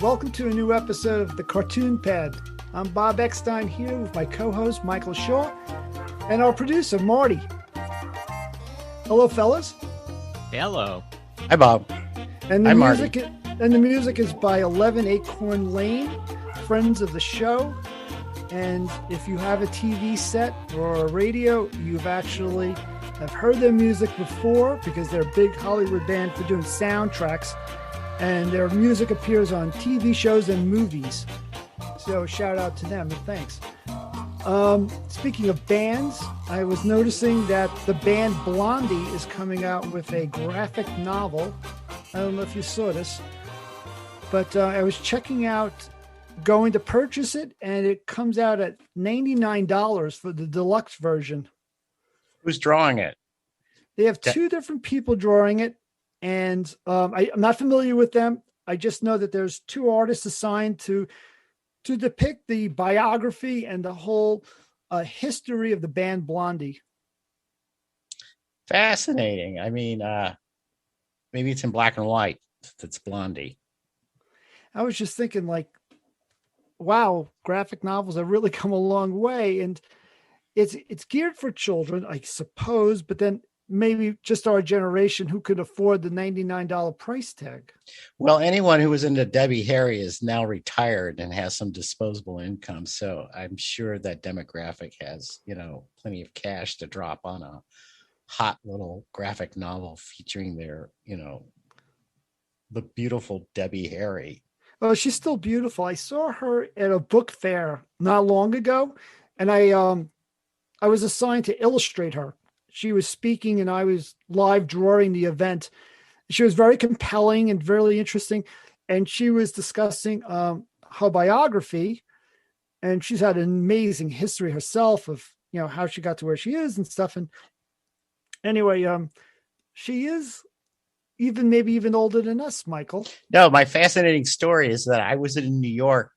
Welcome to a new episode of the Cartoon Pad. I'm Bob Eckstein here with my co-host Michael Shaw and our producer Marty. Hello, fellas. Hello. Hi, Bob. And the Hi, music Marty. and the music is by 11 Acorn Lane, friends of the show. And if you have a TV set or a radio, you've actually have heard their music before because they're a big Hollywood band for doing soundtracks. And their music appears on TV shows and movies. So shout out to them and thanks. Speaking of bands, I was noticing that the band Blondie is coming out with a graphic novel. I don't know if you saw this, but I was checking out, going to purchase it, and it comes out at $99 for the deluxe version. Who's drawing it? They have two different people drawing it. And I'm not familiar with them. I just know that there's two artists assigned to depict the biography and the whole history of the band Blondie. Fascinating. I mean, maybe it's in black and white. It's Blondie. I was just thinking, like, wow, graphic novels have really come a long way, and it's geared for children, I suppose, but then maybe just our generation who could afford the $99 price tag. Well, anyone who was into Debbie Harry is now retired and has some disposable income. So I'm sure that demographic has, plenty of cash to drop on a hot little graphic novel featuring their, the beautiful Debbie Harry. Oh, she's still beautiful. I saw her at a book fair not long ago, and I was assigned to illustrate her. She was speaking and I was live drawing the event. She was very compelling and very interesting. And she was discussing her biography, and she's had an amazing history herself of, how she got to where she is and stuff. And anyway, she is maybe even older than us, Michael. No, my fascinating story is that I was in New York,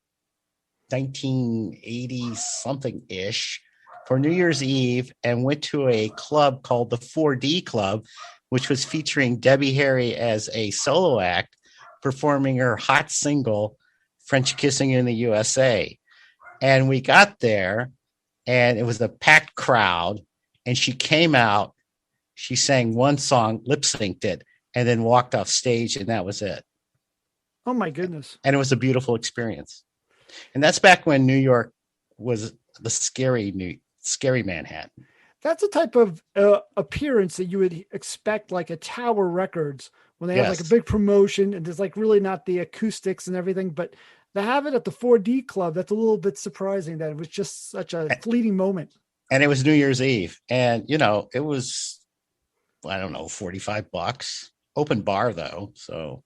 1980 something ish, for New Year's Eve, and went to a club called the 4D Club, which was featuring Debbie Harry as a solo act, performing her hot single, French Kissing in the USA. And we got there, and it was a packed crowd, and she came out, she sang one song, lip-synced it, and then walked off stage, and that was it. Oh, my goodness. And it was a beautiful experience. And that's back when New York was the scary Manhattan. That's a type of appearance that you would expect, like a Tower Records, when they have like a big promotion and there's like really not the acoustics and everything, but to have it at the 4D Club, that's a little bit surprising that it was just such a fleeting moment. And it was New Year's Eve, and it was, I don't know, $45, open bar though. So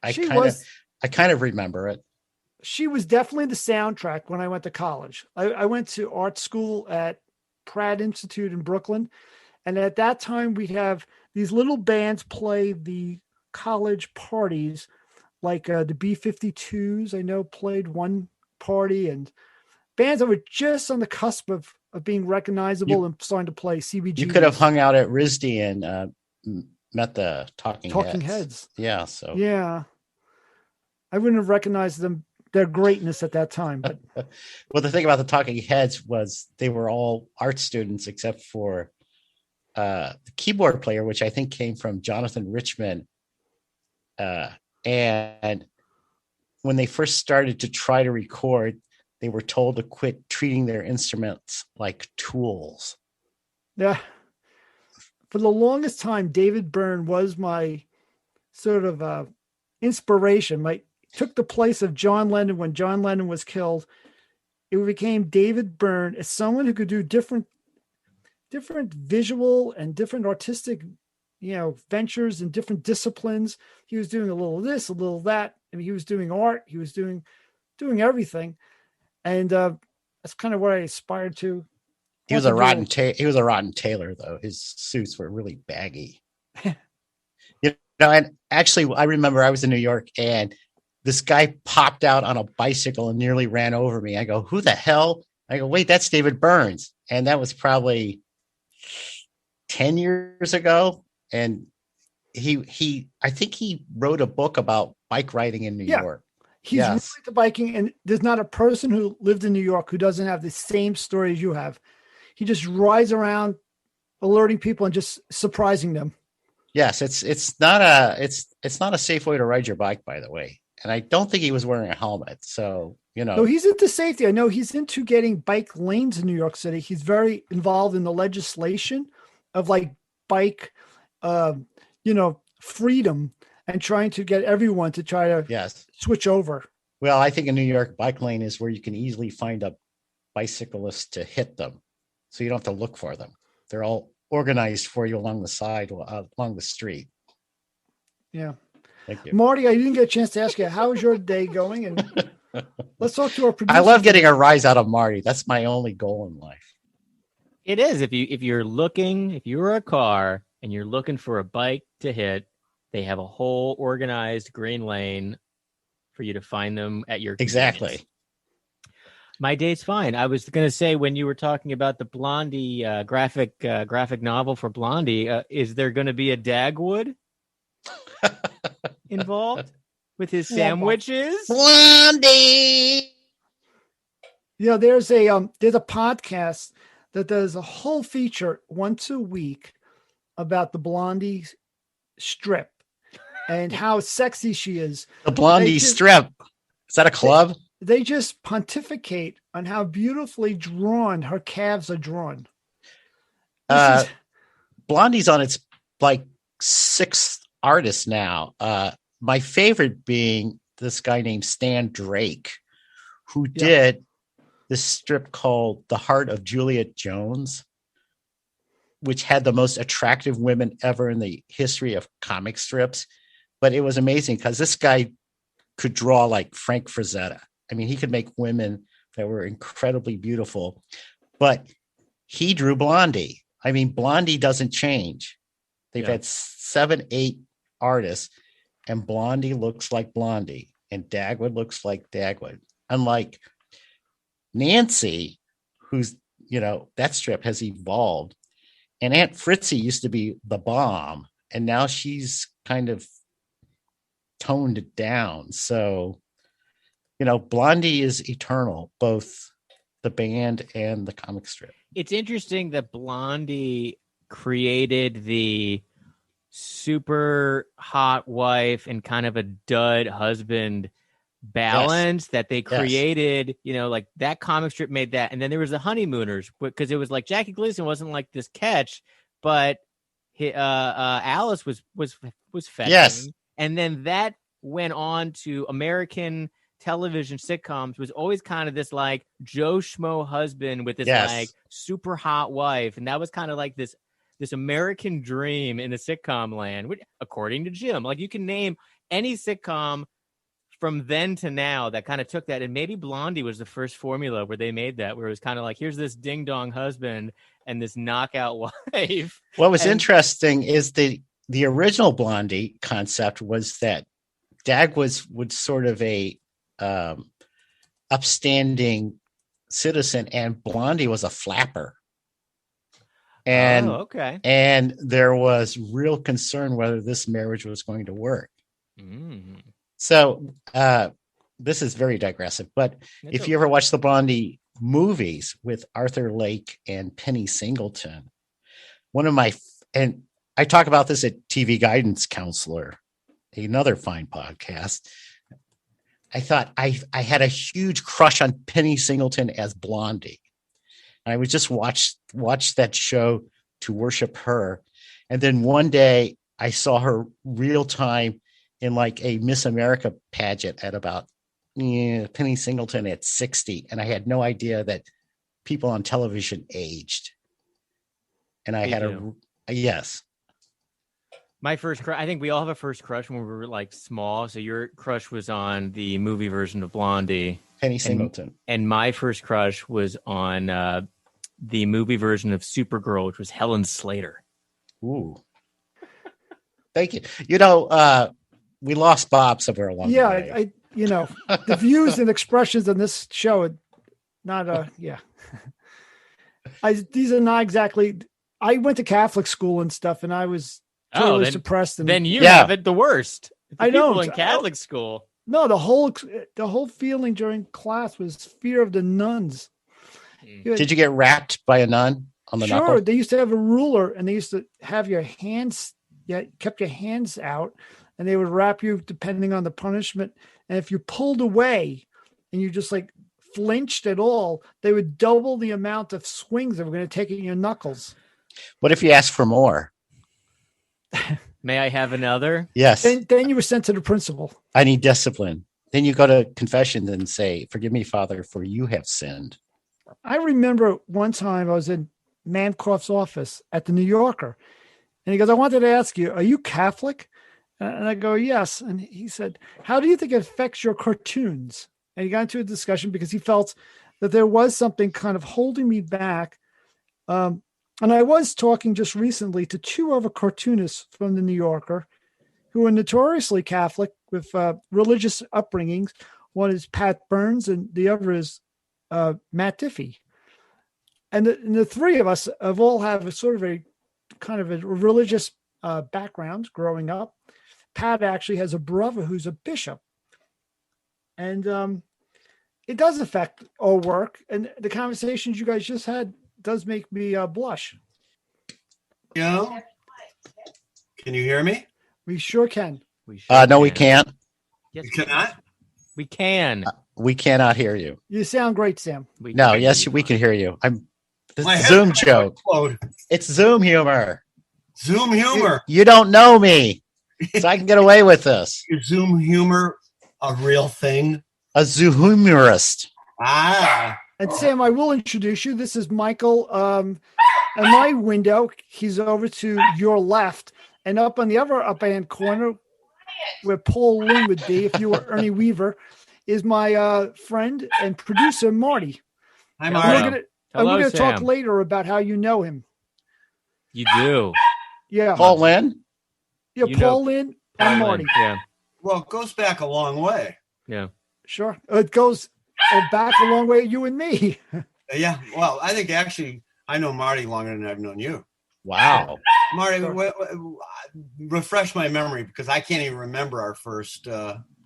I kind of remember it. She was definitely the soundtrack when I went to college. I went to art school at Pratt Institute in Brooklyn. And at that time, we'd have these little bands play the college parties, like the B-52s, I know, played one party, and bands that were just on the cusp of being recognizable and starting to play CBG. You could have hung out at RISD and met the Talking Heads. Yeah. So yeah, I wouldn't have recognized their greatness at that time. But well, the thing about the Talking Heads was they were all art students except for the keyboard player, which I think came from Jonathan Richman. And when they first started to try to record, they were told to quit treating their instruments like tools. Yeah. For the longest time, David Byrne was my sort of inspiration. Took the place of John Lennon when John Lennon was killed. It became David Byrne as someone who could do different visual and different artistic, ventures and different disciplines. He was doing a little of this, a little of that. I mean, he was doing art. He was doing everything. And that's kind of what I aspired to. He was a rotten tailor, though. His suits were really baggy. And actually, I remember I was in New York, and this guy popped out on a bicycle and nearly ran over me. I go, who the hell? I go, wait, that's David Burns. And that was probably 10 years ago. And I think he wrote a book about bike riding in New York. He's really into biking, and there's not a person who lived in New York who doesn't have the same story as you have. He just rides around alerting people and just surprising them. Yes, it's not a safe way to ride your bike, by the way. And I don't think he was wearing a helmet. So, No, he's into safety. I know he's into getting bike lanes in New York City. He's very involved in the legislation of like bike, freedom, and trying to get everyone to try to switch over. Well, I think a New York bike lane is where you can easily find a bicyclist to hit them. So you don't have to look for them. They're all organized for you along the side, along the street. Yeah. Thank you. Marty, I didn't get a chance to ask you, how's your day going? And let's talk to our producer. I love getting a rise out of Marty. That's my only goal in life. It is. If you're a car and you're looking for a bike to hit, they have a whole organized green lane for you to find them at your convenience. Exactly. My day's fine. I was going to say, when you were talking about the Blondie graphic novel for Blondie, is there going to be a Dagwood involved with his sandwiches? Blondie. There's a podcast that does a whole feature once a week about the Blondie strip and how sexy she is. The Blondie strip. Is that a club? They just pontificate on how beautifully drawn her calves are drawn. Blondie's on its like sixth artist now. My favorite being this guy named Stan Drake, who did this strip called The Heart of Juliet Jones, which had the most attractive women ever in the history of comic strips. But it was amazing because this guy could draw like Frank Frazetta. I mean, he could make women that were incredibly beautiful, but he drew Blondie. I mean, Blondie doesn't change. They've had 7, 8 artists, and Blondie looks like Blondie, and Dagwood looks like Dagwood. Unlike Nancy, who's, that strip has evolved. And Aunt Fritzy used to be the bomb, and now she's kind of toned it down. So, Blondie is eternal, both the band and the comic strip. It's interesting that Blondie created the super hot wife and kind of a dud husband balance that they created, like that comic strip made that. And then there was the Honeymooners, because it was like Jackie Gleason wasn't like this catch, but Alice was fetching. Yes. And then that went on to American television sitcoms, was always kind of this like Joe Schmo husband with this like super hot wife. And that was kind of like this American dream in the sitcom land, which, according to Jim, like you can name any sitcom from then to now that kind of took that. And maybe Blondie was the first formula where they made that, where it was kind of like, here's this ding dong husband and this knockout wife. What was interesting is the original Blondie concept was that Dag was sort of a upstanding citizen, and Blondie was a flapper. And and there was real concern whether this marriage was going to work. So this is very digressive, but if you ever watch the Blondie movies with Arthur Lake and Penny Singleton, and I talk about this at TV Guidance Counselor, another fine podcast. I thought I had a huge crush on Penny Singleton as Blondie. And I would just watch that show to worship her. And then one day I saw her real time in like a Miss America pageant at about Penny Singleton at 60. And I had no idea that people on television aged. And I had yes. My first crush, I think we all have a first crush when we were like small. So your crush was on the movie version of Blondie. Penny Singleton. And my first crush was on the movie version of Supergirl, which was Helen Slater. Ooh. Thank you. We lost Bob somewhere along the way. The views and expressions on this show, these are not exactly. I went to Catholic school and stuff, and I was totally suppressed. And then you have it the worst. I know in Catholic school. No, the whole feeling during class was fear of the nuns. Did you get rapped by a nun on the Sure, knuckles? they used to have a ruler, and they used to have your hands. Yeah, kept your hands out, and they would wrap you depending on the punishment. And if you pulled away, and you just like flinched at all, they would double the amount of swings they were going to take at your knuckles. What if you asked for more? May I have another? Yes. Then you were sent to the principal. I need discipline. Then you go to confession and say, "Forgive me, Father, for you have sinned." I remember one time I was in Mancroft's office at the New Yorker, and he goes, "I wanted to ask you, are you Catholic?" And I go, "Yes." And he said, "How do you think it affects your cartoons?" And he got into a discussion because he felt that there was something kind of holding me back. And I was talking just recently to two other cartoonists from the New Yorker who are notoriously Catholic with religious upbringings. One is Pat Burns, and the other is Matt Diffie. And the three of us have all have a sort of a kind of a religious background growing up. Pat actually has a brother who's a bishop. And it does affect our work. And the conversations you guys just had does make me blush. Can you hear me? We sure can. No, we can't. Yes, You cannot? We can. We cannot hear you. You sound great, Sam. We No, can. yes, we can hear you. This My Zoom head joke. explode. It's Zoom humor. Zoom humor. You don't know me, so I can get away with this. Is Zoom humor a real thing? A Zoom humorist. Ah. And Sam, I will introduce you. This is Michael. In my window, he's over to your left. And up on the other up-hand corner, where Paul Lynn would be, if you were Ernie Weaver, is my friend and producer, Marty. Hi, We're Marty. gonna Hello, talk Sam. later about how you know him. You do. Yeah. Paul Lynn? Yeah, You Paul know Lynn Paul and Lynn. Marty. Yeah. Well, it goes back a long way. Yeah. Sure. It goes back a long way, you and me. Yeah. Well, I think actually I know Marty longer than I've known you. Wow. Marty, Sure. refresh my memory because I can't even remember our first.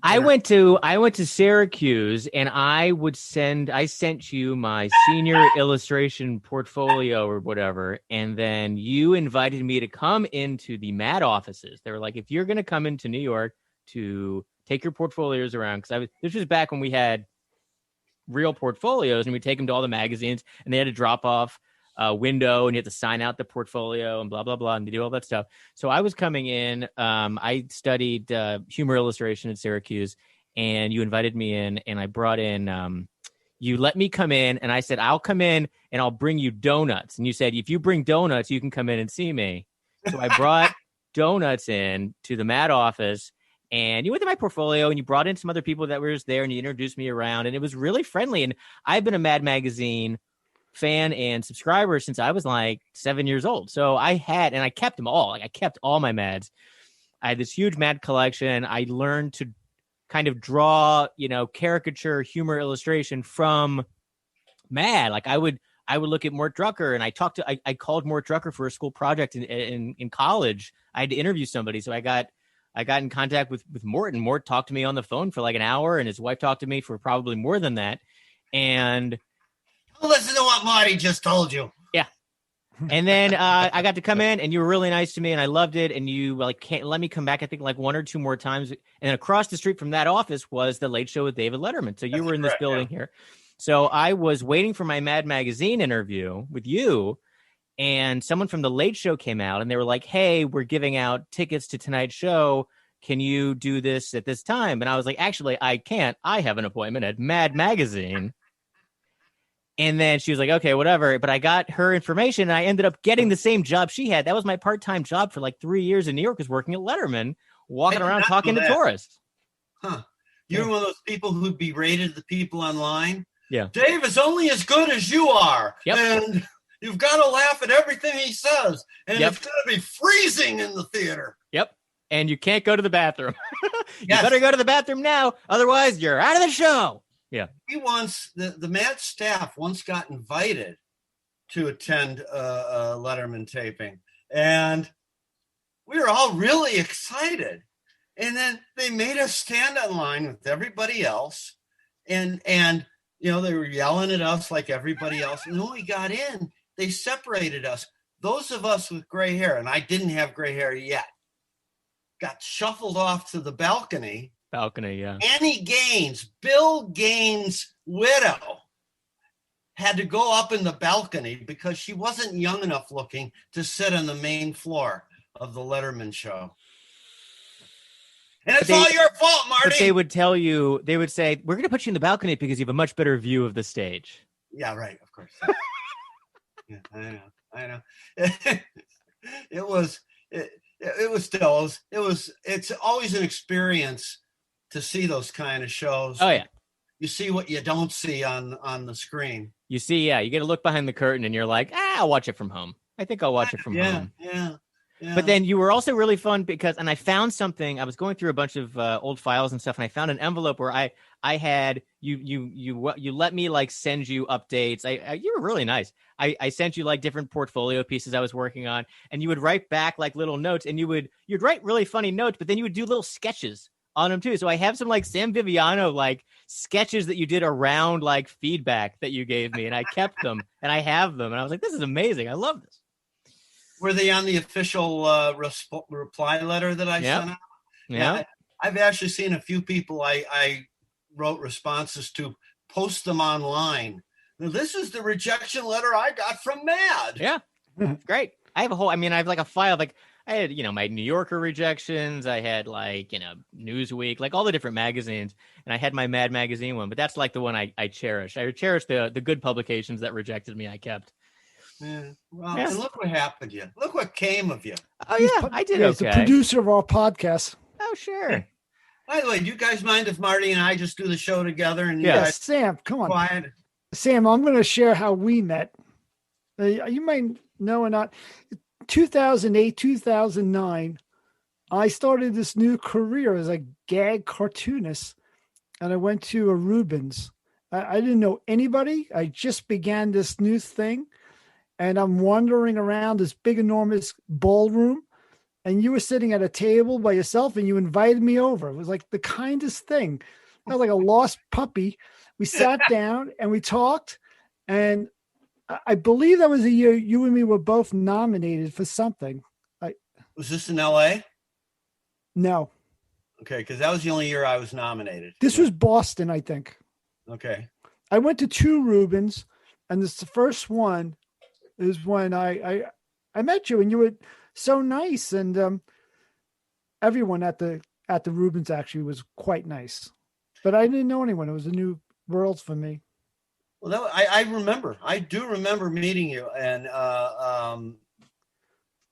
I went to Syracuse, and I sent you my senior illustration portfolio or whatever, and then you invited me to come into the MAD offices. They were like, if you're going to come into New York to take your portfolios around, because this was back when we had real portfolios, and we take them to all the magazines, and they had to drop off a window, and you had to sign out the portfolio, and blah blah blah, and they do all that stuff. So I was coming in. I studied humor illustration at Syracuse, and you invited me in, and I brought in. You let me come in, and I said, I'll come in, and I'll bring you donuts. And you said, if you bring donuts, you can come in and see me. So I brought donuts in to the MAD office. And you went to my portfolio, and you brought in some other people that were just there, and you introduced me around, and it was really friendly. And I've been a MAD magazine fan and subscriber since I was like 7 years old. So I kept them all. Like I kept all my MADs. I had this huge MAD collection. I learned to kind of draw, caricature humor illustration from MAD. Like I would look at Mort Drucker, and I called Mort Drucker for a school project in college. I had to interview somebody, so I got in contact with Mort, and Mort talked to me on the phone for like an hour, and his wife talked to me for probably more than that. And listen to what Marty just told you. Yeah. And then I got to come in, and you were really nice to me, and I loved it. And you can't let me come back, I think like one or two more times. And then across the street from that office was the Late Show with David Letterman. So you were in this building here. So I was waiting for my MAD magazine interview with you, and someone from the Late Show came out, and they were like, hey, we're giving out tickets to tonight's show. Can you do this at this time? And I was like, actually, I can't. I have an appointment at MAD magazine. And then she was like, okay, whatever. But I got her information, and I ended up getting the same job she had. That was my part-time job for like 3 years in New York, was working at Letterman, walking around talking to tourists. Huh. You're one of those people who berated the people online? Yeah. Dave is only as good as you are. Yep. And you've got to laugh at everything he says. And Yep. it's going to be freezing in the theater. Yep. And you can't go to the bathroom. You Yes. better go to the bathroom now. Otherwise, you're out of the show. Yeah. We once, the MAD staff once got invited to attend a Letterman taping. And we were all really excited. And then they made us stand in line with everybody else. And they were yelling at us like everybody else. And when we got in, they separated us. Those of us with gray hair, and I didn't have gray hair yet, got shuffled off to the balcony. Yeah. Annie Gaines, Bill Gaines' widow, had to go up in the balcony because she wasn't young enough looking to sit on the main floor of the Letterman show. And it's all your fault, Marty. But they would say, we're going to put you in the balcony because you have a much better view of the stage. Yeah, right. Of course. Yeah, I know. It's always an experience to see those kind of shows. Oh, yeah. You see what you don't see on the screen. You see, you get to look behind the curtain and you're like, I'll watch it from home. I think I'll watch it from home. Yeah. But then you were also really fun and I found something. I was going through a bunch of old files and stuff, and I found an envelope where I had you let me like send you updates. You were really nice. I sent you like different portfolio pieces I was working on, and you would write back like little notes, and you'd write really funny notes, but then you would do little sketches on them too. So I have some like Sam Viviano like sketches that you did around like feedback that you gave me, and I kept them and I have them, and I was like, this is amazing. I love this. Were they on the official reply letter that I sent out? Yeah. I've actually seen a few people I wrote responses to post them online. Now, this is the rejection letter I got from MAD. Yeah. Great. I have like a file. Like I had, my New Yorker rejections. I had like, Newsweek, like all the different magazines. And I had my MAD magazine one, but that's like the one I cherish. I cherish the good publications that rejected me. I kept. Yeah. Well, and look what happened to you. Look what came of you. Oh, yeah, I did okay. He's the producer of our podcast. Oh, sure. By the way, do you guys mind if Marty and I just do the show together? And you guys Sam, come on. Quiet? Sam, I'm going to share how we met. You might know or not. 2008, 2009, I started this new career as a gag cartoonist, and I went to a Rubens. I didn't know anybody. I just began this new thing. And I'm wandering around this big, enormous ballroom, and you were sitting at a table by yourself, and you invited me over. It was like the kindest thing. I was like a lost puppy. We sat down and we talked, and I believe that was the year you and me were both nominated for something. Was this in L.A.? No. Okay, because that was the only year I was nominated. This was Boston, I think. Okay. I went to 2 Rubens, and this the first one is when I met you, and you were so nice, and everyone at the Rubens actually was quite nice, but I didn't know anyone. It was a new world for me. Well, I do remember meeting you, and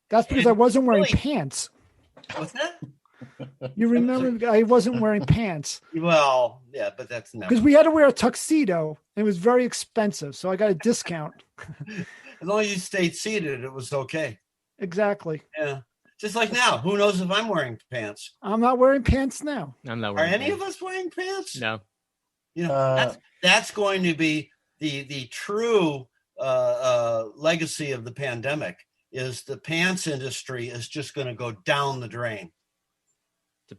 that's because I wasn't wearing pants. What's that? You remember I wasn't wearing pants. Well, yeah, but that's never. Because we had to wear a tuxedo, and it was very expensive, so I got a discount. As long as you stayed seated, it was okay. Exactly. Yeah. Just like now. Who knows if I'm wearing pants? I'm not wearing pants now. I'm not wearing pants. Are any of us wearing pants? No. That's going to be the true legacy of the pandemic is the pants industry is just going to go down the drain.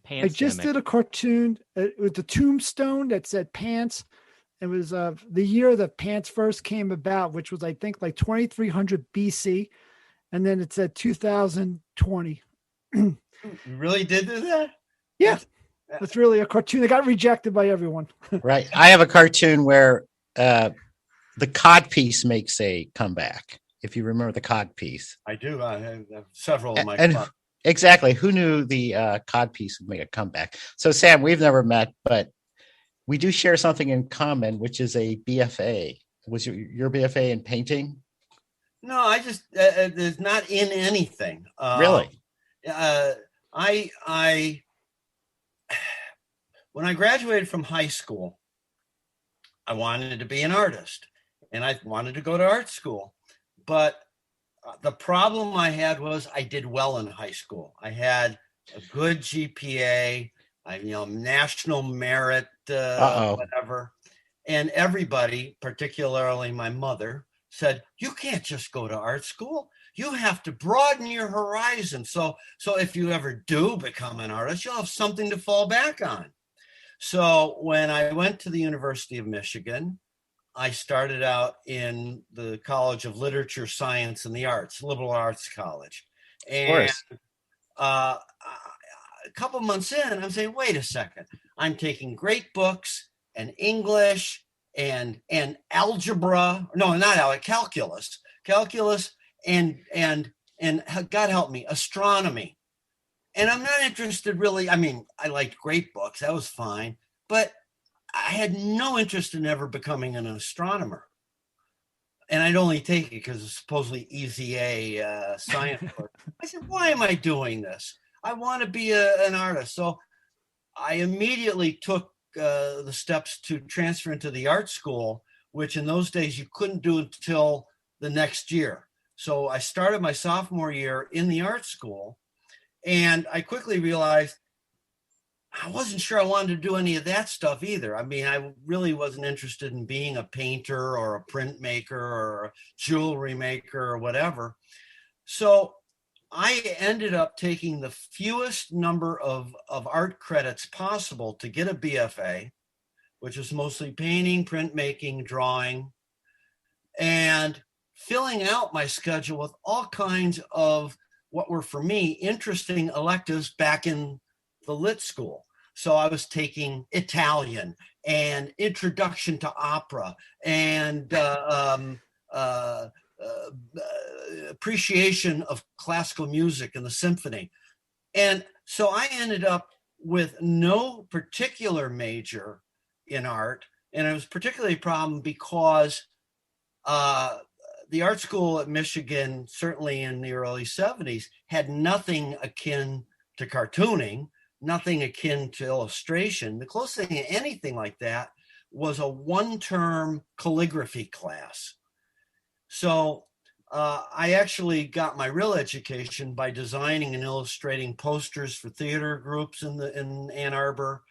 I just did a cartoon with the tombstone that said pants. It was the year that pants first came about, which was, I think, like 2300 BC. And then it said 2020. You really did do that? Yeah. It's really a cartoon. It got rejected by everyone. Right. I have a cartoon where the codpiece makes a comeback. If you remember the codpiece. I do. I have several of my exactly. Who knew the codpiece would make a comeback? So, Sam, we've never met, but we do share something in common, which is a BFA. Was your BFA in painting? No, I just there's not in anything. Really? I when I graduated from high school, I wanted to be an artist, and I wanted to go to art school. But the problem I had was I did well in high school. I had a good GPA, national merit, whatever. And everybody, particularly my mother, said, you can't just go to art school. You have to broaden your horizon. So if you ever do become an artist, you'll have something to fall back on. So when I went to the University of Michigan, I started out in the College of Literature, Science, and the Arts, liberal arts college. And a couple months in, I'm saying, wait a second. I'm taking great books and English and algebra. No, not calculus and God help me, astronomy. And I'm not interested really. I mean, I liked great books. That was fine. But I had no interest in ever becoming an astronomer. And I'd only take it because it's supposedly easy science book. I said, why am I doing this? I want to be an artist. So I immediately took the steps to transfer into the art school, which in those days you couldn't do until the next year. So I started my sophomore year in the art school, and I quickly realized I wasn't sure I wanted to do any of that stuff either. I mean, I really wasn't interested in being a painter or a printmaker or a jewelry maker or whatever. So I ended up taking the fewest number of art credits possible to get a BFA, which was mostly painting, printmaking, drawing, and filling out my schedule with all kinds of what were for me interesting electives back in the lit school. So I was taking Italian and introduction to opera and appreciation of classical music and the symphony. And so I ended up with no particular major in art. And it was particularly a problem because the art school at Michigan, certainly in the early 70s, had nothing akin to cartooning, nothing akin to illustration. The closest thing to anything like that was a one-term calligraphy class. So I actually got my real education by designing and illustrating posters for theater groups in Ann Arbor.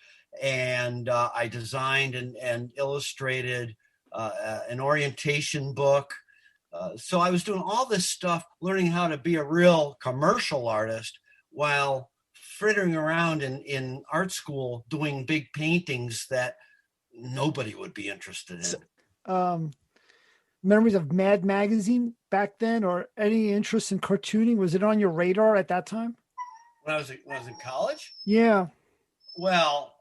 And I designed and illustrated an orientation book. So I was doing all this stuff, learning how to be a real commercial artist while frittering around in art school doing big paintings that nobody would be interested in. So, memories of MAD magazine back then, or any interest in cartooning? Was it on your radar at that time? When I was in college? Yeah. Well,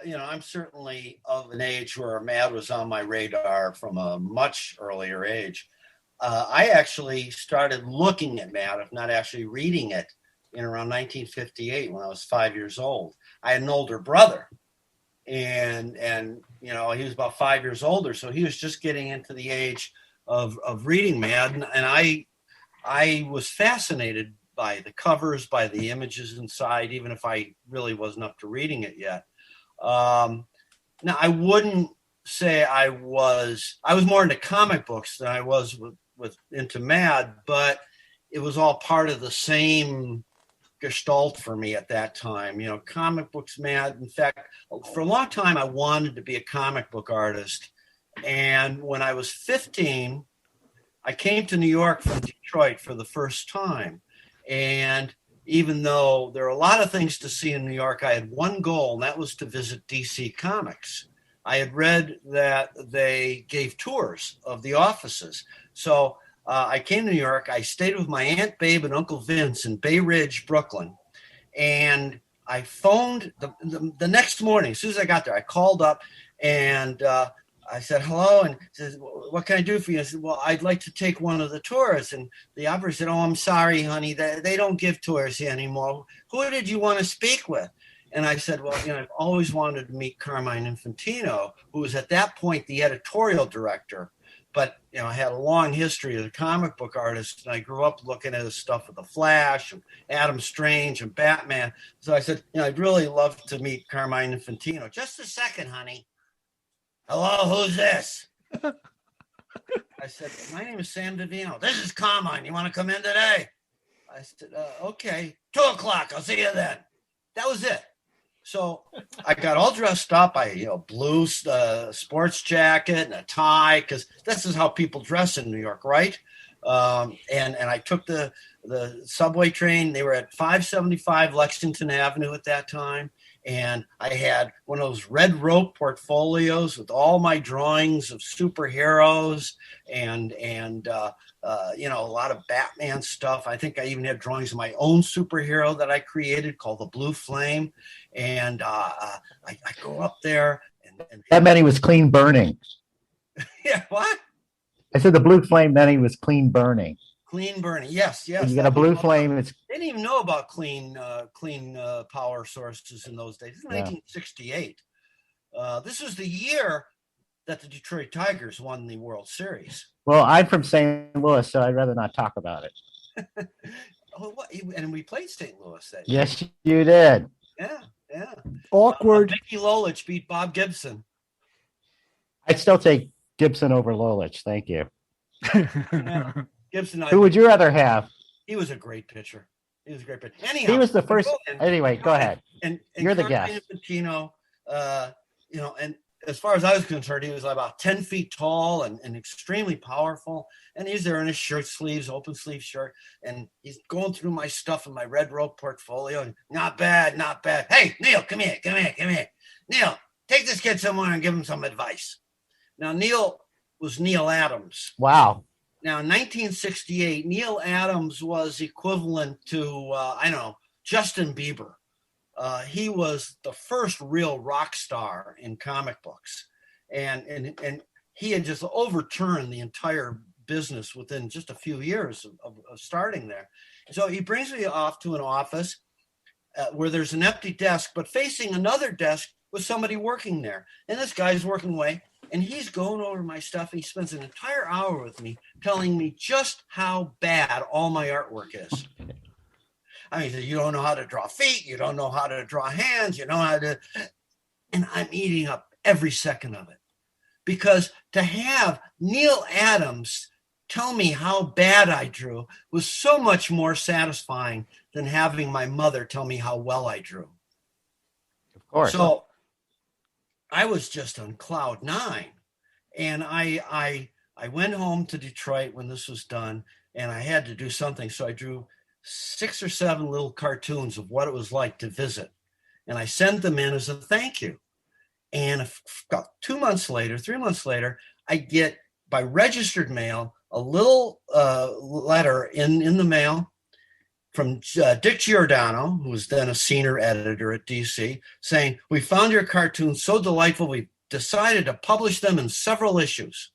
I'm certainly of an age where MAD was on my radar from a much earlier age. I actually started looking at MAD, if not actually reading it, in around 1958 when I was 5 years old. I had an older brother, and he was about 5 years older, so he was just getting into the age of reading MAD, and I was fascinated by the covers, by the images inside, even if I really wasn't up to reading it yet. Now, I wouldn't say I was more into comic books than I was with into MAD, but it was all part of the same gestalt for me at that time. Comic books, MAD. In fact, for a long time, I wanted to be a comic book artist. And when I was 15, I came to New York from Detroit for the first time. And even though there are a lot of things to see in New York, I had one goal, and that was to visit DC Comics. I had read that they gave tours of the offices. So I came to New York. I stayed with my Aunt Babe and Uncle Vince in Bay Ridge, Brooklyn. And I phoned the next morning. As soon as I got there, I called up and I said, hello. And says, what can I do for you? I said, well, I'd like to take one of the tours. And the operator said, oh, I'm sorry, honey. They don't give tours here anymore. Who did you want to speak with? And I said, well, I've always wanted to meet Carmine Infantino, who was at that point the editorial director. But, I had a long history as a comic book artist, and I grew up looking at his stuff with The Flash and Adam Strange and Batman. So I said, I'd really love to meet Carmine Infantino. Just a second, honey. Hello, who's this? I said, my name is Sam Viviano. This is Carmine. You want to come in today? I said, okay, 2:00. I'll see you then. That was it. So I got all dressed up. Blue sports jacket and a tie, because this is how people dress in New York, right? And I took the subway train. They were at 575 Lexington Avenue at that time. And I had one of those red rope portfolios with all my drawings of superheroes and a lot of Batman stuff. I think I even had drawings of my own superhero that I created called the Blue Flame. And I go up there. And that meant he was clean burning. Yeah, what? I said the Blue Flame meant he was clean burning. Clean burning, yes. When you get a blue flame, they didn't even know about clean power sources in those days. This is 1968. This was the year that the Detroit Tigers won the World Series. Well, I'm from St. Louis, so I'd rather not talk about it. And we played St. Louis that year. Yes, you did. Yeah. Awkward. Mickey Lolich beat Bob Gibson. I'd still take Gibson over Lolich. Thank you. Yeah. Gibson. Who would you rather have? He was a great pitcher. Anyhow, he was the first. Anyway, go ahead. And you're the guest. Infantino, and as far as I was concerned, he was about 10 feet tall and extremely powerful. And he's there in his shirt sleeves, open sleeve shirt, and he's going through my stuff in my red rope portfolio. And not bad. Hey, Neil, come here. Neil, take this kid somewhere and give him some advice. Now, Neil was Neil Adams. Wow. Now, in 1968, Neil Adams was equivalent to, Justin Bieber. He was the first real rock star in comic books. And he had just overturned the entire business within just a few years of starting there. So he brings me off to an office where there's an empty desk, but facing another desk with somebody working there. And this guy's working away. And he's going over my stuff. And he spends an entire hour with me telling me just how bad all my artwork is. I mean, you don't know how to draw feet. You don't know how to draw hands. You know how to. And I'm eating up every second of it. Because to have Neil Adams tell me how bad I drew was so much more satisfying than having my mother tell me how well I drew. Of course. So I was just on cloud nine. And I went home to Detroit when this was done, and I had to do something. So I drew 6 or 7 little cartoons of what it was like to visit. And I sent them in as a thank you. And about 3 months later, I get by registered mail a little letter in the mail from Dick Giordano, who was then a senior editor at DC, saying, "We found your cartoons so delightful, we decided to publish them in several issues.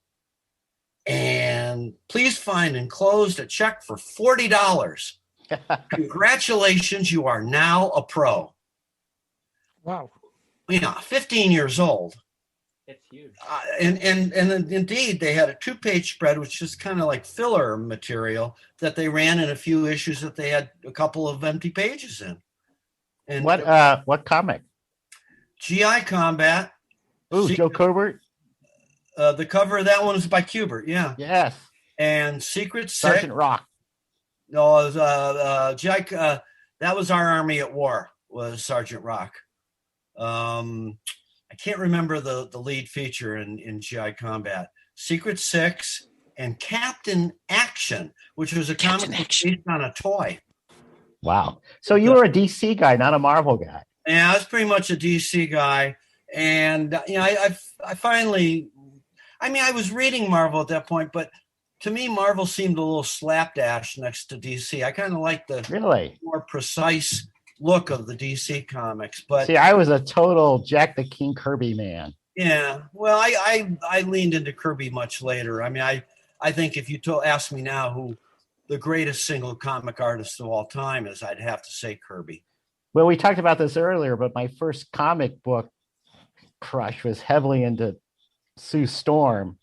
And please find enclosed a check for $40. Congratulations, you are now a pro." Wow. 15 years old. It's huge. And indeed, they had a 2-page spread, which is kind of like filler material that they ran in a few issues that they had a couple of empty pages in. And what comic? GI Combat. Ooh, Joe Kubert. The cover of that one is by Kubert. Yeah. Yes. And Secret Sergeant Six. Rock. No, it was, GI. That was Our Army at War. Was Sergeant Rock. I can't remember the lead feature in GI Combat. Secret Six and Captain Action, which was a comic based on a toy. Wow. So you were a DC guy, not a Marvel guy. Yeah, I was pretty much a DC guy. And, I finally, I was reading Marvel at that point, but to me, Marvel seemed a little slapdash next to DC. I kind of like the more precise look of the DC comics. But see, I was a total Jack the King Kirby man. Yeah. Well, I leaned into Kirby much later. I think if you ask me now who the greatest single comic artist of all time is, I'd have to say Kirby. Well, we talked about this earlier, but my first comic book crush was heavily into Sue Storm.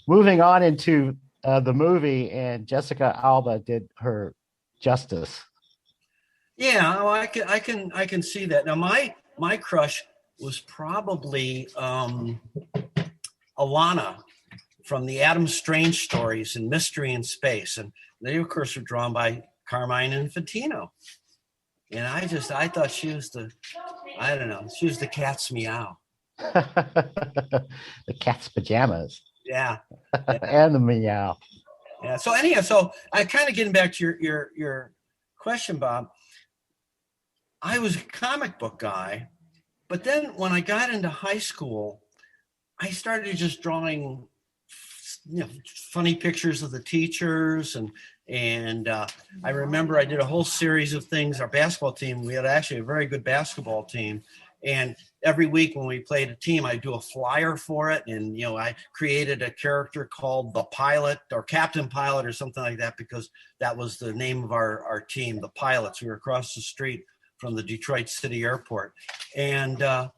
Moving on into the movie, and Jessica Alba did her justice. Yeah, well, I can see that. Now, my crush was probably Alana from the Adam Strange stories and Mystery in Space, and they, of course, were drawn by Carmine Infantino. And I thought she was she was the cat's meow. The cat's pajamas. Yeah. And the meow. Yeah. So anyhow, so I kind of getting back to your question, Bob. I was a comic book guy, but then when I got into high school, I started just drawing, funny pictures of the teachers, and I remember I did a whole series of things. Our basketball team, we had actually a very good basketball team, and every week when we played a team, I do a flyer for it, and I created a character called the Pilot or Captain Pilot or something like that, because that was the name of our team, the Pilots. We were across the street from the Detroit City Airport, and the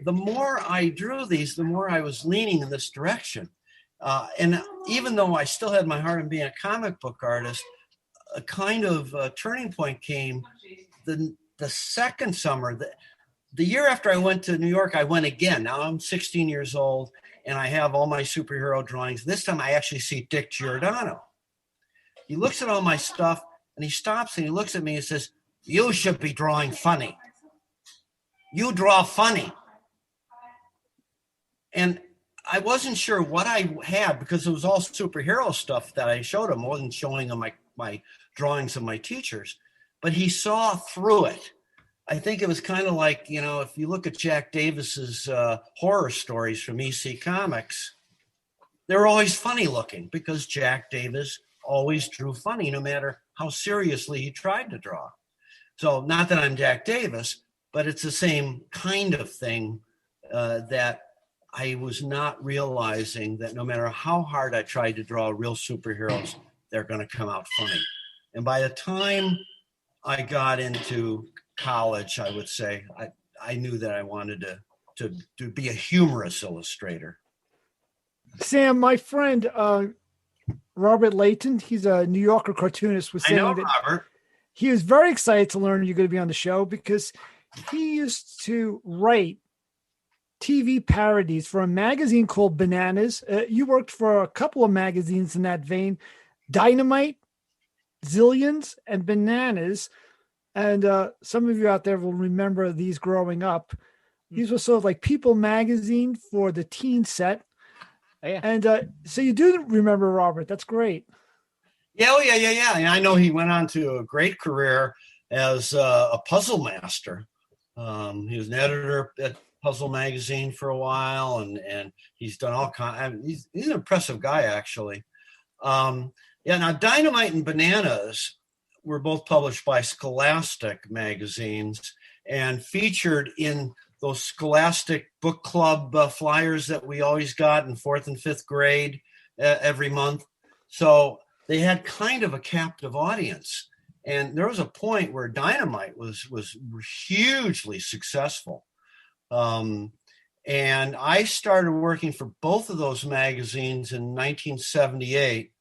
more I drew these, the more I was leaning in this direction. And even though I still had my heart in being a comic book artist, a kind of turning point came the second summer. The year after I went to New York, I went again. Now I'm 16 years old, and I have all my superhero drawings. This time I actually see Dick Giordano. He looks at all my stuff, and he stops, and he looks at me and says, "You should be drawing funny. You draw funny." And I wasn't sure what I had, because it was all superhero stuff that I showed him. I wasn't showing him my drawings of my teachers, but he saw through it. I think it was kind of like, if you look at Jack Davis's horror stories from EC Comics, they're always funny looking because Jack Davis always drew funny, no matter how seriously he tried to draw. So not that I'm Jack Davis, but it's the same kind of thing that I was not realizing, that no matter how hard I tried to draw real superheroes, they're going to come out funny. And by the time I got into college, I would say, I knew that I wanted to be a humorous illustrator. Sam, my friend Robert Layton, he's a New Yorker cartoonist, was saying that Robert. He was very excited to learn you're going to be on the show, because he used to write TV parodies for a magazine called Bananas. You worked for a couple of magazines in that vein, Dynamite, Zillions, and Bananas. And some of you out there will remember these growing up. These were sort of like People magazine for the teen set. Oh, yeah. And so you do remember Robert. That's great. Yeah, And I know he went on to a great career as a puzzle master. He was an editor at Puzzle Magazine for a while, and he's done all kinds. He's an impressive guy, actually. Now Dynamite and Bananas were both published by Scholastic magazines and featured in those Scholastic book club flyers that we always got in 4th and 5th grade every month. So they had kind of a captive audience. And there was a point where Dynamite was hugely successful. And I started working for both of those magazines in 1978.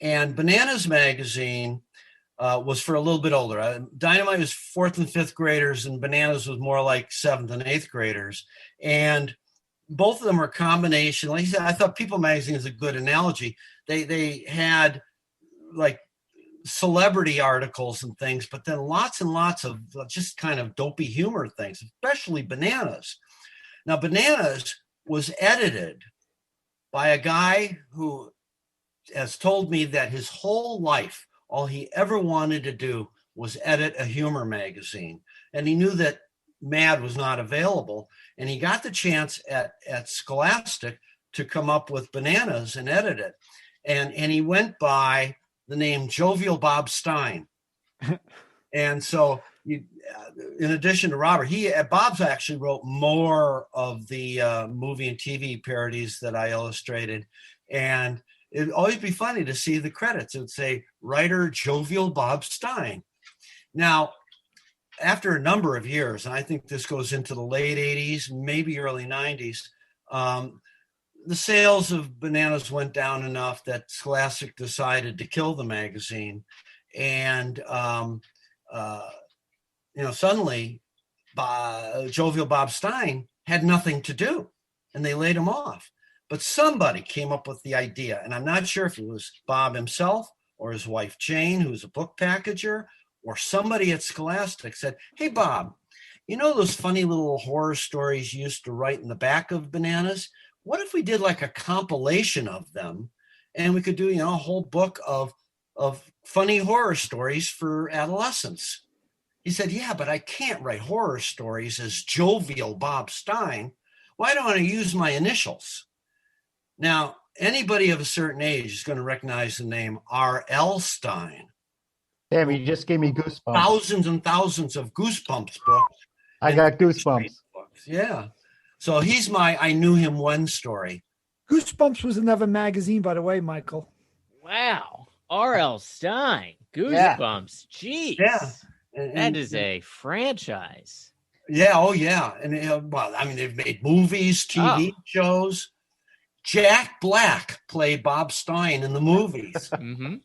And Bananas magazine was for a little bit older. Dynamite was 4th and 5th graders, and Bananas was more like 7th and 8th graders. And both of them are a combination. Like I said, I thought People magazine is a good analogy. They had like celebrity articles and things, but then lots and lots of just kind of dopey humor things, especially Bananas. Now, Bananas was edited by a guy who has told me that his whole life, all he ever wanted to do was edit a humor magazine. And he knew that MAD was not available. And he got the chance at Scholastic to come up with Bananas and edit it. And he went by the name Jovial Bob Stein. And so in addition to Robert, Bob's actually wrote more of the movie and TV parodies that I illustrated. And it'd always be funny to see the credits. It would say writer Jovial Bob Stein. Now, after a number of years, and I think this goes into the late 80s, maybe early 90s, the sales of Bananas went down enough that Scholastic decided to kill the magazine. And, suddenly Jovial Bob Stein had nothing to do, and they laid him off. But somebody came up with the idea, and I'm not sure if it was Bob himself or his wife Jane, who's a book packager, or somebody at Scholastic said, "Hey, Bob, you know those funny little horror stories you used to write in the back of Bananas? What if we did like a compilation of them, and we could do, a whole book of funny horror stories for adolescents?" He said, "Yeah, but I can't write horror stories as jovial Bob Stein. Why don't I use my initials?" Now, anybody of a certain age is going to recognize the name R.L. Stein. Damn, you just gave me goosebumps. Thousands and thousands of Goosebumps books. I got goosebumps. Books. Yeah. So he's my I knew him when story. Goosebumps was another magazine, by the way, Michael. Wow. R.L. Stein. Goosebumps. Jeez. Yeah. That is a franchise. Yeah. Oh, yeah. And they've made movies, TV shows. Jack Black played Bob Stein in the movies. Mm-hmm.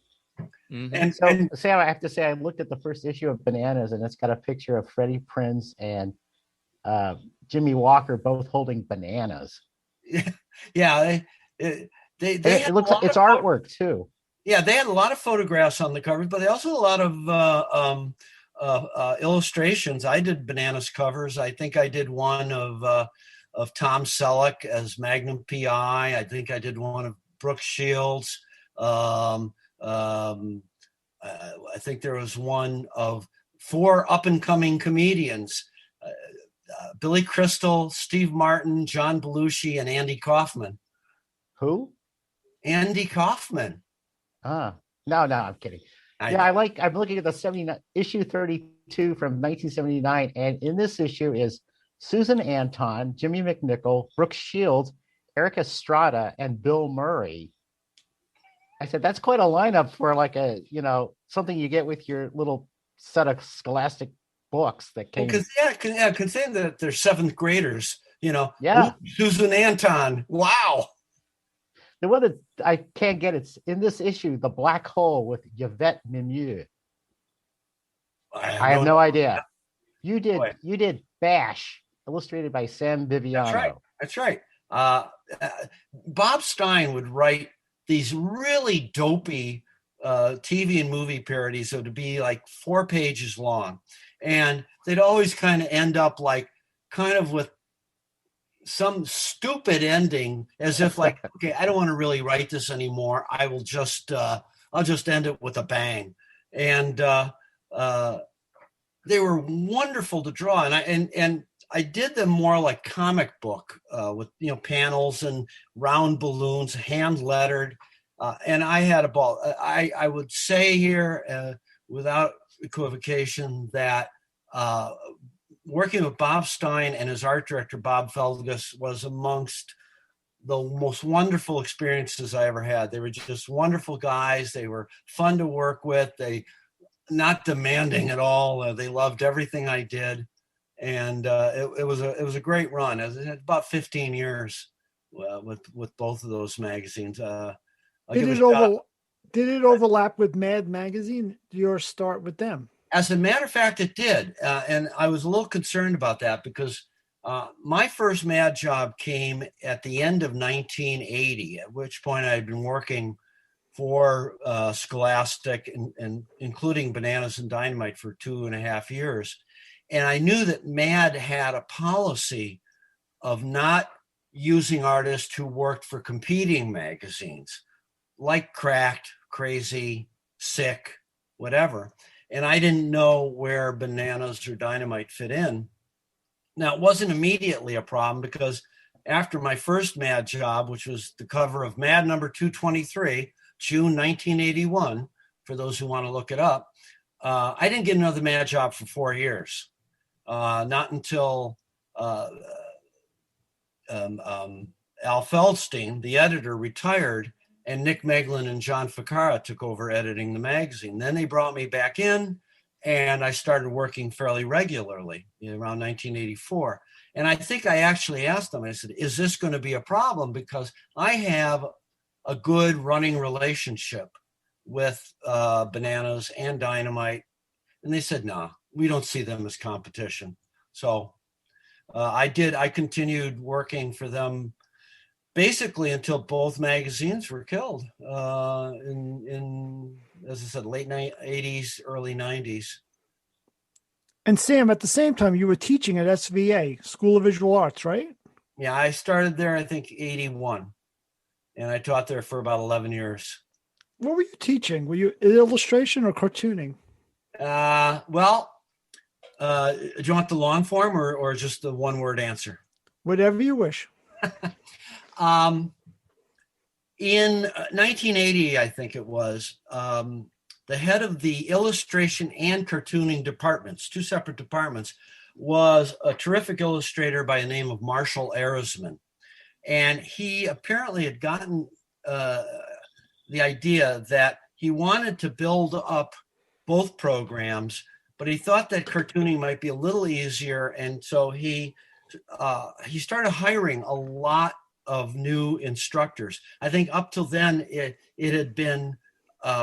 Mm-hmm. And Sam, I have to say, I looked at the first issue of Bananas, and it's got a picture of Freddie Prinze and Jimmy Walker both holding bananas. Yeah, it looks like it's artwork too. Yeah, they had a lot of photographs on the covers, but they also had a lot of illustrations. I did Bananas covers. I think I did one of Tom Selleck as Magnum PI. I think I did one of Brooke Shields. I think there was one of 4 up-and-coming comedians, Billy Crystal, Steve Martin, John Belushi, and Andy Kaufman. Who? Andy Kaufman. No, I'm kidding. I'm looking at the 79 issue 32 from 1979, and in this issue is Susan Anton, Jimmy McNichol, Brooke Shields, Eric Estrada, and Bill Murray. I said, that's quite a lineup for like a, something you get with your little set of Scholastic books that came. Considering that they're 7th graders, Yeah. Susan Anton. Wow. The one that I can't get, it's in this issue, The Black Hole with Yvette Mimieux. I have no idea. You did Bash, illustrated by Sam Viviano. That's right. Bob Stein would write these really dopey TV and movie parodies that would be like 4 pages long. And they'd always kind of end up with some stupid ending, as if like, okay, I don't want to really write this anymore. I will just, I'll just end it with a bang. And they were wonderful to draw. And I did them more like comic book with, panels and round balloons, hand lettered. And I had a ball. I would say here without equivocation that working with Bob Stein and his art director, Bob Feldges, was amongst the most wonderful experiences I ever had. They were just wonderful guys. They were fun to work with. They not demanding at all. They loved everything I did. And it was a great run. It was about 15 years with both of those magazines. Did it overlap with Mad Magazine? Your start with them? As a matter of fact, it did. And I was a little concerned about that because my first Mad job came at the end of 1980, at which point I had been working for Scholastic and including Bananas and Dynamite for 2.5 years. And I knew that Mad had a policy of not using artists who worked for competing magazines like Cracked, Crazy, Sick, whatever. And I didn't know where Bananas or Dynamite fit in. Now, it wasn't immediately a problem because after my first Mad job, which was the cover of Mad number 223, June 1981, for those who want to look it up, I didn't get another Mad job for 4 years. Not until Al Feldstein, the editor, retired, and Nick Meglin and John Ficarra took over editing the magazine. Then they brought me back in, and I started working fairly regularly around 1984. And I think I actually asked them, I said, is this going to be a problem? Because I have a good running relationship with Bananas and Dynamite. And they said, no, we don't see them as competition. So I continued working for them basically until both magazines were killed in as I said, late 80s, early 90s. And Sam, at the same time, you were teaching at SVA, School of Visual Arts, right? Yeah, I started there, I think, 81. And I taught there for about 11 years. What were you teaching? Were you illustration or cartooning? Do you want the long form or just the one word answer? Whatever you wish. In 1980, I think it was, the head of the illustration and cartooning departments, two separate departments, was a terrific illustrator by the name of Marshall Arizman. And he apparently had gotten the idea that he wanted to build up both programs, but he thought that cartooning might be a little easier. And so he started hiring a lot of new instructors. I think up till then, it had been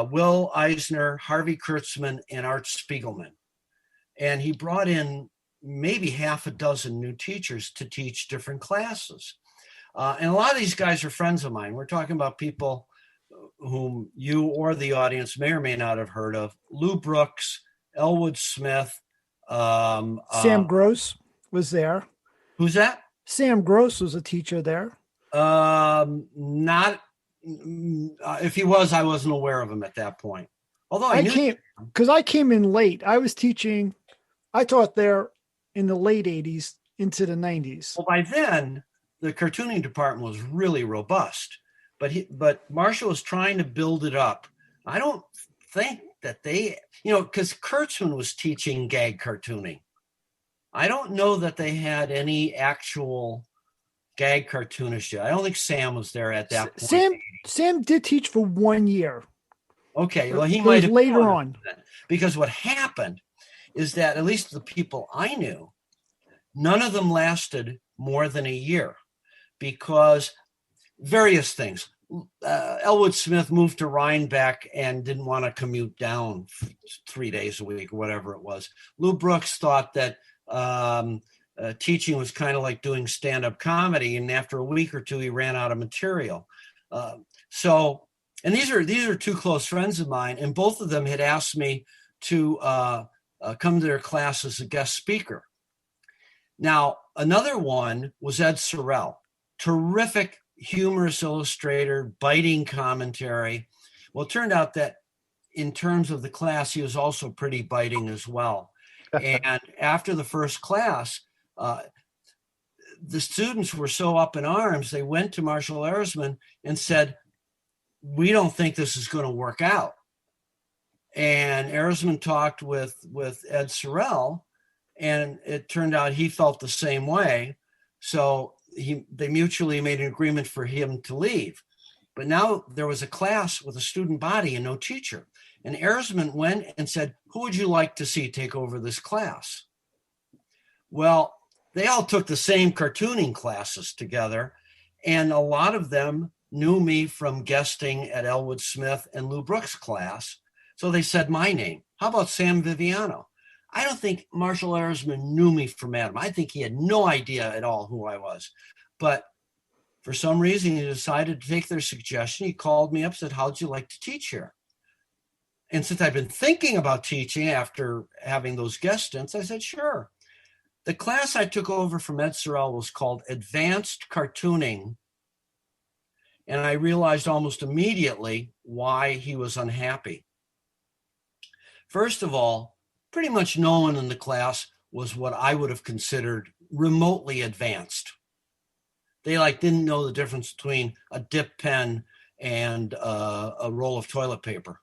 Will Eisner, Harvey Kurtzman, and Art Spiegelman. And he brought in maybe half a dozen new teachers to teach different classes. And a lot of these guys are friends of mine. We're talking about people whom you or the audience may or may not have heard of. Lou Brooks, Elwood Smith. Sam Gross was there. Who's that? Sam Gross was a teacher there. Not if he was, I wasn't aware of him at that point. Although I came in late. I taught there in the late 80s into the 90s. Well, by then the cartooning department was really robust, but Marshall was trying to build it up. I don't think that they, because Kurtzman was teaching gag cartooning. I don't know that they had any actual gag cartoonist yet. I don't think Sam was there at that point. Sam did teach for 1 year. Okay, well, he might have later on. Because what happened is that, at least the people I knew, none of them lasted more than a year because various things. Elwood Smith moved to Rhinebeck and didn't want to commute down 3 days a week or whatever it was. Lou Brooks thought that teaching was kind of like doing stand-up comedy, and after a week or two, he ran out of material. And these are two close friends of mine, and both of them had asked me to come to their class as a guest speaker. Now, another one was Ed Sorrell, terrific humorous illustrator, biting commentary. Well, it turned out that in terms of the class, he was also pretty biting as well. And after the first class, the students were so up in arms, they went to Marshall Arizman and said, "We don't think this is going to work out." And Arizman talked with Ed Sorrell, and it turned out he felt the same way. So they mutually made an agreement for him to leave. But now there was a class with a student body and no teacher. And Arizman went and said, "Who would you like to see take over this class?" Well, they all took the same cartooning classes together, and a lot of them knew me from guesting at Elwood Smith and Lou Brooks' class. So they said my name. How about Sam Viviano? I don't think Marshall Arizman knew me from Adam. I think he had no idea at all who I was. But for some reason, he decided to take their suggestion. He called me up and said, "How'd you like to teach here?" And since I've been thinking about teaching after having those guest stints, I said, sure. The class I took over from Ed Sorrell was called Advanced Cartooning. And I realized almost immediately why he was unhappy. First of all, pretty much no one in the class was what I would have considered remotely advanced. They didn't know the difference between a dip pen and a roll of toilet paper.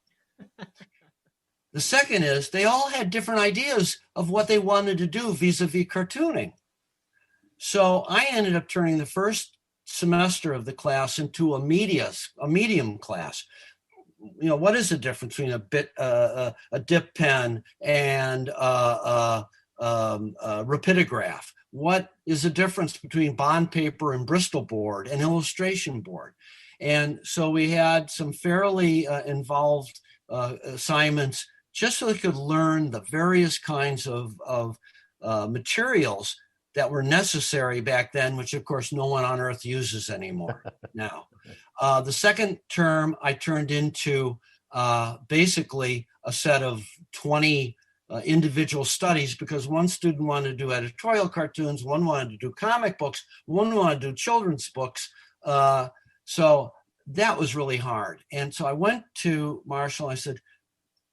The second is they all had different ideas of what they wanted to do vis-a-vis cartooning. So I ended up turning the first semester of the class into a medium class. What is the difference between a dip pen and a rapidograph? What is the difference between bond paper and Bristol board and illustration board? And so we had some fairly involved assignments just so they could learn the various kinds of materials that were necessary back then, which of course no one on earth uses anymore now. The second term I turned into basically a set of 20 individual studies, because one student wanted to do editorial cartoons, one wanted to do comic books, one wanted to do children's books. So that was really hard. And so I went to Marshall and I said,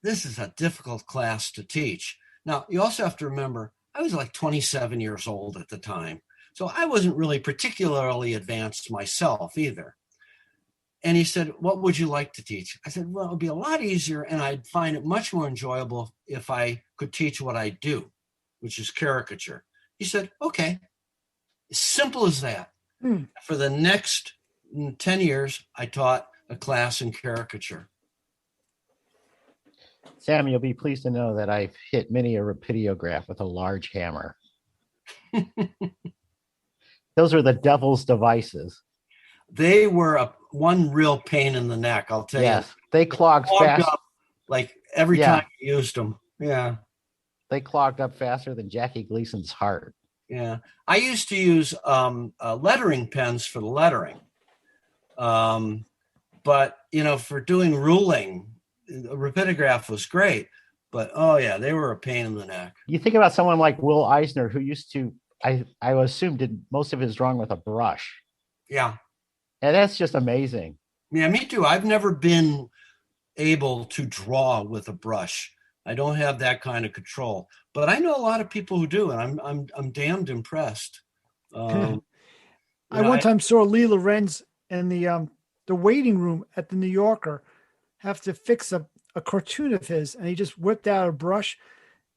this is a difficult class to teach. Now, you also have to remember, I was like 27 years old at the time. So I wasn't really particularly advanced myself either. And he said, what would you like to teach? I said, well, it would be a lot easier and I'd find it much more enjoyable if I could teach what I do, which is caricature. He said, okay, as simple as that. For the next 10 years, I taught a class in caricature. Sam, you'll be pleased to know that I've hit many a rapidograph with a large hammer. Those are the devil's devices. They were one real pain in the neck, I'll tell you. They clogged fast. Up, like every time you used them. Yeah. They clogged up faster than Jackie Gleason's heart. Yeah. I used to use lettering pens for the lettering. But, for doing ruling, a rapidograph was great. But, they were a pain in the neck. You think about someone like Will Eisner, who used to, I assume, did most of his drawing with a brush. Yeah. And that's just amazing. Yeah, me too. I've never been able to draw with a brush. I don't have that kind of control. But I know a lot of people who do, and I'm damned impressed. I one time saw Lee Lorenz in the waiting room at the New Yorker have to fix a cartoon of his, and he just whipped out a brush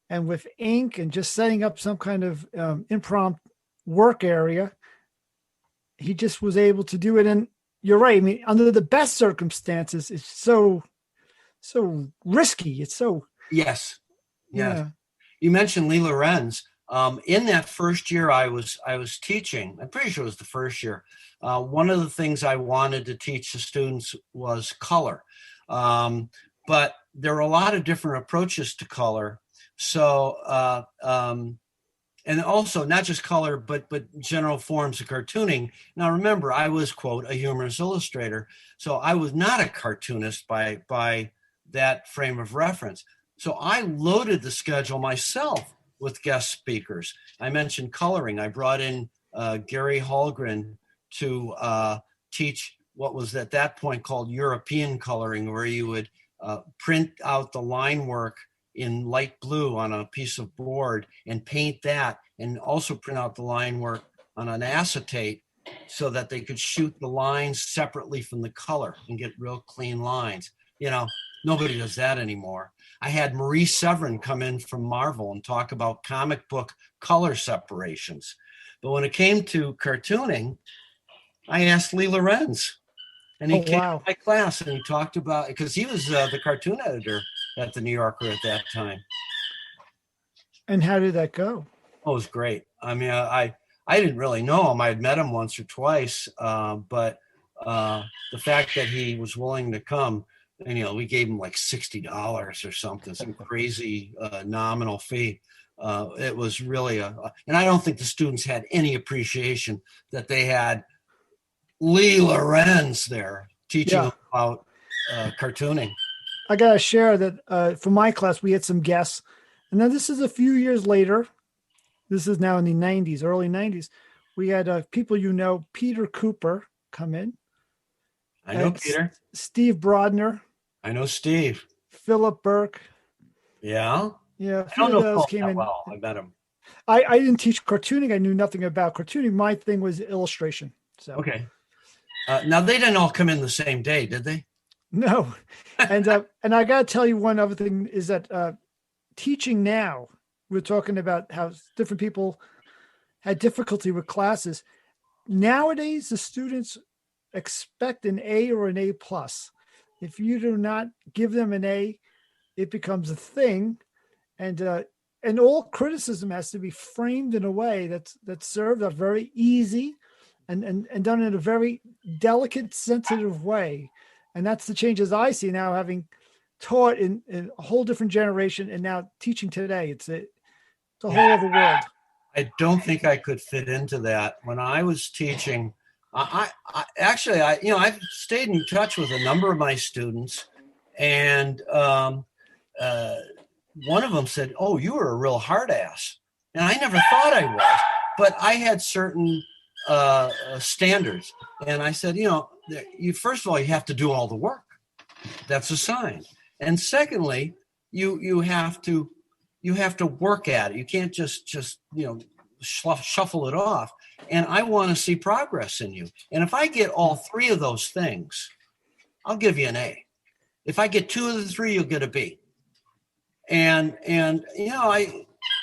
and with ink and just setting up some kind of impromptu work area, he just was able to do it. And you're right. I mean, under the best circumstances, it's so risky. It's so. Yes. Yeah. You mentioned Lee Lorenz. In that first year I was teaching, I'm pretty sure it was the first year. One of the things I wanted to teach the students was color. But there were a lot of different approaches to color. So, and also not just color, but general forms of cartooning. Now, remember, I was, quote, a humorous illustrator. So I was not a cartoonist by that frame of reference. So I loaded the schedule myself with guest speakers. I mentioned coloring. I brought in Gary Hallgren to teach what was at that point called European coloring, where you would print out the line work in light blue on a piece of board and paint that, and also print out the line work on an acetate so that they could shoot the lines separately from the color and get real clean lines. Nobody does that anymore. I had Marie Severin come in from Marvel and talk about comic book color separations. But when it came to cartooning, I asked Lee Lorenz, and he came to my class and he talked about, because he was the cartoon editor at the New Yorker at that time. And how did that go? Oh, it was great. I mean, I didn't really know him. I had met him once or twice, but the fact that he was willing to come, and we gave him like $60 or something, some crazy nominal fee. It was really and I don't think the students had any appreciation that they had Lee Lorenz there teaching them about cartooning. I got to share that for my class, we had some guests. And then this is a few years later. This is now in the 90s, early 90s. We had people, Peter Cooper come in. I know Peter. Steve Brodner. I know Steve. Philip Burke. Yeah? Yeah. I don't know Phil came in. Well. I met him. I didn't teach cartooning. I knew nothing about cartooning. My thing was illustration. So okay. Now, they didn't all come in the same day, did they? No. And I got to tell you one other thing is that teaching now, we're talking about how different people had difficulty with classes. Nowadays, the students expect an A or an A+. If you do not give them an A, it becomes a thing. And all criticism has to be framed in a way that's served up very easy and done in a very delicate, sensitive way. And that's the changes I see now, having taught in a whole different generation and now teaching today. It's a whole other world. I don't think I could fit into that. When I was teaching, I've stayed in touch with a number of my students, and one of them said, "Oh, you were a real hard ass," and I never thought I was, but I had certain standards, and I said, you first of all, you have to do all the work. That's a sign, and secondly, you have to work at it. You can't just shuffle it off. And I want to see progress in you. And if I get all three of those things, I'll give you an A. If I get two of the three, you'll get a B. And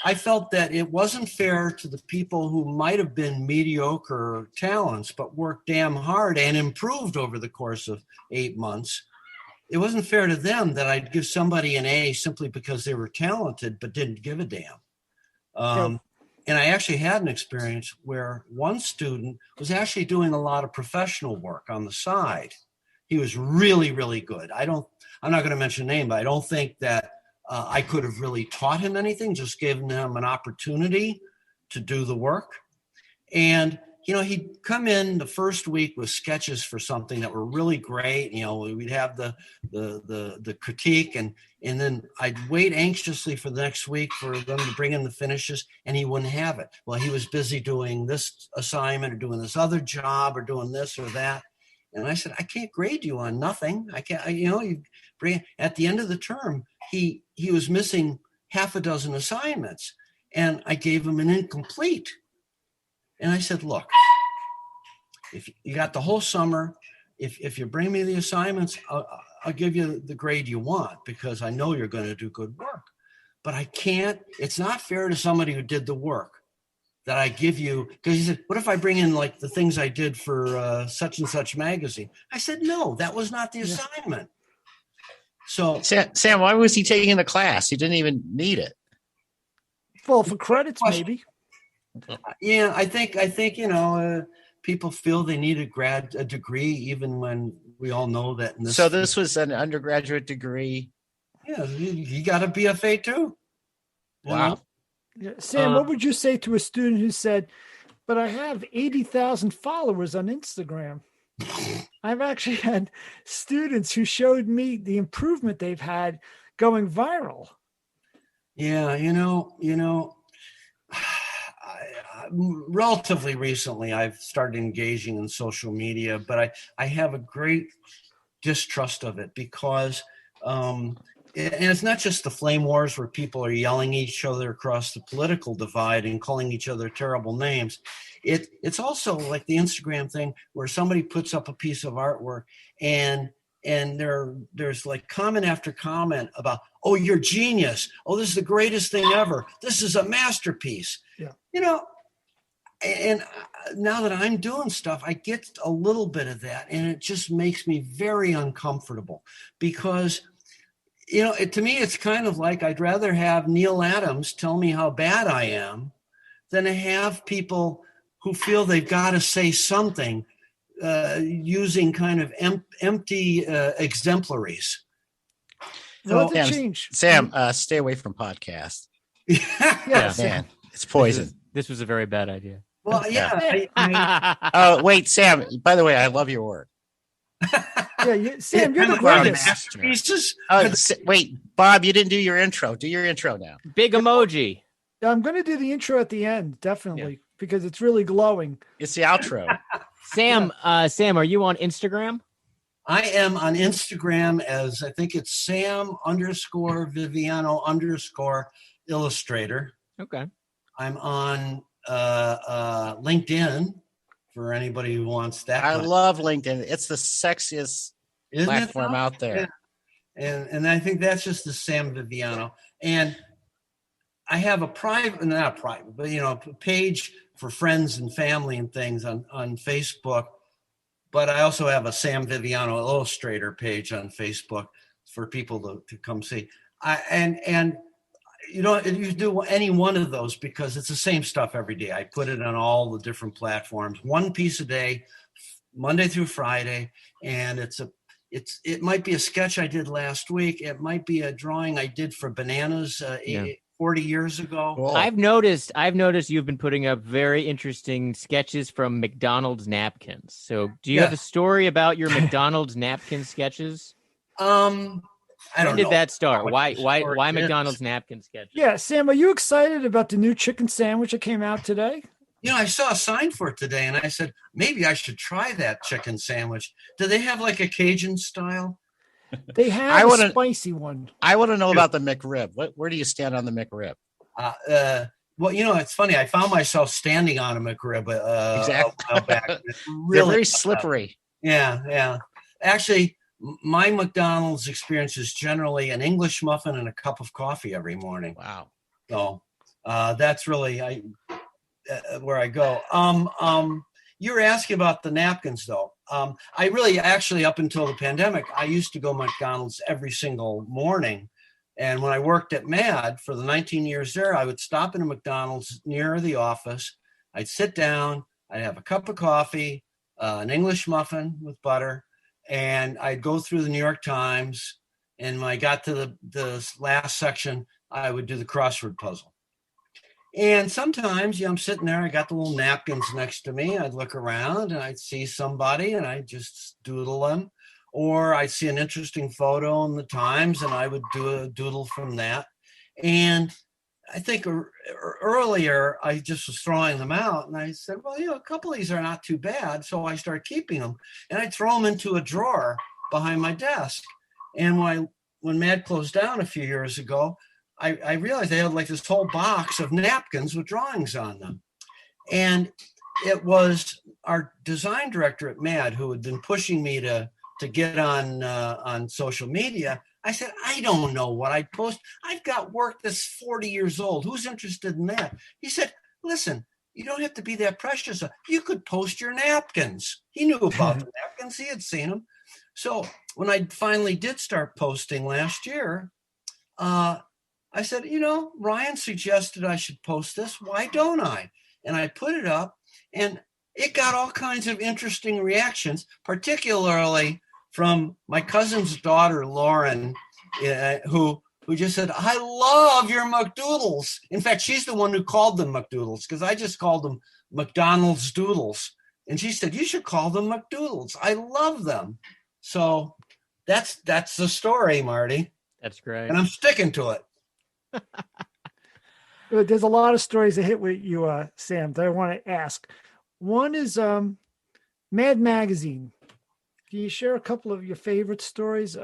I felt that it wasn't fair to the people who might have been mediocre talents, but worked damn hard and improved over the course of 8 months. It wasn't fair to them that I'd give somebody an A simply because they were talented, but didn't give a damn. And I actually had an experience where one student was actually doing a lot of professional work on the side. He was really, really good. I'm not going to mention a name, but I don't think that I could have really taught him anything, just given him an opportunity to do the work. And, he'd come in the first week with sketches for something that were really great. We'd have the critique and then I'd wait anxiously for the next week for them to bring in the finishes, and he wouldn't have it. Well, he was busy doing this assignment or doing this other job or doing this or that. And I said, I can't grade you on nothing. I can't, you bring it. At the end of the term, he was missing half a dozen assignments, and I gave him an incomplete. And I said, look, if you got the whole summer, if you bring me the assignments, I'll give you the grade you want because I know you're going to do good work. But I can't, it's not fair to somebody who did the work that I give you. Because he said, what if I bring in like the things I did for such and such magazine? I said, no, that was not the assignment. So Sam, why was he taking the class? He didn't even need it. Well, for credits, maybe. Yeah, I think people feel they need a degree, even when we all know that. So this was an undergraduate degree. Yeah, you got a BFA too. Wow. Yeah. Sam, what would you say to a student who said, "But I have 80,000 followers on Instagram"? I've actually had students who showed me the improvement they've had going viral. Yeah, relatively recently, I've started engaging in social media, but I have a great distrust of it because, and it's not just the flame wars where people are yelling at each other across the political divide and calling each other terrible names. It's also like the Instagram thing where somebody puts up a piece of artwork and there's like comment after comment about, oh, you're genius. Oh, this is the greatest thing ever. This is a masterpiece. Yeah. And now that I'm doing stuff, I get a little bit of that, and it just makes me very uncomfortable because, to me, it's kind of like I'd rather have Neil Adams tell me how bad I am than to have people who feel they've got to say something using kind of empty exemplaries. Well, change. Sam, stay away from podcasts. Yeah, man, it's poison. This was a very bad idea. Well, yeah. Oh, wait, Sam. By the way, I love your work. Sam, you're the greatest. Wait, Bob, you didn't do your intro. Do your intro now. Big emoji. I'm going to do the intro at the end, definitely, because it's really glowing. It's the outro. Sam, are you on Instagram? I am on Instagram as I think it's Sam_Viviano_illustrator. Okay. I'm on LinkedIn for anybody who wants that. I love LinkedIn. It's the sexiest platform out there. Yeah. And I think that's just the Sam Viviano. And I have a page for friends and family and things on Facebook. But I also have a Sam Viviano Illustrator page on Facebook for people to come see. You do any one of those because it's the same stuff every day. I put it on all the different platforms, one piece a day, Monday through Friday. And it might be a sketch I did last week. It might be a drawing I did for Bananas 40 years ago. Cool. I've noticed you've been putting up very interesting sketches from McDonald's napkins. So do you have a story about your McDonald's napkin sketches? I don't When know. did that start? Why McDonald's napkin sketch? Yeah, Sam, are you excited about the new chicken sandwich that came out today? I saw a sign for it today, and I said, maybe I should try that chicken sandwich. Do they have like a Cajun style? They have a spicy one. I want to know about the McRib. Where do you stand on the McRib? Well, it's funny. I found myself standing on a McRib Exactly. a while back. Really, they're very slippery. Yeah. Actually, my McDonald's experience is generally an English muffin and a cup of coffee every morning. Wow. So that's really where I go. You were asking about the napkins, though. I really, actually, up until the pandemic, I used to go to McDonald's every single morning. And when I worked at MAD for the 19 years there, I would stop in a McDonald's near the office. I'd sit down, I'd have a cup of coffee, an English muffin with butter, and I'd go through the New York Times. And when I got to the last section, I would do the crossword puzzle. And sometimes, I'm sitting there, I got the little napkins next to me. I'd look around and I'd see somebody and I'd just doodle them. Or I'd see an interesting photo in the Times and I would do a doodle from that. And I think earlier I just was throwing them out and I said, well, a couple of these are not too bad. So I started keeping them and I'd throw them into a drawer behind my desk. And when MAD closed down a few years ago, I realized they had like this whole box of napkins with drawings on them. And it was our design director at MAD who had been pushing me to get on social media. I said, I don't know what I'd post. I've got work that's 40 years old. Who's interested in that? He said, listen, you don't have to be that precious. You could post your napkins. He knew about the napkins. He had seen them. So when I finally did start posting last year, I said, Ryan suggested I should post this. Why don't I? And I put it up and it got all kinds of interesting reactions, particularly from my cousin's daughter, Lauren, who just said, I love your McDoodles. In fact, she's the one who called them McDoodles because I just called them McDonald's Doodles. And she said, you should call them McDoodles. I love them. So that's the story, Marty. That's great. And I'm sticking to it. There's a lot of stories that hit with you, Sam, that I want to ask. One is MAD Magazine. Can you share a couple of your favorite stories?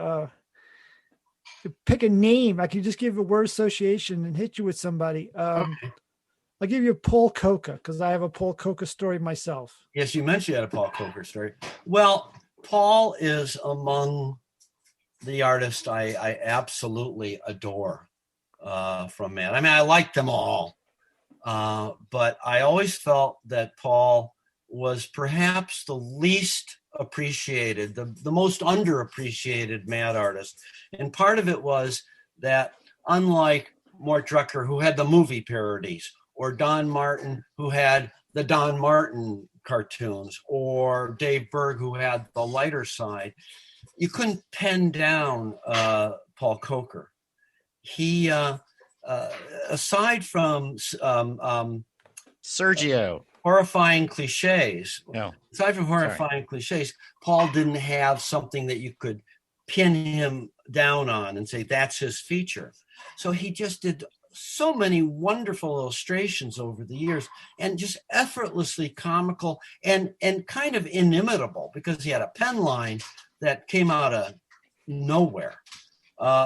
Pick a name. I could just give a word association and hit you with somebody. Okay. I'll give you Paul Coker because I have a Paul Coker story myself. Yes, you mentioned you had a Paul Coker story. Well, Paul is among the artists I absolutely adore from MAD. I mean, I like them all, but I always felt that Paul was perhaps the least appreciated, the most underappreciated MAD artist. And part of it was that unlike Mort Drucker, who had the movie parodies, or Don Martin, who had the Don Martin cartoons, or Dave Berg, who had the lighter side, you couldn't pen down Paul Coker. He, aside from Sergio, horrifying cliches. No. Aside from horrifying cliches, Paul didn't have something that you could pin him down on and say that's his feature. So he just did so many wonderful illustrations over the years and just effortlessly comical and kind of inimitable because he had a pen line that came out of nowhere.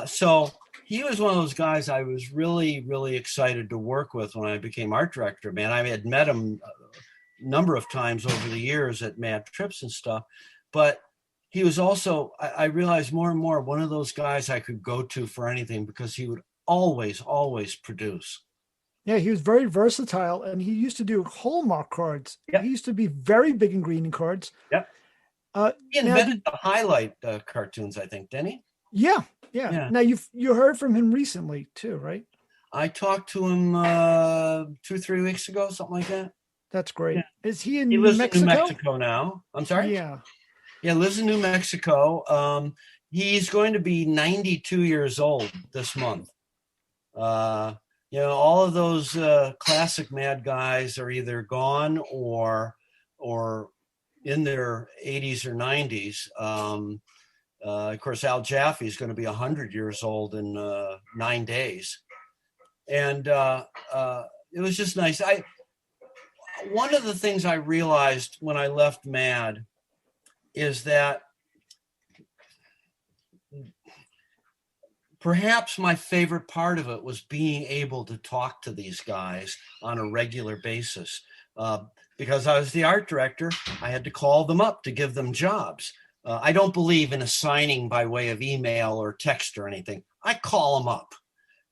So he was one of those guys I was really, really excited to work with when I became art director, man. I had met him a number of times over the years at MAD trips and stuff, but he was also, I realized more and more, one of those guys I could go to for anything because he would always produce. Yeah, he was very versatile, and he used to do Hallmark cards. Yep. He used to be very big in greeting cards. Yep. He invented the highlight cartoons, I think, didn't he? Yeah. Now you heard from him recently too, right? I talked to him 2-3 weeks ago, something like that. That's great. Yeah. Is he in He New lives Mexico? in New Mexico now. I'm sorry? Yeah, lives in New Mexico. He's going to be 92 years old this month. All of those classic MAD guys are either gone or in their 80s or 90s. Of course, Al Jaffe is going to be 100 years old in 9 days. And it was just nice. One of the things I realized when I left MAD is that perhaps my favorite part of it was being able to talk to these guys on a regular basis. Because I was the art director, I had to call them up to give them jobs. I don't believe in assigning by way of email or text or anything. I call them up.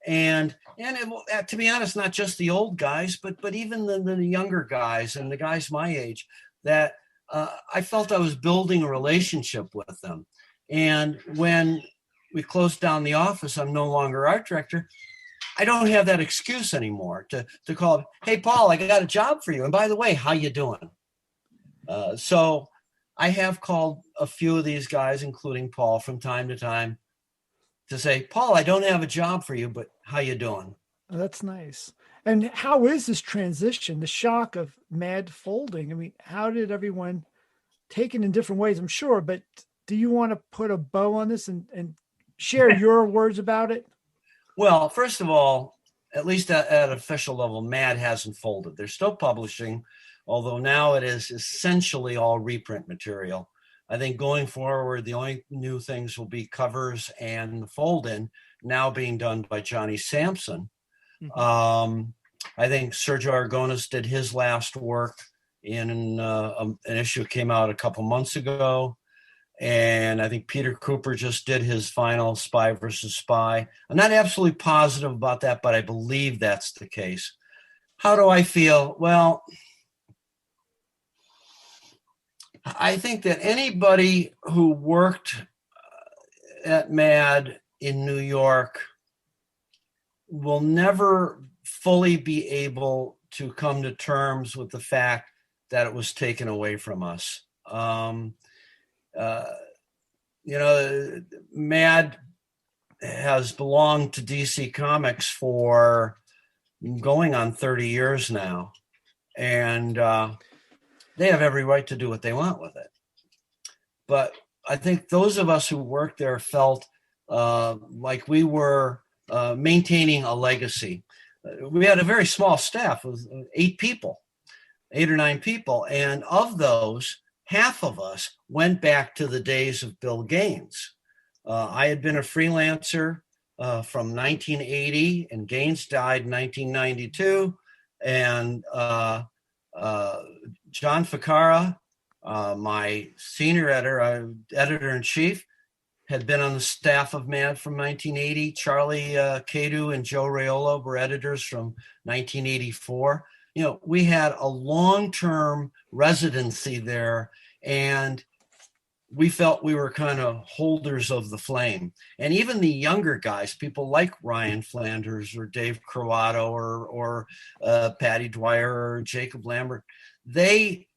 And to be honest, not just the old guys, but even the younger guys and the guys my age, that I felt I was building a relationship with them. And when we closed down the office, I'm no longer art director. I don't have that excuse anymore to call, hey, Paul, I got a job for you. And by the way, how you doing? So I have called a few of these guys, including Paul, from time to time to say, Paul, I don't have a job for you, but how you doing? Oh, that's nice. And how is this transition, the shock of MAD folding? I mean, how did everyone take it in different ways? I'm sure, but do you want to put a bow on this and share your words about it? Well, first of all, at least at official level, MAD hasn't folded. They're still publishing, although now it is essentially all reprint material. I think going forward, the only new things will be covers and the fold-in, now being done by Johnny Sampson. Mm-hmm. I think Sergio Aragonis did his last work in an issue that came out a couple months ago. And I think Peter Cooper just did his final Spy versus Spy. I'm not absolutely positive about that, but I believe that's the case. How do I feel? Well, I think that anybody who worked at MAD in New York will never fully be able to come to terms with the fact that it was taken away from us. MAD has belonged to DC Comics for going on 30 years now. And they have every right to do what they want with it. But I think those of us who worked there felt like we were maintaining a legacy. We had a very small staff with 8 or 9 people. And of those, half of us went back to the days of Bill Gaines. I had been a freelancer from 1980, and Gaines died in 1992. And John Ficarra, my senior editor-in-chief, had been on the staff of MAD from 1980. Charlie Cadu and Joe Raiola were editors from 1984. We had a long-term residency there, and we felt we were kind of holders of the flame. And even the younger guys, people like Ryan Flanders or Dave Croato or Patty Dwyer or Jacob Lambert, they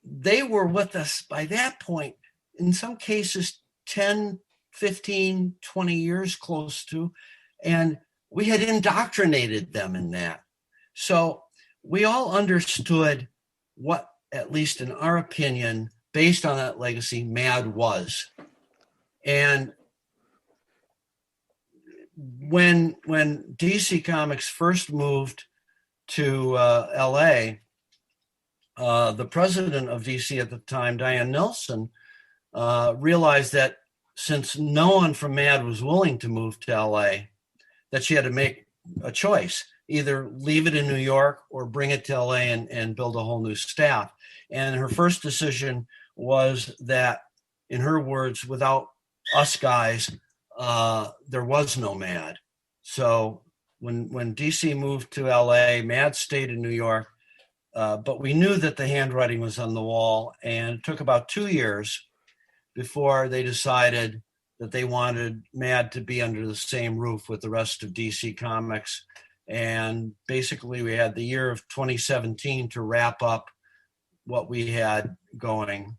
were with us by that point, in some cases 10, 15, 20 years close to, and we had indoctrinated them in that. So we all understood what, at least in our opinion, based on that legacy, MAD was. And when DC Comics first moved to LA, the president of DC at the time, Diane Nelson, realized that since no one from MAD was willing to move to LA, that she had to make a choice, either leave it in New York or bring it to LA and build a whole new staff. And her first decision was that, in her words, without us guys, there was no MAD. So when DC moved to LA, MAD stayed in New York, but we knew that the handwriting was on the wall, and it took about 2 years before they decided that they wanted MAD to be under the same roof with the rest of DC Comics. And basically we had the year of 2017 to wrap up what we had going.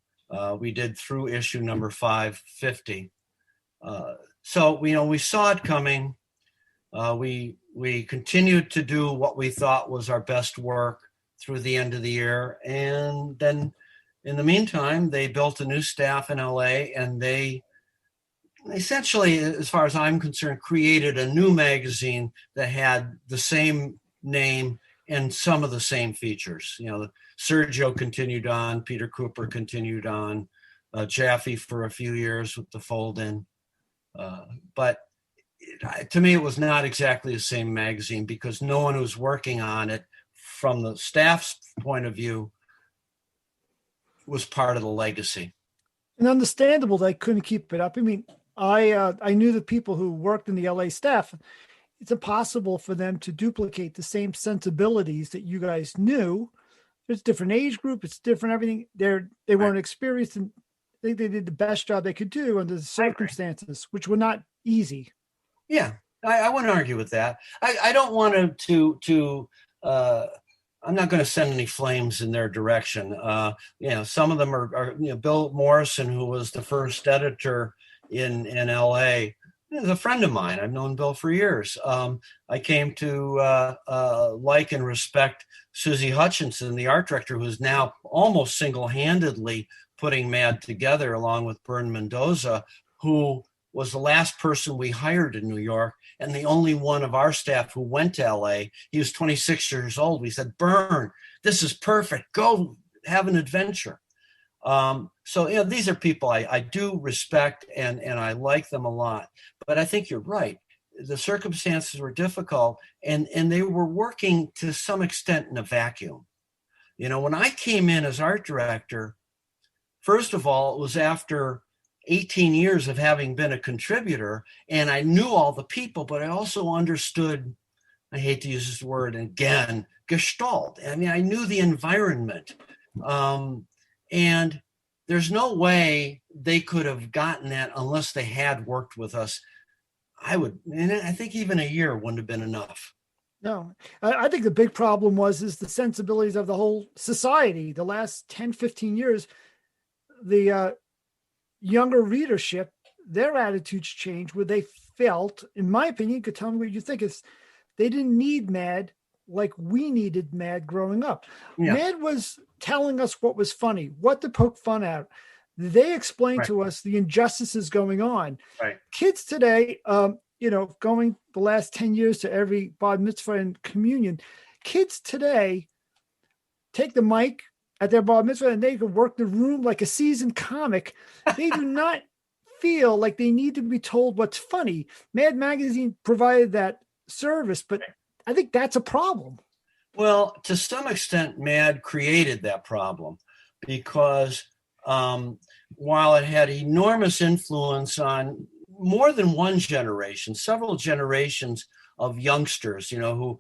We did through issue number 550. So we saw it coming. We continued to do what we thought was our best work through the end of the year. And then in the meantime, they built a new staff in LA, and they essentially, as far as I'm concerned, created a new magazine that had the same name and some of the same features. Sergio continued on, Peter Cooper continued on, Jaffe for a few years with the fold-in. But to me, it was not exactly the same magazine because no one was working on it from the staff's point of view was part of the legacy. And understandable they couldn't keep it up. I mean, I knew the people who worked in the LA staff. It's impossible for them to duplicate the same sensibilities that you guys knew. There's different age group. It's different everything. They weren't experienced, and I think they did the best job they could do under the circumstances, which were not easy. Yeah, I wouldn't argue with that. I don't want to I'm not going to send any flames in their direction. Some of them are Bill Morrison, who was the first editor in LA, is a friend of mine. I've known Bill for years. I came to like and respect Susie Hutchinson, the art director, who's now almost single-handedly putting MAD together, along with Bern Mendoza, who was the last person we hired in New York and the only one of our staff who went to LA. He was 26 years old. We said, Bern, this is perfect. Go have an adventure. So these are people I do respect and I like them a lot. But I think you're right. The circumstances were difficult and they were working to some extent in a vacuum. When I came in as art director, first of all, it was after 18 years of having been a contributor, and I knew all the people, but I also understood, I hate to use this word again, gestalt. I mean, I knew the environment. And there's no way they could have gotten that unless they had worked with us. And I think even a year wouldn't have been enough. No, I think the big problem is the sensibilities of the whole society. The last 10, 15 years, the younger readership, their attitudes changed where they felt, in my opinion, you could tell me what you think, is they didn't need MAD like we needed MAD growing up. Yeah. MAD was telling us what was funny, what to poke fun at. They explained to us the injustices going on. Right. Kids today, going the last 10 years to every bar mitzvah and communion, kids today take the mic at their bar mitzvah and they can work the room like a seasoned comic. They do not feel like they need to be told what's funny. MAD Magazine provided that service, but I think that's a problem. Well, to some extent, MAD created that problem because while it had enormous influence on more than one generation, several generations of youngsters, who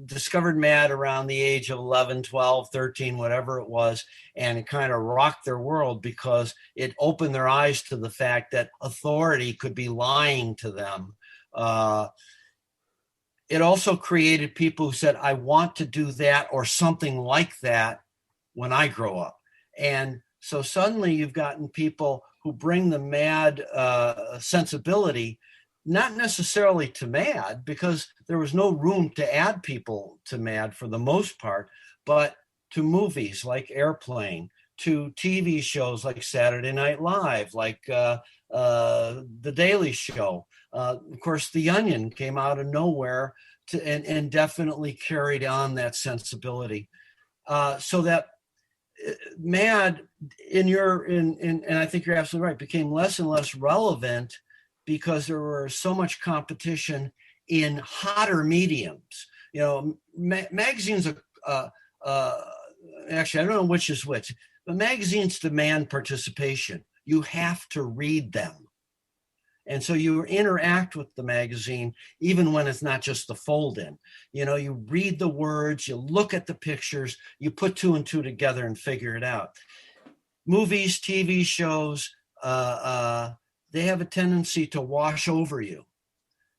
discovered MAD around the age of 11, 12, 13, whatever it was, and it kind of rocked their world because it opened their eyes to the fact that authority could be lying to them. It also created people who said, I want to do that or something like that when I grow up. And so suddenly you've gotten people who bring the MAD sensibility, not necessarily to MAD, because there was no room to add people to MAD for the most part, but to movies like Airplane, to TV shows like Saturday Night Live, like The Daily Show. Of course, The Onion came out of nowhere and definitely carried on that sensibility. So that MAD, and I think you're absolutely right, became less and less relevant because there were so much competition in hotter mediums. Magazines actually, I don't know which is which, but magazines demand participation. You have to read them. And so you interact with the magazine, even when it's not just the fold-in. You read the words, you look at the pictures, you put two and two together and figure it out. Movies, TV shows, they have a tendency to wash over you.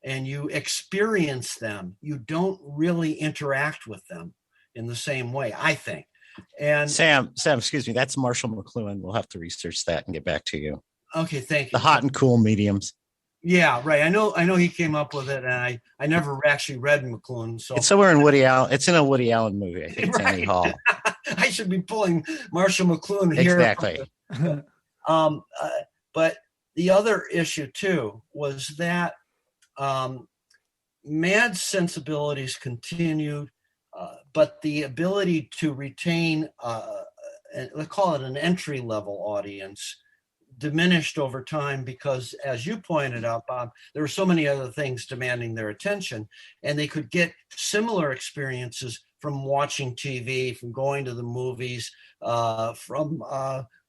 And you experience them. You don't really interact with them in the same way, I think. And Sam, excuse me, that's Marshall McLuhan. We'll have to research that and get back to you. Okay, thank you. The hot and cool mediums. Yeah, right. I know he came up with it, and I never actually read McLuhan. So it's somewhere in Woody Allen. It's in a Woody Allen movie. I think it's Annie Hall. I should be pulling Marshall McLuhan here. Exactly. But the other issue too was that MAD's sensibilities continued, but the ability to retain, let's call it an entry level audience, diminished over time because, as you pointed out, Bob, there were so many other things demanding their attention, and they could get similar experiences from watching TV, from going to the movies, from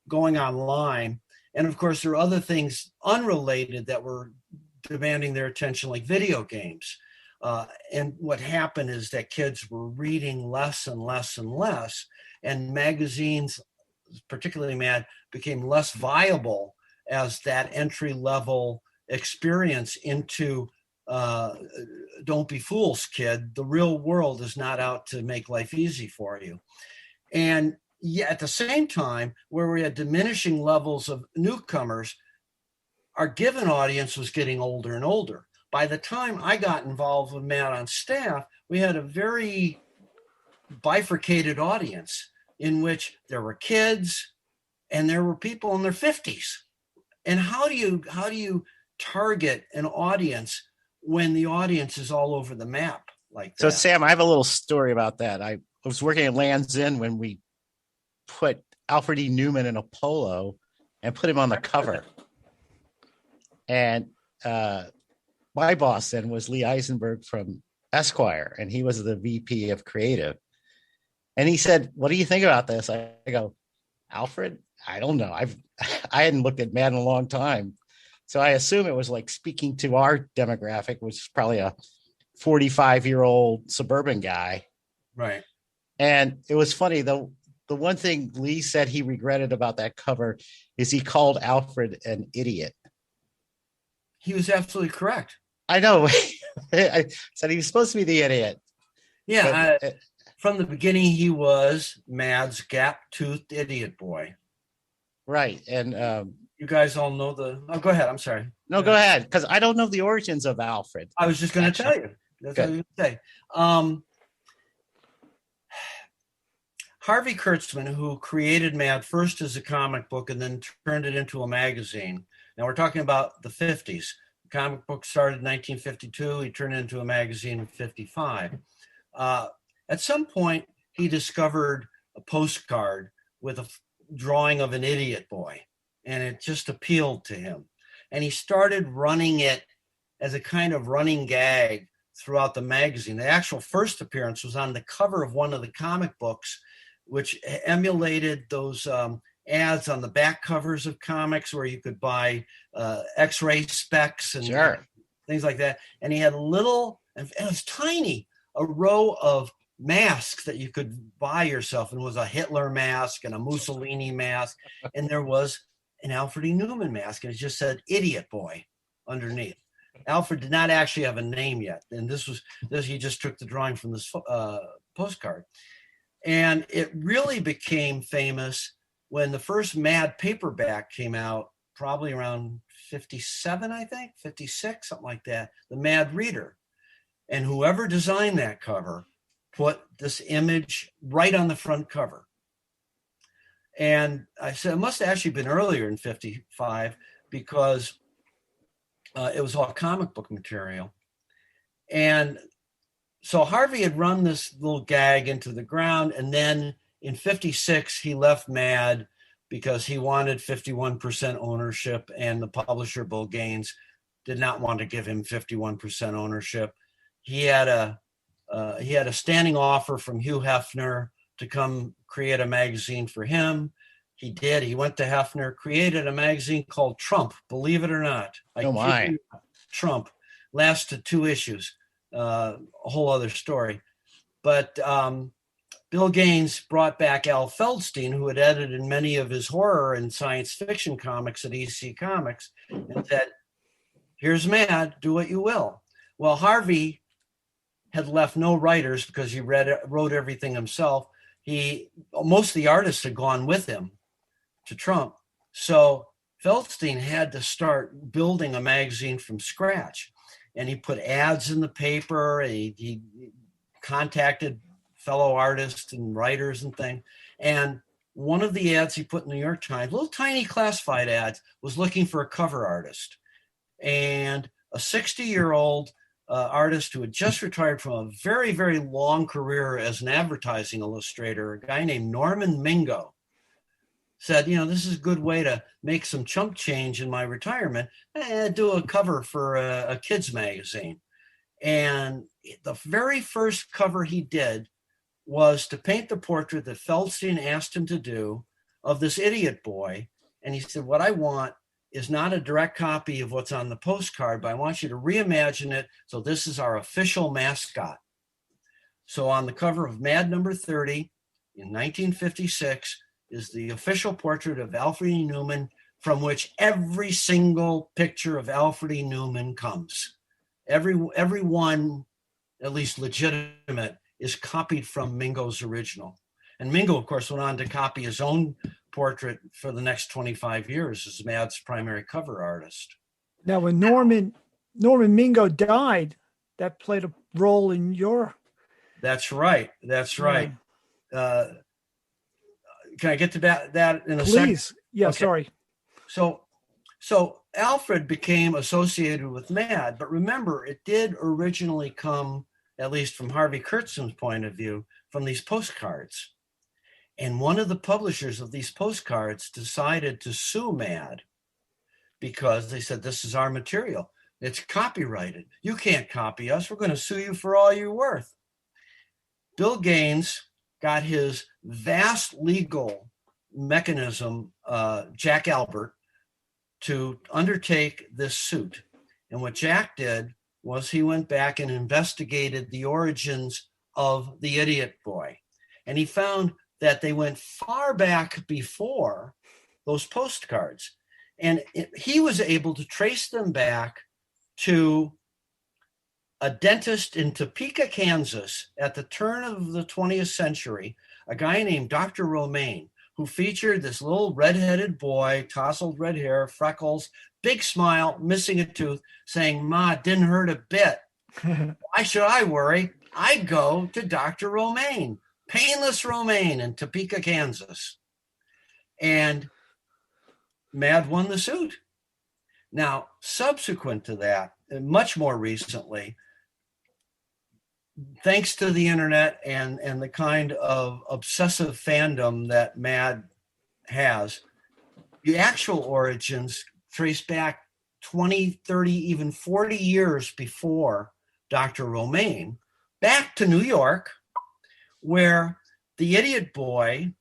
going online. And of course, there are other things unrelated that were demanding their attention, like video games. And what happened is that kids were reading less and less and less, and magazines, particularly MAD, became less viable as that entry level experience into don't be fools, kid. The real world is not out to make life easy for you. And yet at the same time, where we had diminishing levels of newcomers, our given audience was getting older and older. By the time I got involved with MAD on staff, we had a very bifurcated audience in which there were kids and there were people in their 50s. And how do you target an audience when the audience is all over the map like that? So Sam, I have a little story about that. I was working at Land's End when we put Alfred E. Newman in a polo and put him on the cover. And my boss then was Lee Eisenberg from Esquire, and he was the VP of creative. And he said, "What do you think about this?" I go, "Alfred, I don't know. I hadn't looked at MAD in a long time. So I assume it was like speaking to our demographic, which is probably a 45-year-old suburban guy." Right. And it was funny, though. The one thing Lee said he regretted about that cover is he called Alfred an idiot. He was absolutely correct. I know. I said he was supposed to be the idiot. Yeah. From the beginning, he was MAD's gap-toothed idiot boy. Right. And you guys all know go ahead. I'm sorry. No, go ahead. Because I don't know the origins of Alfred. I was just going to tell you. That's what I was going to say. Harvey Kurtzman, who created MAD first as a comic book and then turned it into a magazine. Now we're talking about the 50s. The comic book started in 1952. He turned it into a magazine in 55. At some point, he discovered a postcard with a drawing of an idiot boy, and it just appealed to him. And he started running it as a kind of running gag throughout the magazine. The actual first appearance was on the cover of one of the comic books, which emulated those ads on the back covers of comics where you could buy X-ray specs and things like that. And he had and it was tiny, a row of masks that you could buy yourself. And it was a Hitler mask and a Mussolini mask. And there was an Alfred E. Newman mask. And it just said idiot boy underneath. Alfred did not actually have a name yet. And he just took the drawing from this postcard. And it really became famous when the first MAD paperback came out, probably around 57, I think, 56, something like that, the MAD Reader. And whoever designed that cover put this image right on the front cover. And I said, it must have actually been earlier in 55 because it was all comic book material. And so Harvey had run this little gag into the ground, and then in 56, he left MAD because he wanted 51% ownership, and the publisher, Bill Gaines, did not want to give him 51% ownership. He had a standing offer from Hugh Hefner to come create a magazine for him. He did. He went to Hefner, created a magazine called Trump, believe it or not. Oh my. Trump lasted 2 issues. A whole other story. But Bill Gaines brought back Al Feldstein, who had edited many of his horror and science fiction comics at EC Comics, and said, "Here's MAD, do what you will." Well, Harvey had left no writers because he wrote everything himself. Most of the artists had gone with him to Trump. So Feldstein had to start building a magazine from scratch. And he put ads in the paper. He contacted fellow artists and writers and things. And one of the ads he put in the New York Times, little tiny classified ads, was looking for a cover artist. And a 60-year-old artist who had just retired from a very, very long career as an advertising illustrator, a guy named Norman Mingo, said, this is a good way to make some chump change in my retirement and do a cover for a kids magazine. And the very first cover he did was to paint the portrait that Feldstein asked him to do of this idiot boy. And he said, what I want is not a direct copy of what's on the postcard, but I want you to reimagine it. So this is our official mascot. So on the cover of MAD number 30 in 1956 is the official portrait of Alfred E. Neuman, from which every single picture of Alfred E. Neuman comes. Every one, at least legitimate, is copied from Mingo's original. And Mingo, of course, went on to copy his own portrait for the next 25 years as MAD's primary cover artist. Now, when Norman Mingo died, that played a role in your... That's right. Can I get to that in a second? Please. Yeah, okay. Sorry. So Alfred became associated with MAD, but remember, it did originally come, at least from Harvey Kurtzman's point of view, from these postcards. And one of the publishers of these postcards decided to sue MAD because they said, this is our material. It's copyrighted. You can't copy us. We're going to sue you for all you're worth. Bill Gaines got his vast legal mechanism, Jack Albert, to undertake this suit. And what Jack did was he went back and investigated the origins of the idiot boy. And he found that they went far back before those postcards. And he was able to trace them back to a dentist in Topeka, Kansas, at the turn of the 20th century, a guy named Dr. Romaine, who featured this little redheaded boy, tousled red hair, freckles, big smile, missing a tooth, saying, "Ma, it didn't hurt a bit. Why should I worry? I go to Dr. Romaine, Painless Romaine in Topeka, Kansas." And MAD won the suit. Now, subsequent to that, and much more recently, thanks to the internet and the kind of obsessive fandom that MAD has, the actual origins trace back 20, 30, even 40 years before Dr. Romaine, back to New York, where the idiot boy,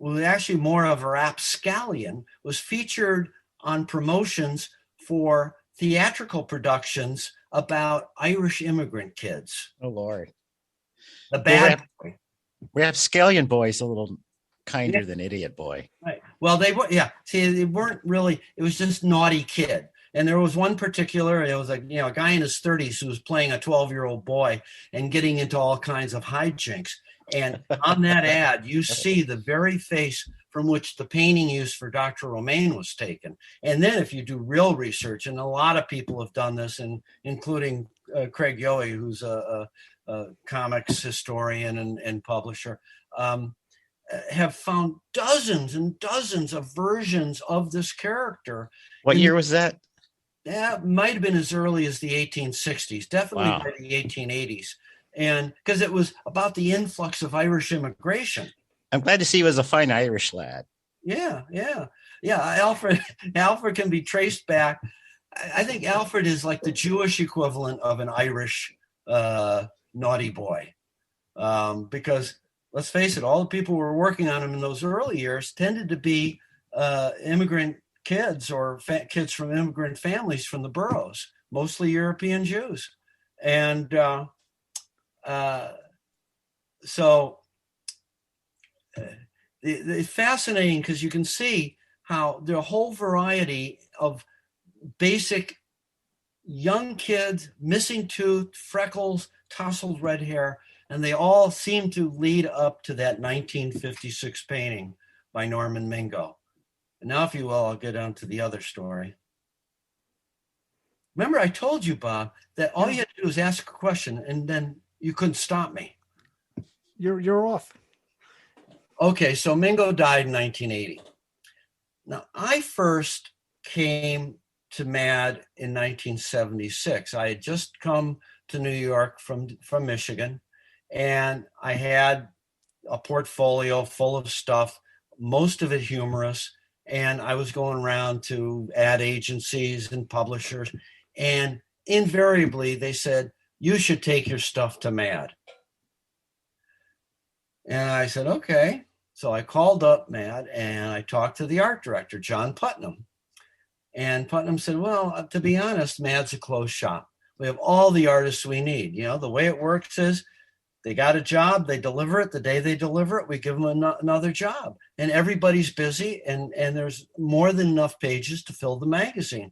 who was actually more of a rapscallion, was featured on promotions for theatrical productions about Irish immigrant kids. Oh, Lord. The bad boy. Rapscallion boy's a little kinder than idiot boy. Right. Well, they were, See, they weren't really, it was just naughty kid. And there was one particular, it was a guy in his 30s who was playing a 12-year-old boy and getting into all kinds of hijinks. And on that ad, you see the very face from which the painting used for Dr. Romaine was taken. And then if you do real research, and a lot of people have done this, and including Craig Yohe, who's a comics historian and publisher, have found dozens and dozens of versions of this character. What year was that? That might have been as early as the 1860s, definitely by the 1880s. And because it was about the influx of Irish immigration. I'm glad to see he was a fine Irish lad. Yeah. Alfred can be traced back. I think Alfred is like the Jewish equivalent of an Irish naughty boy. Because let's face it, all the people who were working on him in those early years tended to be immigrant kids or kids from immigrant families from the boroughs, mostly European Jews. And so it's fascinating because you can see how there are a whole variety of basic young kids, missing tooth, freckles, tousled red hair, and they all seem to lead up to that 1956 painting by Norman Mingo. And now, if you will, I'll get on to the other story. Remember, I told you, Bob, that all you had to do was ask a question and then you couldn't stop me. You're off. Okay, so Mingo died in 1980. Now, I first came to MAD in 1976. I had just come to New York from Michigan, and I had a portfolio full of stuff, most of it humorous. And I was going around to ad agencies and publishers, and invariably they said, you should take your stuff to MAD. And I said, okay. So I called up MAD and I talked to the art director, John Putnam. And Putnam said, well, to be honest, MAD's a closed shop. We have all the artists we need. You know, the way it works is they got a job, they deliver it. The day they deliver it, we give them another job. And everybody's busy, and there's more than enough pages to fill the magazine.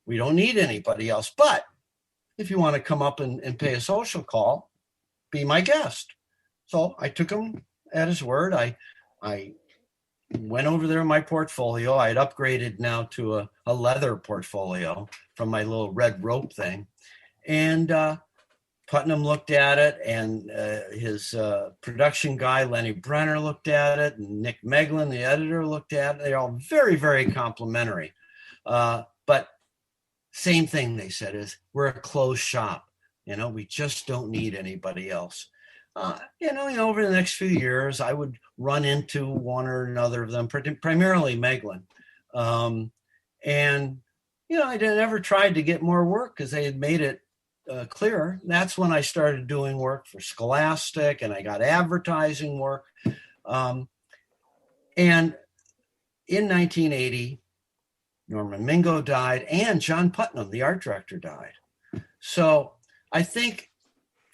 We don't need anybody else. But if you want to come up and pay a social call, be my guest. So I took him at his word. I went over there in my portfolio. I had upgraded now to a leather portfolio from my little red rope thing. And Putnam looked at it, and his production guy, Lenny Brenner, looked at it, and Nick Meglin, the editor, looked at it. They're all very, very complimentary. But same thing they said is, we're a closed shop. You know, we just don't need anybody else. Over the next few years, I would run into one or another of them, primarily Meglin. I never tried to get more work because they had made it clear. That's when I started doing work for Scholastic, and I got advertising work. And in 1980, Norman Mingo died, and John Putnam, the art director, died. So I think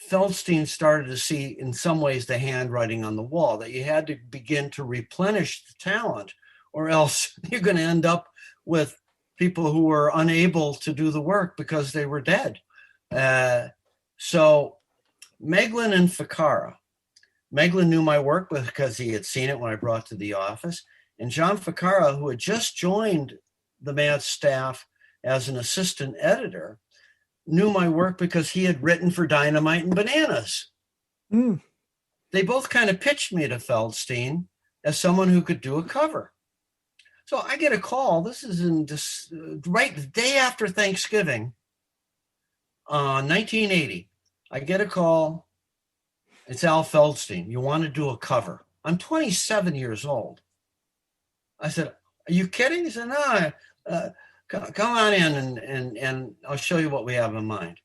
Feldstein started to see, in some ways, the handwriting on the wall, that you had to begin to replenish the talent, or else you're going to end up with people who were unable to do the work because they were dead. So Meglin and Ficarra. Meglin knew my work because he had seen it when I brought it to the office. And John Ficarra, who had just joined the MAD staff as an assistant editor, knew my work because he had written for Dynamite and Bananas. Mm. They both kind of pitched me to Feldstein as someone who could do a cover. So I get a call. This is right the day after Thanksgiving, 1980. I get a call. It's Al Feldstein. You want to do a cover? I'm 27 years old. I said, are you kidding? He said, no, come on in and I'll show you what we have in mind.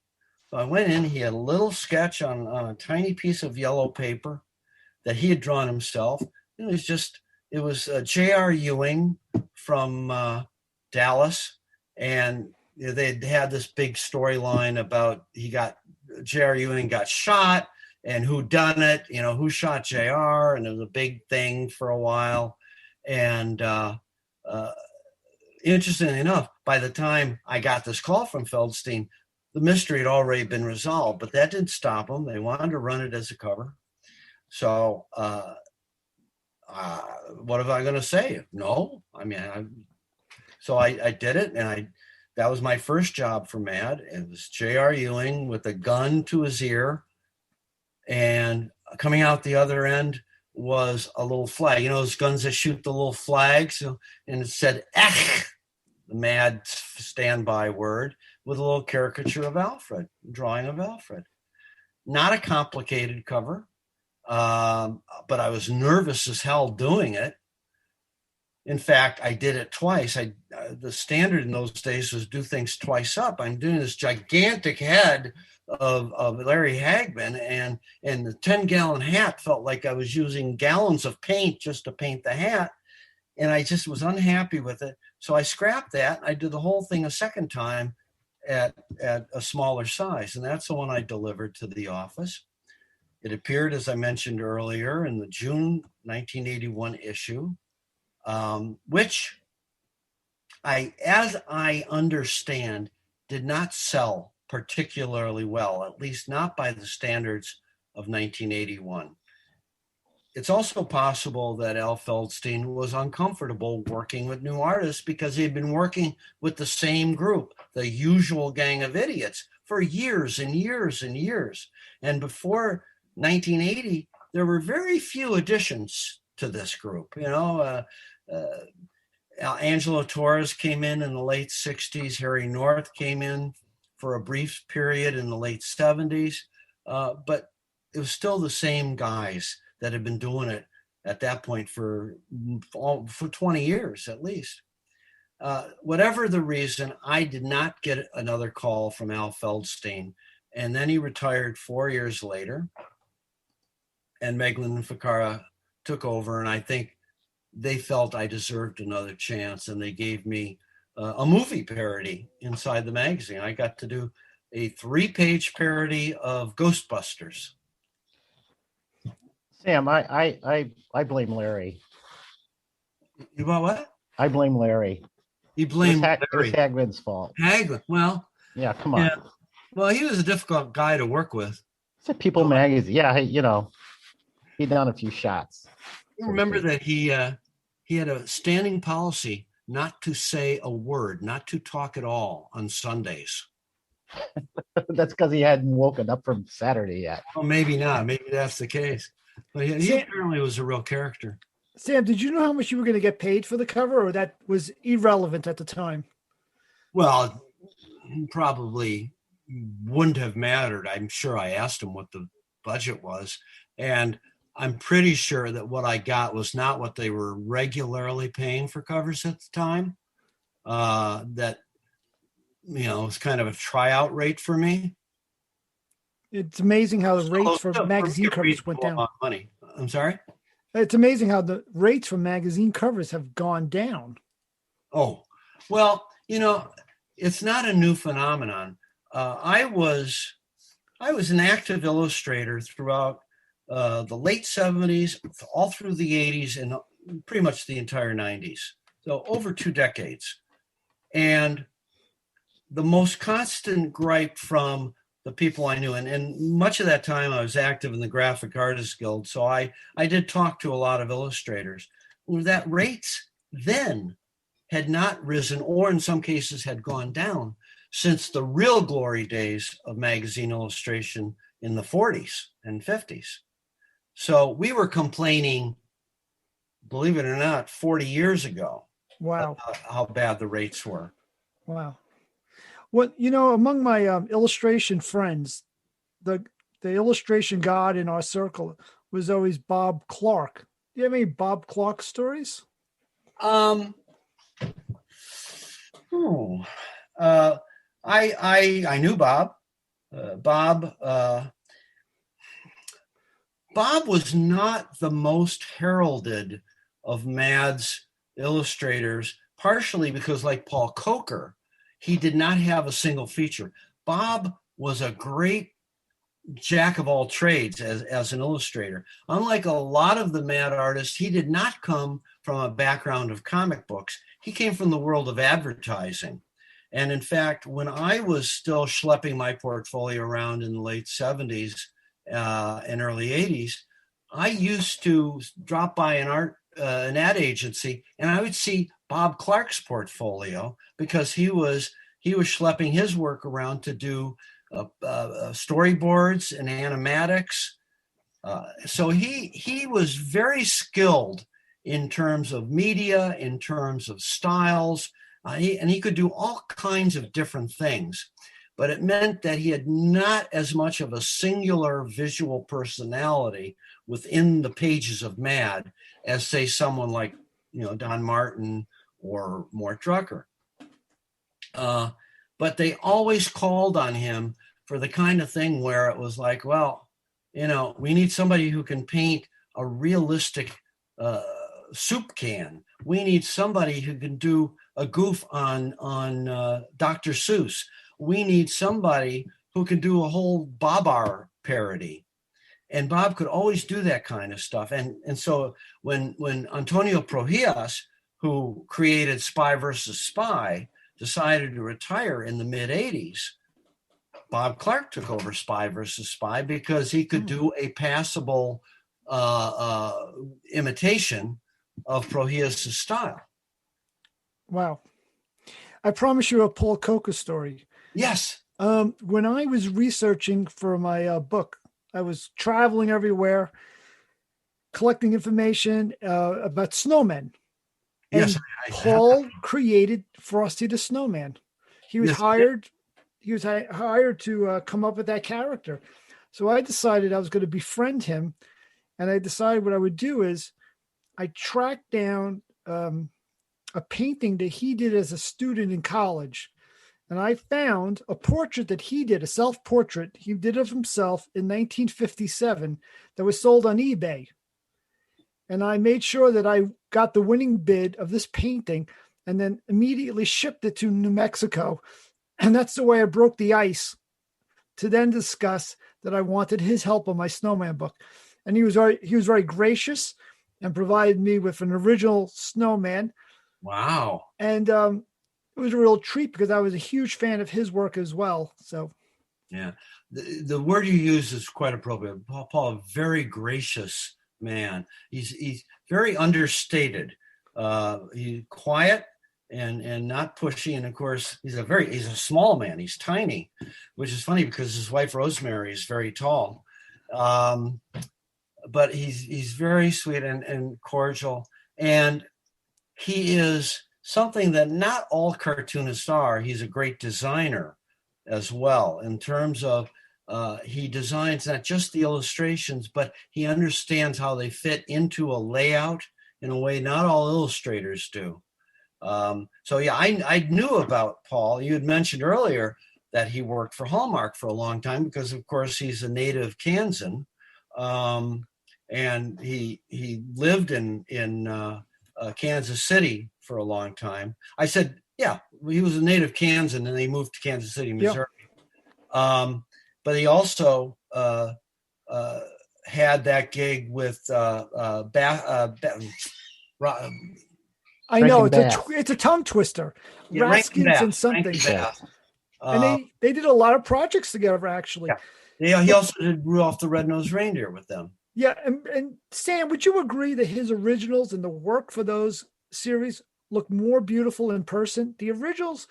So I went in. He had a little sketch on a tiny piece of yellow paper that he had drawn himself. It was J.R. Ewing from Dallas, and they'd had this big storyline about J.R. Ewing got shot, and who done it, who shot J.R., and it was a big thing for a while. And interestingly enough, by the time I got this call from Feldstein, the mystery had already been resolved, but that didn't stop them. They wanted to run it as a cover. So what am I going to say? No. I mean, so I did it, and that was my first job for MAD. It was J.R. Ewing with a gun to his ear, and coming out the other end was a little flag. Those guns that shoot the little flags, and it said "Ech," the MAD standby word, with a little caricature of Alfred, drawing of Alfred. Not a complicated cover, but I was nervous as hell doing it. In fact, I did it twice. The standard in those days was do things twice up. I'm doing this gigantic head of Larry Hagman, and the 10-gallon hat felt like I was using gallons of paint just to paint the hat, and I just was unhappy with it. So I scrapped that. I did the whole thing a second time at a smaller size, and that's the one I delivered to the office. It appeared, as I mentioned earlier, in the June 1981 issue, which as I understand, did not sell particularly well, at least not by the standards of 1981. It's also possible that Al Feldstein was uncomfortable working with new artists because he'd been working with the same group, the usual gang of idiots, for years and years and years. And before 1980, there were very few editions to this group. Angelo Torres came in the late 60s. Harry North came in for a brief period in the late 70s. But it was still the same guys that had been doing it at that point for 20 years at least. Whatever the reason, I did not get another call from Al Feldstein. And then he retired 4 years later. And Meglin and Ficarra took over. And I think they felt I deserved another chance. And they gave me a movie parody inside the magazine. I got to do a 3-page parody of Ghostbusters. Sam, I blame Larry. You about what? I blame Larry. You blame Larry. It was Hagman's fault. Hagman, well. Yeah, come on. Yeah. Well, he was a difficult guy to work with. It's a People magazine. Yeah, he done a few shots. You remember that he had a standing policy not to say a word, not to talk at all on Sundays. That's because he hadn't woken up from Saturday yet. Well, maybe not. Maybe that's the case. But he apparently was a real character. Sam, did you know how much you were going to get paid for the cover, or that was irrelevant at the time? Well, probably wouldn't have mattered. I'm sure I asked him what the budget was. And I'm pretty sure that what I got was not what they were regularly paying for covers at the time. That, was kind of a tryout rate for me. It's amazing how the rates for magazine covers went down. Money. I'm sorry? It's amazing how the rates for magazine covers have gone down. Oh, well, it's not a new phenomenon. I was an active illustrator throughout the late 70s, all through the 80s, and pretty much the entire 90s. So over 2 decades. And the most constant gripe from the people I knew, and much of that time I was active in the Graphic Artists Guild, so I did talk to a lot of illustrators, that rates then had not risen, or in some cases had gone down, since the real glory days of magazine illustration in the 40s and 50s. So we were complaining, believe it or not, 40 years ago. Wow. How bad the rates were. Wow. What, among my illustration friends, the illustration god in our circle was always Bob Clark. Do you have any Bob Clark stories? I knew Bob. Bob was not the most heralded of MAD's illustrators, partially because, like Paul Coker, he did not have a single feature. Bob was a great jack of all trades as an illustrator. Unlike a lot of the MAD artists, he did not come from a background of comic books. He came from the world of advertising. And in fact, when I was still schlepping my portfolio around in the late 70s and early 80s, I used to drop by an ad agency, and I would see Bob Clark's portfolio because he was schlepping his work around to do storyboards and animatics. So he was very skilled in terms of media, in terms of styles, and he could do all kinds of different things. But it meant that he had not as much of a singular visual personality within the pages of MAD as, say, someone like Don Martin or Mort Drucker. But they always called on him for the kind of thing where it was like, well, we need somebody who can paint a realistic soup can. We need somebody who can do a goof on Dr. Seuss. We need somebody who can do a whole Babar parody. And Bob could always do that kind of stuff. And so when Antonio Prohias, who created Spy versus Spy, decided to retire in the mid-'80s, Bob Clark took over Spy versus Spy because he could do a passable imitation of Prohias' style. Wow. I promise you a Paul Coker story. Yes. When I was researching for my book, I was traveling everywhere, collecting information about snowmen. And Yes, Paul created Frosty the Snowman. He was hired. He was hired to come up with that character. So I decided I was going to befriend him, and I decided what I would do is I tracked down a painting that he did as a student in college. And I found a portrait that he did, a self-portrait. He did of himself in 1957 that was sold on eBay. And I made sure that I got the winning bid of this painting and then immediately shipped it to New Mexico. And that's the way I broke the ice to then discuss that I wanted his help on my snowman book. And he was very gracious and provided me with an original snowman. Wow. And it was a real treat because I was a huge fan of his work as well. So, yeah, the word you use is quite appropriate. Paul, a very gracious man. He's very understated. He's quiet and not pushy. And of course, he's a small man. He's tiny, which is funny because his wife Rosemary is very tall. But he's very sweet and cordial. And he is something that not all cartoonists are. He's a great designer as well, in terms of he designs not just the illustrations, but he understands how they fit into a layout in a way not all illustrators do. So yeah, I knew about Paul. You had mentioned earlier that he worked for Hallmark for a long time because, of course, he's a native Kansan, and he lived in Kansas City for a long time. I said, yeah, he was a native Kansan, and he moved to Kansas City, Missouri. Yep. But he also had that gig with I know it's a tongue twister. Yeah, Raskins and something. And they did a lot of projects together, actually. Yeah, he also did Rudolph the Red-Nosed Reindeer with them. Yeah, and Sam, would you agree that his originals and the work for those series look more beautiful in person? The originals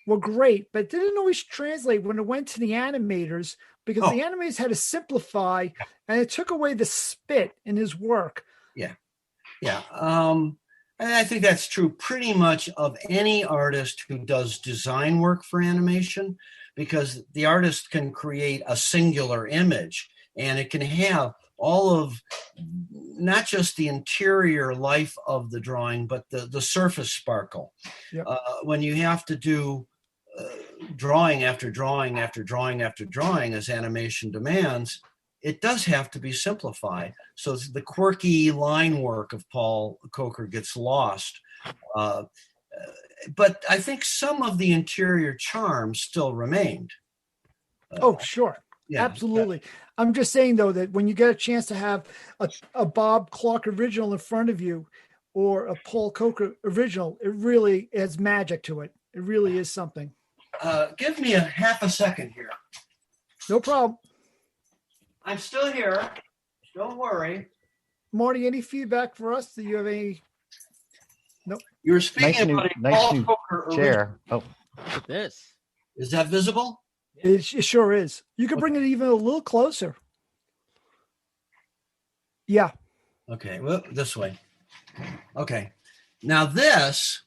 were great, but didn't always translate when it went to the animators because the animators had to simplify, and it took away the spit in his work. Yeah. And I think that's true pretty much of any artist who does design work for animation, because the artist can create a singular image, and it can have all of not just the interior life of the drawing, but the surface sparkle. Yep. When you have to do drawing after drawing after drawing after drawing, as animation demands, it does have to be simplified. So the quirky line work of Paul Coker gets lost. But I think some of the interior charm still remained. Sure. Yeah, absolutely. I'm just saying, though, that when you get a chance to have a Bob Clark original in front of you or a Paul Coker original, it really has magic to it. It really is something. Give me a half a second here. No problem. I'm still here. Don't worry. Marty, any feedback for us? Do you have any? Nope. You were speaking about a Paul Coker chair. Look at this. Is that visible? It sure is. You can bring it even a little closer. Yeah. Okay. Well, this way. Okay. Now this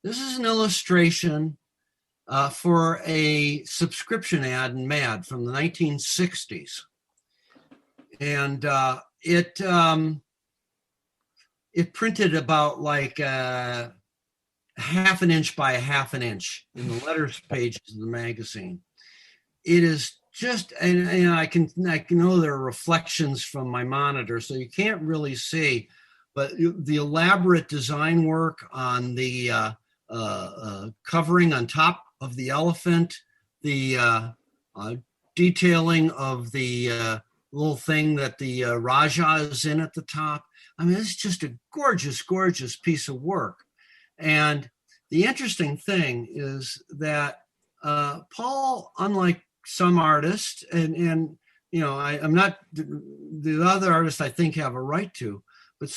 is an illustration for a subscription ad in MAD from the 1960s. And it printed about like half an inch by a half an inch in the letters pages of the magazine. It is just, and I can know there are reflections from my monitor, so you can't really see, but the elaborate design work on the covering on top of the elephant, the detailing of the little thing that the Raja is in at the top. I mean, it's just a gorgeous, gorgeous piece of work. And the interesting thing is that Paul, unlike some artists, and you know, I'm not, the other artists I think have a right to, but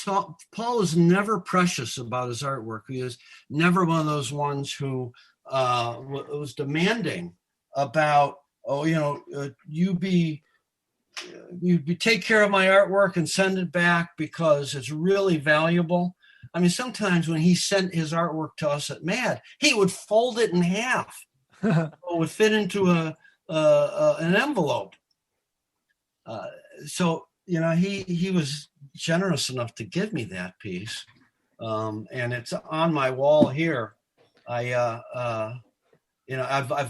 Paul is never precious about his artwork. He is never one of those ones who was demanding about, you be you take care of my artwork and send it back because it's really valuable. I mean, sometimes when he sent his artwork to us at MAD, he would fold it in half. So it would fit into an envelope. So, he was generous enough to give me that piece. And it's on my wall here. I've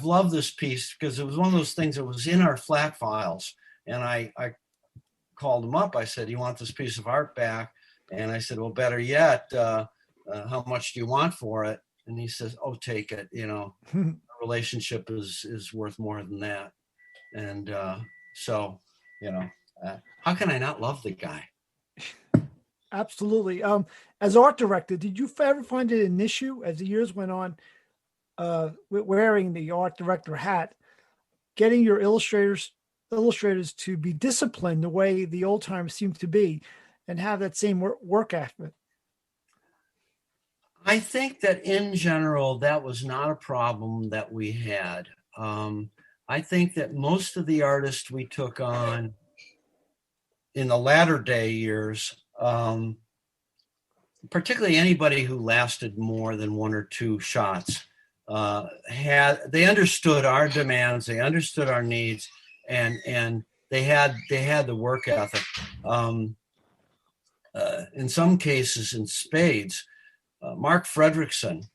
loved this piece because it was one of those things that was in our flat files. And I called him up. I said, "You want this piece of art back?" And I said, "Well, better yet, how much do you want for it?" And he says, "Oh, take it. A relationship is worth more than that." And so, how can I not love the guy? Absolutely. As art director, did you ever find it an issue as the years went on, wearing the art director hat, getting your illustrators to be disciplined the way the old timers seem to be, and have that same work ethic? I think that in general, that was not a problem that we had. I think that most of the artists we took on in the latter day years, particularly anybody who lasted more than one or two shots, they understood our demands, they understood our needs, and they had the work ethic. In some cases, in spades, Mark Fredrickson,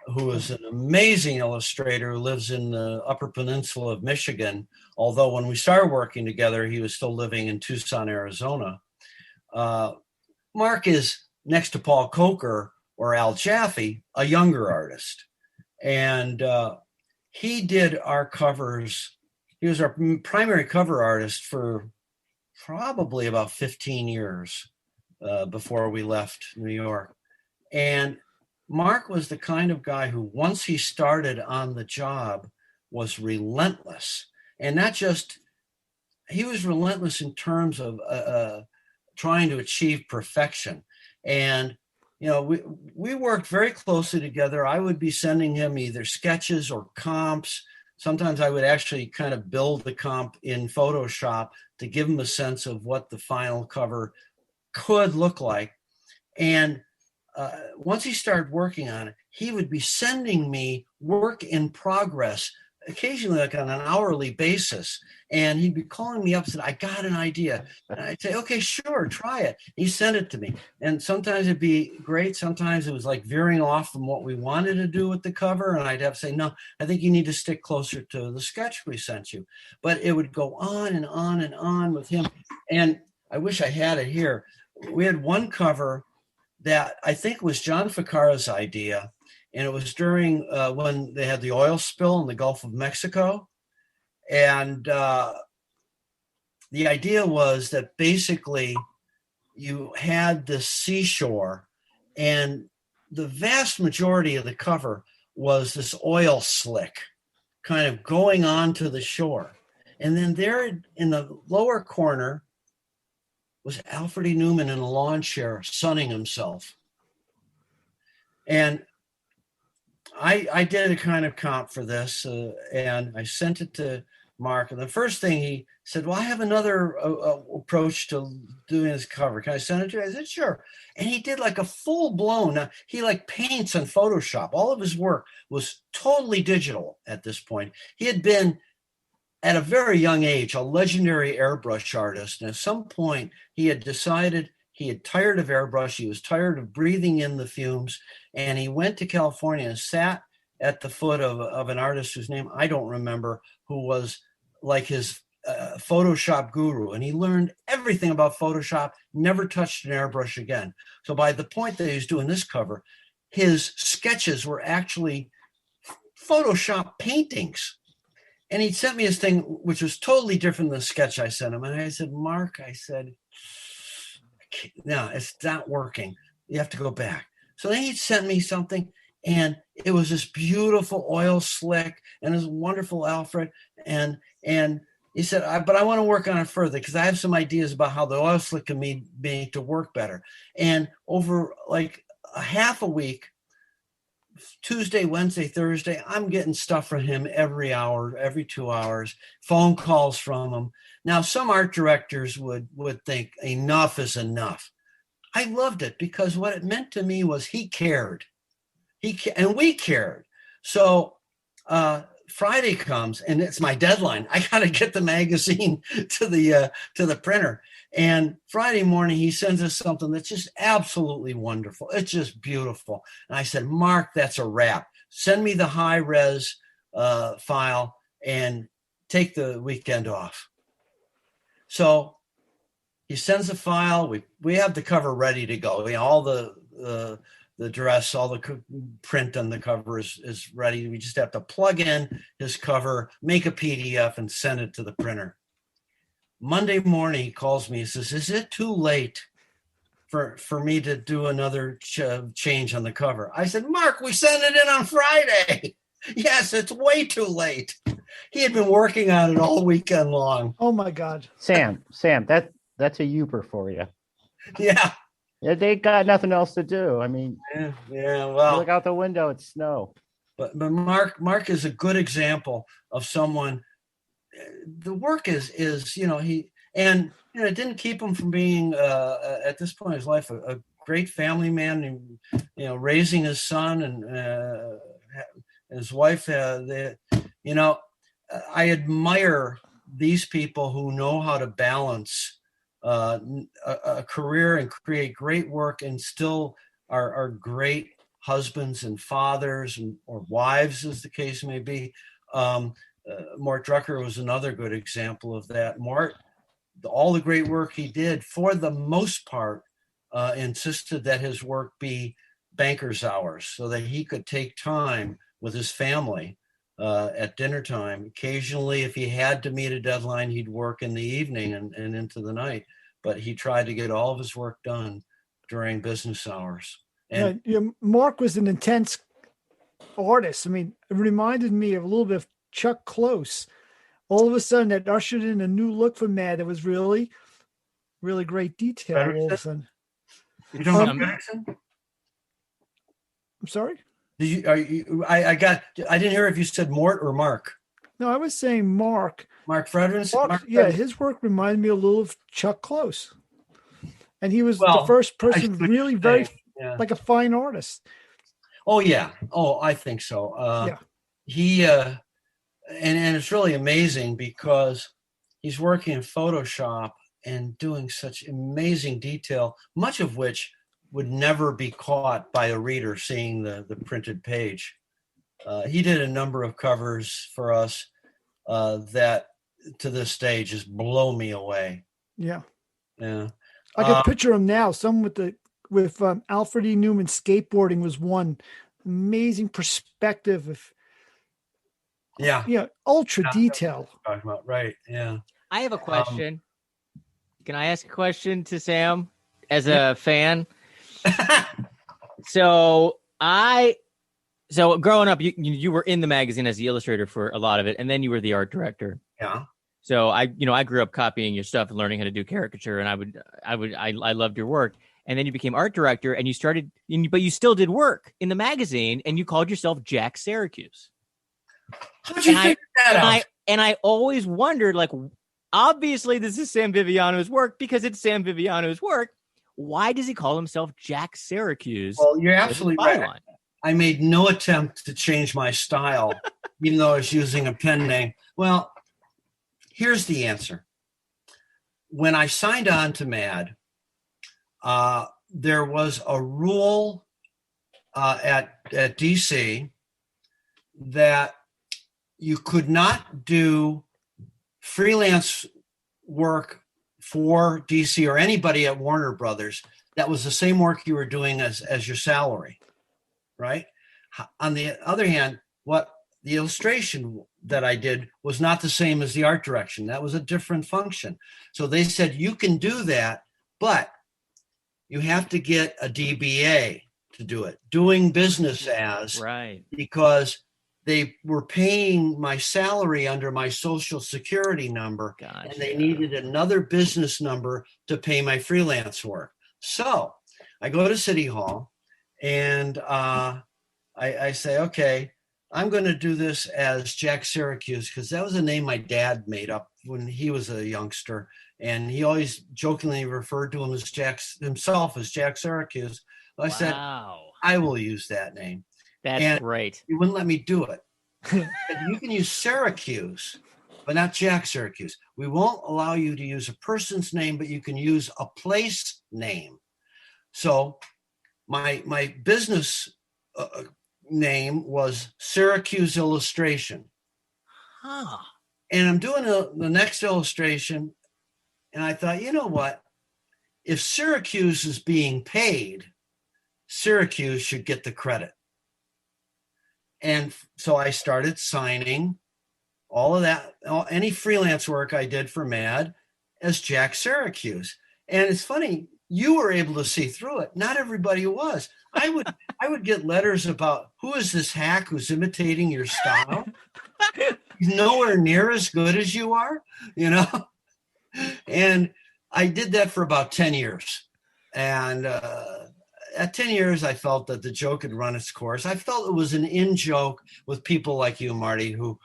who is an amazing illustrator who lives in the Upper Peninsula of Michigan, although when we started working together, he was still living in Tucson, Arizona. Mark is, next to Paul Coker or Al Jaffe, a younger artist. And he did our covers. He was our primary cover artist for probably about 15 years before we left New York. And Mark was the kind of guy who, once he started on the job, was relentless. And not just, he was relentless in terms of trying to achieve perfection. And, we worked very closely together. I would be sending him either sketches or comps. Sometimes I would actually kind of build the comp in Photoshop to give him a sense of what the final cover could look like. And once he started working on it, he would be sending me work in progress, occasionally like on an hourly basis. And he'd be calling me up and said, "I got an idea." And I'd say, "Okay, sure, try it." He sent it to me. And sometimes it'd be great. Sometimes it was like veering off from what we wanted to do with the cover. And I'd have to say, "No, I think you need to stick closer to the sketch we sent you." But it would go on and on and on with him. And I wish I had it here. We had one cover that I think was John Ficara's idea. And it was during when they had the oil spill in the Gulf of Mexico. And the idea was that basically you had the seashore, and the vast majority of the cover was this oil slick kind of going onto the shore. And then there in the lower corner was Alfred E. Newman in a lawn chair sunning himself. And I did a kind of comp for this, and I sent it to Mark. And the first thing he said, "Well, I have another approach to doing this cover. Can I send it to you?" I said, "Sure." And he did like a full blown, he like paints on Photoshop. All of his work was totally digital at this point. He had been, at a very young age, a legendary airbrush artist. And at some point he had decided he had tired of airbrush. He was tired of breathing in the fumes. And he went to California and sat at the foot of an artist whose name I don't remember, who was like his Photoshop guru. And he learned everything about Photoshop, never touched an airbrush again. So by the point that he was doing this cover, his sketches were actually Photoshop paintings. And he sent me his thing, which was totally different than the sketch I sent him. And I said, "Mark," I said, "no, it's not working. You have to go back." So then he sent me something, and it was this beautiful oil slick and this wonderful Alfred. And he said, "But I want to work on it further because I have some ideas about how the oil slick can be made to work better." And over like a half a week, Tuesday, Wednesday, Thursday, I'm getting stuff from him every hour, every 2 hours, phone calls from him. Now, some art directors would think enough is enough. I loved it because what it meant to me was he cared. And we cared. So Friday comes and it's my deadline. I got to get the magazine to the printer. And Friday morning, he sends us something that's just absolutely wonderful. It's just beautiful. And I said, Mark, that's a wrap. Send me the high res file and take the weekend off. So he sends a file. We have the cover ready to go. All the dress, all the print on the cover is ready. We just have to plug in his cover, make a PDF, and send it to the printer. Monday morning, he calls me. He says, "Is it too late for me to do another change on the cover?" I said, "Mark, we sent it in on Friday." "Yes, it's way too late." He had been working on it all weekend long. Oh my God, Sam, that's a Uber for you. Yeah. Yeah, they got nothing else to do. I mean, yeah. Well, look out the window; it's snow. But Mark is a good example of someone. The work is he, and it didn't keep him from being at this point in his life a great family man. And, raising his son and his wife. I admire these people who know how to balance a career and create great work and still are great husbands and fathers or wives, as the case may be. Mort Drucker was another good example of that. Mort, all the great work he did, for the most part, insisted that his work be banker's hours so that he could take time with his family at dinner time. Occasionally, if he had to meet a deadline, he'd work in the evening and into the night. But he tried to get all of his work done during business hours. And Mark was an intense artist. I mean, it reminded me of a little bit of Chuck Close. All of a sudden, that ushered in a new look for MAD. That was really, really great detail. All of a sudden. You don't know Jackson? I'm sorry? I didn't hear if you said Mort or Mark. No, I was saying Mark. Mark Frederickson? Mark yeah, his work reminded me a little of Chuck Close. And he was the first person really very, like a fine artist. Oh, yeah. Oh, I think so. Yeah. He, and it's really amazing because he's working in Photoshop and doing such amazing detail, much of which would never be caught by a reader seeing the printed page. He did a number of covers for us that to this day just blow me away. Yeah. Yeah. I can picture him now. Some with Alfred E. Newman skateboarding was one amazing perspective of ultra detail. Talking about, right. Yeah. I have a question. Can I ask a question to Sam as a fan? So growing up, you were in the magazine as the illustrator for a lot of it, and then you were the art director. Yeah. So I grew up copying your stuff and learning how to do caricature, and I loved your work. And then you became art director, and but you still did work in the magazine, and you called yourself Jack Syracuse. How'd you figure that out? And I always wondered, like, obviously this is Sam Viviano's work because it's Sam Viviano's work. Why does he call himself Jack Syracuse? Well, you're absolutely right. I made no attempt to change my style, even though I was using a pen name. Well, here's the answer. When I signed on to MAD, there was a rule at DC that you could not do freelance work for DC or anybody at Warner Brothers that was the same work you were doing as your salary, right? On the other hand, what the illustration that I did was not the same as the art direction. That was a different function. So they said, you can do that, but you have to get a DBA to do it, doing business as, right? Because they were paying my salary under my Social Security number, and they needed another business number to pay my freelance work. So I go to City Hall, and I say, okay, I'm going to do this as Jack Syracuse, because that was a name my dad made up when he was a youngster. And he always jokingly referred to him as himself as Jack Syracuse. I said, I will use that name. That's great. He wouldn't let me do it. You can use Syracuse, but not Jack Syracuse. We won't allow you to use a person's name, but you can use a place name. So my business name was Syracuse Illustration. And I'm doing the next illustration, and I thought, you know what? If Syracuse is being paid, Syracuse should get the credit. And so I started signing all of that, any freelance work I did for MAD as Jack Syracuse. And it's funny, you were able to see through it. Not everybody was. I would get letters about, who is this hack who's imitating your style? He's nowhere near as good as you are, you know? And I did that for about 10 years. And at 10 years, I felt that the joke had run its course. I felt it was an in-joke with people like you, Marty, who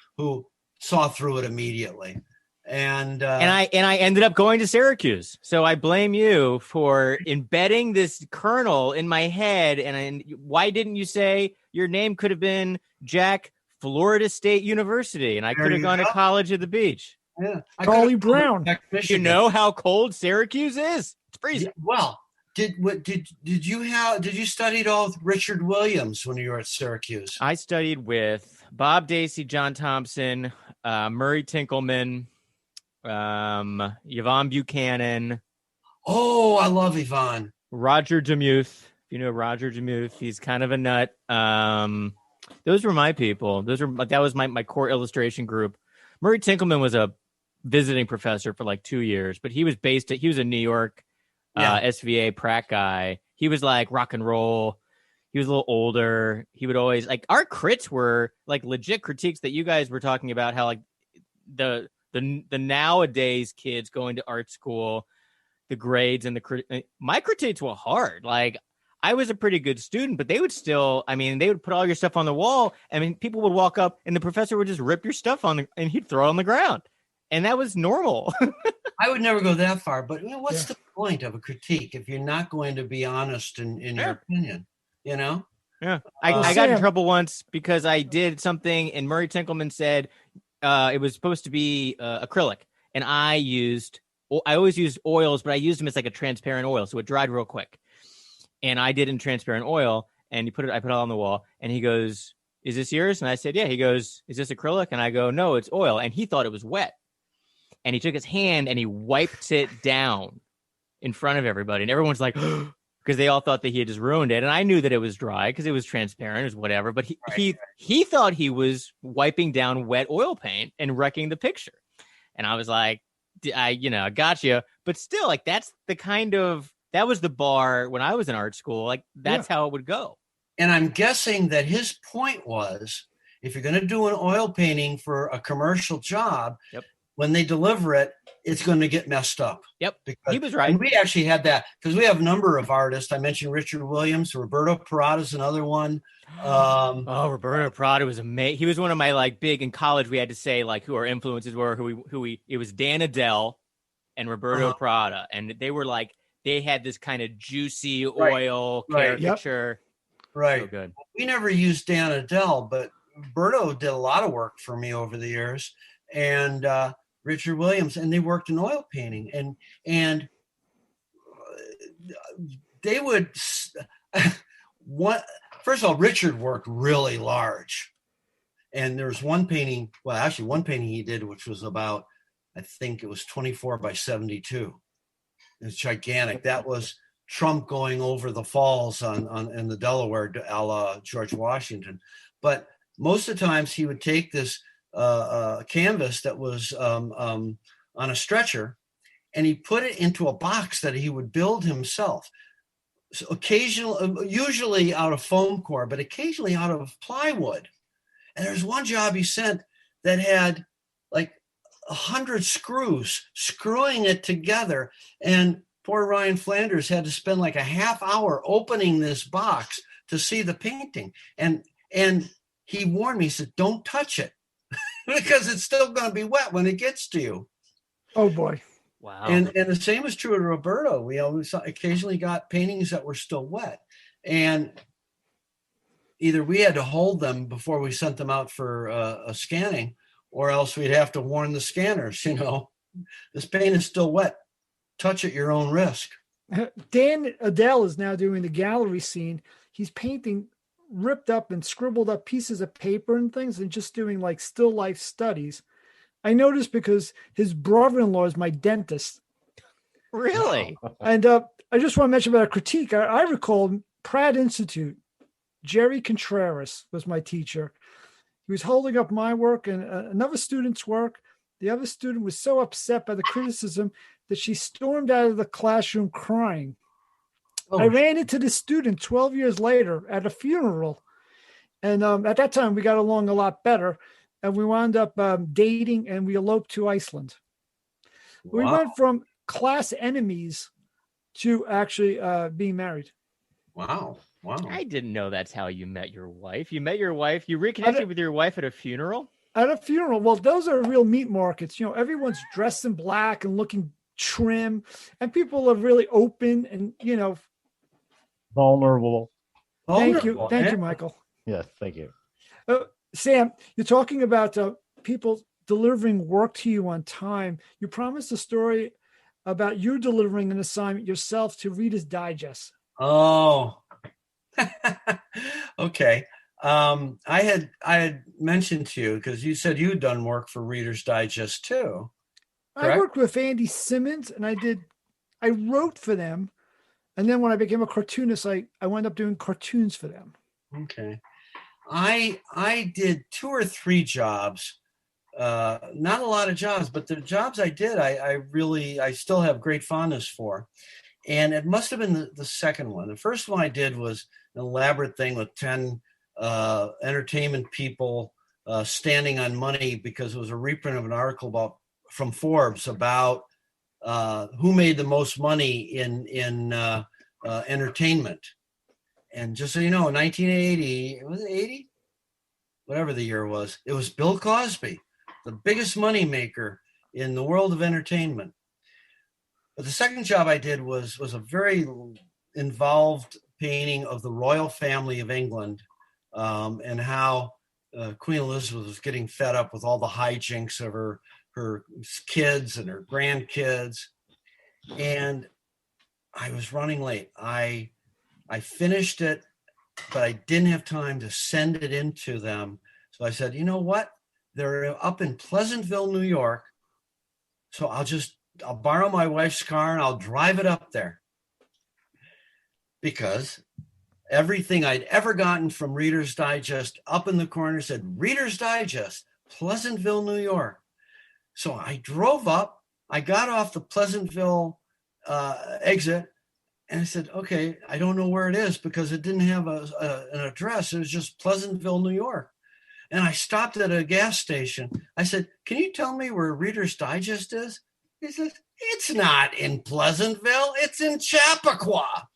saw through it immediately. And I ended up going to Syracuse. So I blame you for embedding this kernel in my head. And why didn't you say your name could have been Jack Florida State University, and I could have gone to College at the Beach? Yeah, Charlie Brown. You know how cold Syracuse is? It's freezing. Yeah, well, did you study at all with Richard Williams when you were at Syracuse? I studied with Bob Dacey, John Thompson, Murray Tinkelman, Yvonne Buchanan. Oh, I love Yvonne. Roger Demuth. You know Roger Demuth. He's kind of a nut. Those were my people. That was my core illustration group. Murray Tinkelman was a visiting professor for like 2 years, but he was a New York SVA Pratt guy. He was like rock and roll. He was a little older. He would always like, our crits were like legit critiques that you guys were talking about, how like the nowadays kids going to art school, the grades and my critiques were hard. Like, I was a pretty good student, but they would put all your stuff on the wall. I mean, people would walk up and the professor would just rip your stuff and he'd throw it on the ground. And that was normal. I would never go that far, but what's the point of a critique if you're not going to be honest in your opinion, you know? Yeah. I got in trouble once because I did something and Murray Tinkelman said it was supposed to be acrylic. And I always used oils, but I used them as like a transparent oil. So it dried real quick. And I did in transparent oil, and I put it on the wall, and he goes, "Is this yours?" And I said, "Yeah." He goes, "Is this acrylic?" And I go, "No, it's oil." And he thought it was wet. And he took his hand and he wiped it down in front of everybody. And everyone's like, because they all thought that he had just ruined it. And I knew that it was dry because it was transparent, it was whatever. But he thought he was wiping down wet oil paint and wrecking the picture. And I was like, I got you. But still, like, that was the bar when I was in art school. Like, that's how it would go. And I'm guessing that his point was, if you're going to do an oil painting for a commercial job, when they deliver it, it's going to get messed up. Yep, he was right. And we actually had that because we have a number of artists. I mentioned Richard Williams. Roberto Parada is another one. Roberto Parada was amazing. He was one of my like big in college. We had to say like who our influences were. It was Dan Adele and Roberto Parada, and they were like, they had this kind of juicy oil caricature. Right. So good. We never used Dan Adele, but Roberto did a lot of work for me over the years, and Richard Williams, and they worked in oil painting, and they would. First of all, Richard worked really large, and there's one painting he did, which was about, I think it was 24 by 72. It's gigantic. That was Trump going over the falls in the Delaware, a la George Washington. But most of the times he would take this canvas that was on a stretcher, and he put it into a box that he would build himself. So usually out of foam core, but occasionally out of plywood. And there's one job he sent that had like 100 screws screwing it together. And poor Ryan Flanders had to spend like a half hour opening this box to see the painting. And And he warned me, he said, don't touch it because it's still going to be wet when it gets to you. Oh boy. Wow. And the same is true of Roberto. We occasionally got paintings that were still wet. And either we had to hold them before we sent them out for a scanning, or else we'd have to warn the scanners, this paint is still wet. Touch at your own risk. Dan Adele is now doing the gallery scene. He's painting ripped up and scribbled up pieces of paper and things and just doing like still life studies. I noticed because his brother-in-law is my dentist. Really? And I just want to mention about a critique. I recall Pratt Institute. Jerry Contreras was my teacher. He was holding up my work and another student's work. The other student was so upset by the criticism that she stormed out of the classroom crying. I ran into the student 12 years later at a funeral. And at that time, we got along a lot better. And we wound up dating, and we eloped to Iceland. Wow. We went from class enemies to actually being married. Wow. I didn't know that's how you met your wife. You met your wife. You reconnected with your wife at a funeral? At a funeral. Well, those are real meat markets. Everyone's dressed in black and looking trim, and people are really open and, vulnerable. Thank you, Michael. Yes, thank you. Sam, you're talking about people delivering work to you on time. You promised a story about you delivering an assignment yourself to Reader's Digest. Oh, okay. I had mentioned to you because you said you'd done work for Reader's Digest too. Correct? I worked with Andy Simmons, and I wrote for them. And then when I became a cartoonist, I wound up doing cartoons for them. Okay. I did 2 or 3 jobs, not a lot of jobs, but the jobs I did, I still have great fondness for. And it must have been the second one. The first one I did was an elaborate thing with 10 entertainment people standing on money because it was a reprint of an article from Forbes about who made the most money in entertainment. And just so you know, in 1980, was it 80? Whatever the year was, it was Bill Cosby, the biggest money maker in the world of entertainment. But the second job I did was a very involved painting of the royal family of England and how Queen Elizabeth was getting fed up with all the hijinks of her kids and her grandkids. And I was running late. I finished it, but I didn't have time to send it in to them. So I said, you know what? They're up in Pleasantville, New York. So I'll borrow my wife's car and I'll drive it up there. Because everything I'd ever gotten from Reader's Digest up in the corner said, Reader's Digest, Pleasantville, New York. So I drove up, I got off the Pleasantville exit, and I said, okay, I don't know where it is because it didn't have an address. It was just Pleasantville, New York. And I stopped at a gas station. I said, can you tell me where Reader's Digest is? He said, it's not in Pleasantville. It's in Chappaqua,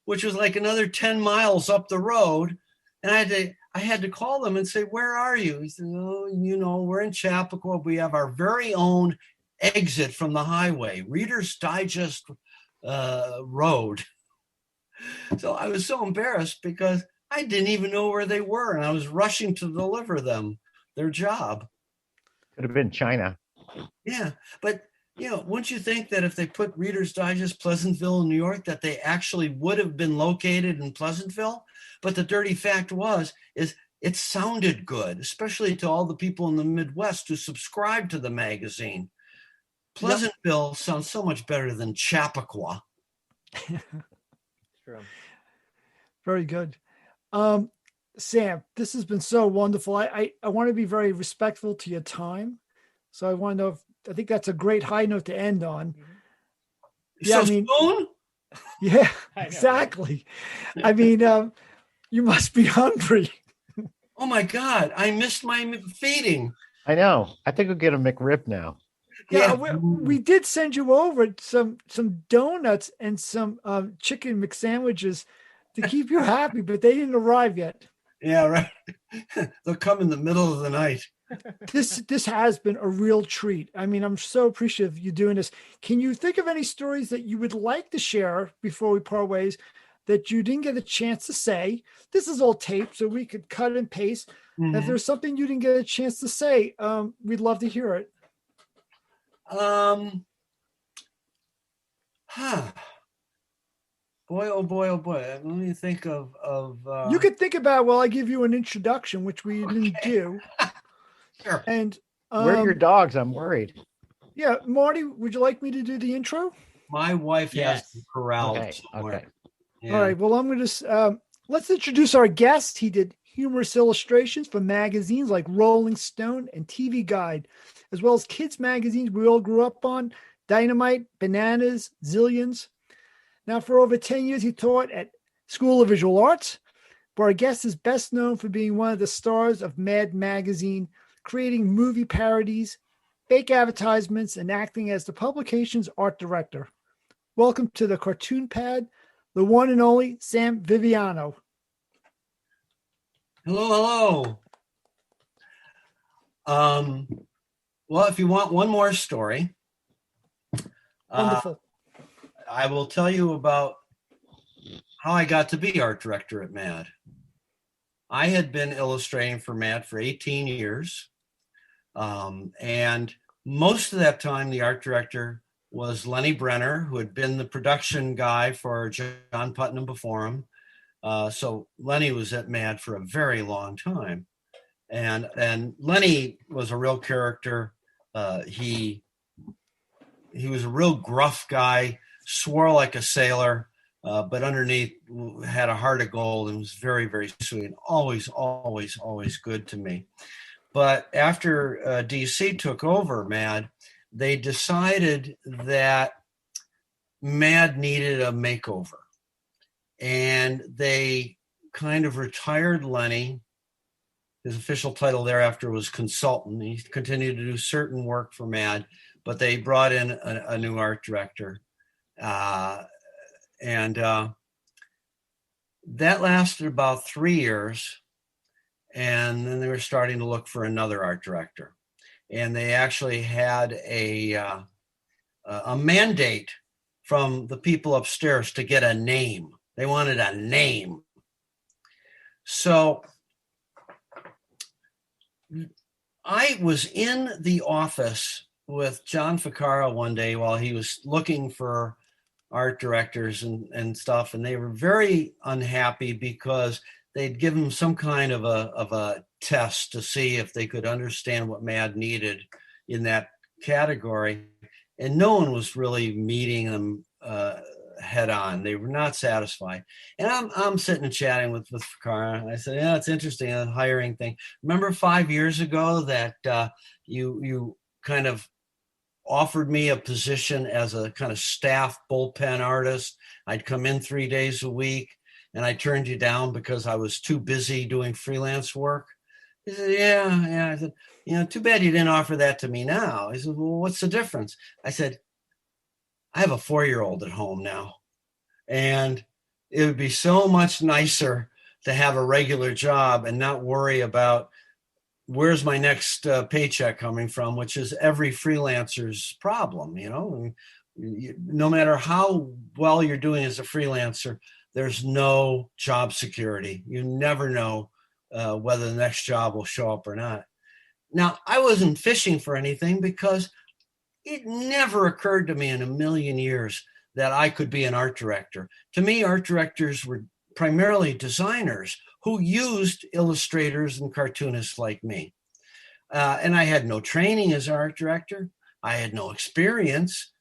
which was like another 10 miles up the road. And I had to call them and say, where are you? He said, oh, we're in Chappaqua. We have our very own exit from the highway, Reader's Digest road. So I was so embarrassed because I didn't even know where they were, and I was rushing to deliver them their job. Could have been China. Yeah, but wouldn't you think that if they put Reader's Digest Pleasantville in New York, that they actually would have been located in Pleasantville? But the dirty fact is it sounded good, especially to all the people in the Midwest who subscribed to the magazine. Pleasantville sounds so much better than Chappaqua. True. Very good. Sam, this has been so wonderful. I want to be very respectful to your time. So I want to know I think that's a great high note to end on. Yeah, soon? Yeah, exactly. I mean, you must be hungry. Oh my God, I missed my feeding. I know. I think we'll get a McRib now. Yeah, we did send you over some donuts and some chicken McSandwiches to keep you happy, but they didn't arrive yet. Yeah, right. They'll come in the middle of the night. This has been a real treat. I mean, I'm so appreciative of you doing this. Can you think of any stories that you would like to share before we part ways that you didn't get a chance to say? This is all taped, so we could cut and paste. Mm-hmm. If there's something you didn't get a chance to say, we'd love to hear it. Boy, oh boy, oh boy. Let me think of you could think about while I give you an introduction, which we didn't do. Sure. And where are your dogs? I'm worried. Yeah, Marty, would you like me to do the intro? My wife has them corralled somewhere. Okay. Yeah. All right. Well, I'm going to let's introduce our guest. He did humorous illustrations for magazines like Rolling Stone and TV Guide, as well as kids magazines we all grew up on, Dynamite, Bananas, Zillions. Now, for over 10 years, he taught at School of Visual Arts, but our guest is best known for being one of the stars of MAD magazine, creating movie parodies, fake advertisements, and acting as the publication's art director. Welcome to the Cartoon Pad, the one and only Sam Viviano. Hello. Well, if you want one more story, wonderful. I will tell you about how I got to be art director at MAD. I had been illustrating for MAD for 18 years. And most of that time, the art director was Lenny Brenner, who had been the production guy for John Putnam before him. So Lenny was at MAD for a very long time. And Lenny was a real character. He was a real gruff guy, swore like a sailor, but underneath had a heart of gold and was very, very sweet and always, always, always good to me. But after DC took over MAD, they decided that MAD needed a makeover. And they kind of retired Lenny. His official title thereafter was consultant. He continued to do certain work for MAD, but they brought in a new art director. And that lasted about 3 years. And then they were starting to look for another art director. And they actually had a mandate from the people upstairs to get a name. They wanted a name. So I was in the office with John Ficarra one day while he was looking for art directors and stuff. And they were very unhappy because they'd give them some kind of a test to see if they could understand what MAD needed in that category. And no one was really meeting them head on. They were not satisfied. And I'm sitting and chatting with Ficarra. And I said, yeah, it's interesting, a hiring thing. Remember 5 years ago that you kind of offered me a position as a kind of staff bullpen artist. I'd come in 3 days a week. And I turned you down because I was too busy doing freelance work. He said, yeah. I said, too bad you didn't offer that to me now. He said, well, what's the difference? I said, I have a 4-year-old at home now. And it would be so much nicer to have a regular job and not worry about where's my next paycheck coming from, which is every freelancer's problem, no matter how well you're doing as a freelancer, there's no job security. You never know whether the next job will show up or not. Now, I wasn't fishing for anything because it never occurred to me in a million years that I could be an art director. To me, art directors were primarily designers who used illustrators and cartoonists like me. And I had no training as an art director. I had no experience.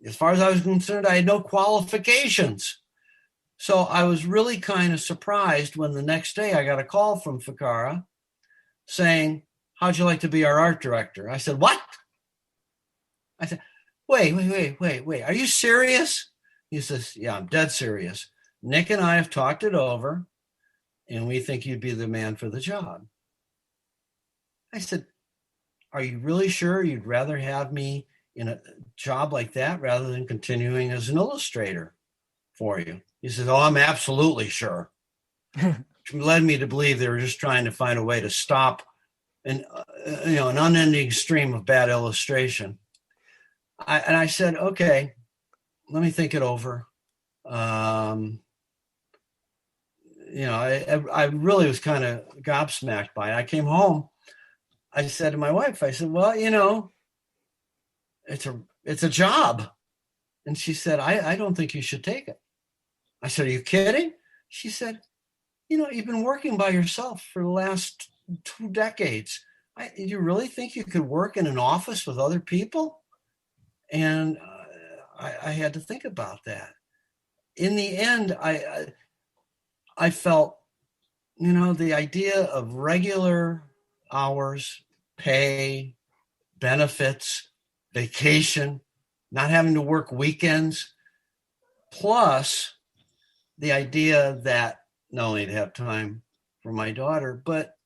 As far as I was concerned, I had no qualifications. So I was really kind of surprised when the next day I got a call from Ficarra saying, how'd you like to be our art director? I said, what? I said, wait. Are you serious? He says, yeah, I'm dead serious. Nick and I have talked it over and we think you'd be the man for the job. I said, are you really sure you'd rather have me in a job like that rather than continuing as an illustrator for you? He says, oh, I'm absolutely sure. led me to believe they were just trying to find a way to stop an unending stream of bad illustration. I said, okay, let me think it over. I really was kind of gobsmacked by it. I came home. I said to my wife, I said, well, it's a job. And she said, I don't think you should take it. I said, are you kidding? She said, you've been working by yourself for the last 2 decades. Do you really think you could work in an office with other people? And I had to think about that. In the end, I felt, the idea of regular hours, pay, benefits, vacation, not having to work weekends, plus the idea that not only to have time for my daughter, but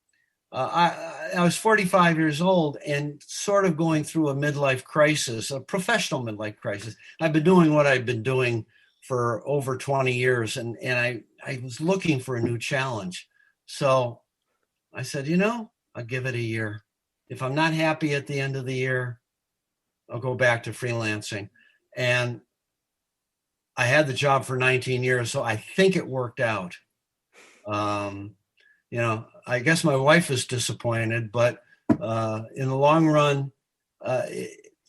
I was 45 years old and sort of going through a midlife crisis, a professional midlife crisis. I've been doing what I've been doing for over 20 years, and I was looking for a new challenge. So I said, I'll give it a year. If I'm not happy at the end of the year, I'll go back to freelancing. And I had the job for 19 years, so I think it worked out. I guess my wife is disappointed, but in the long run,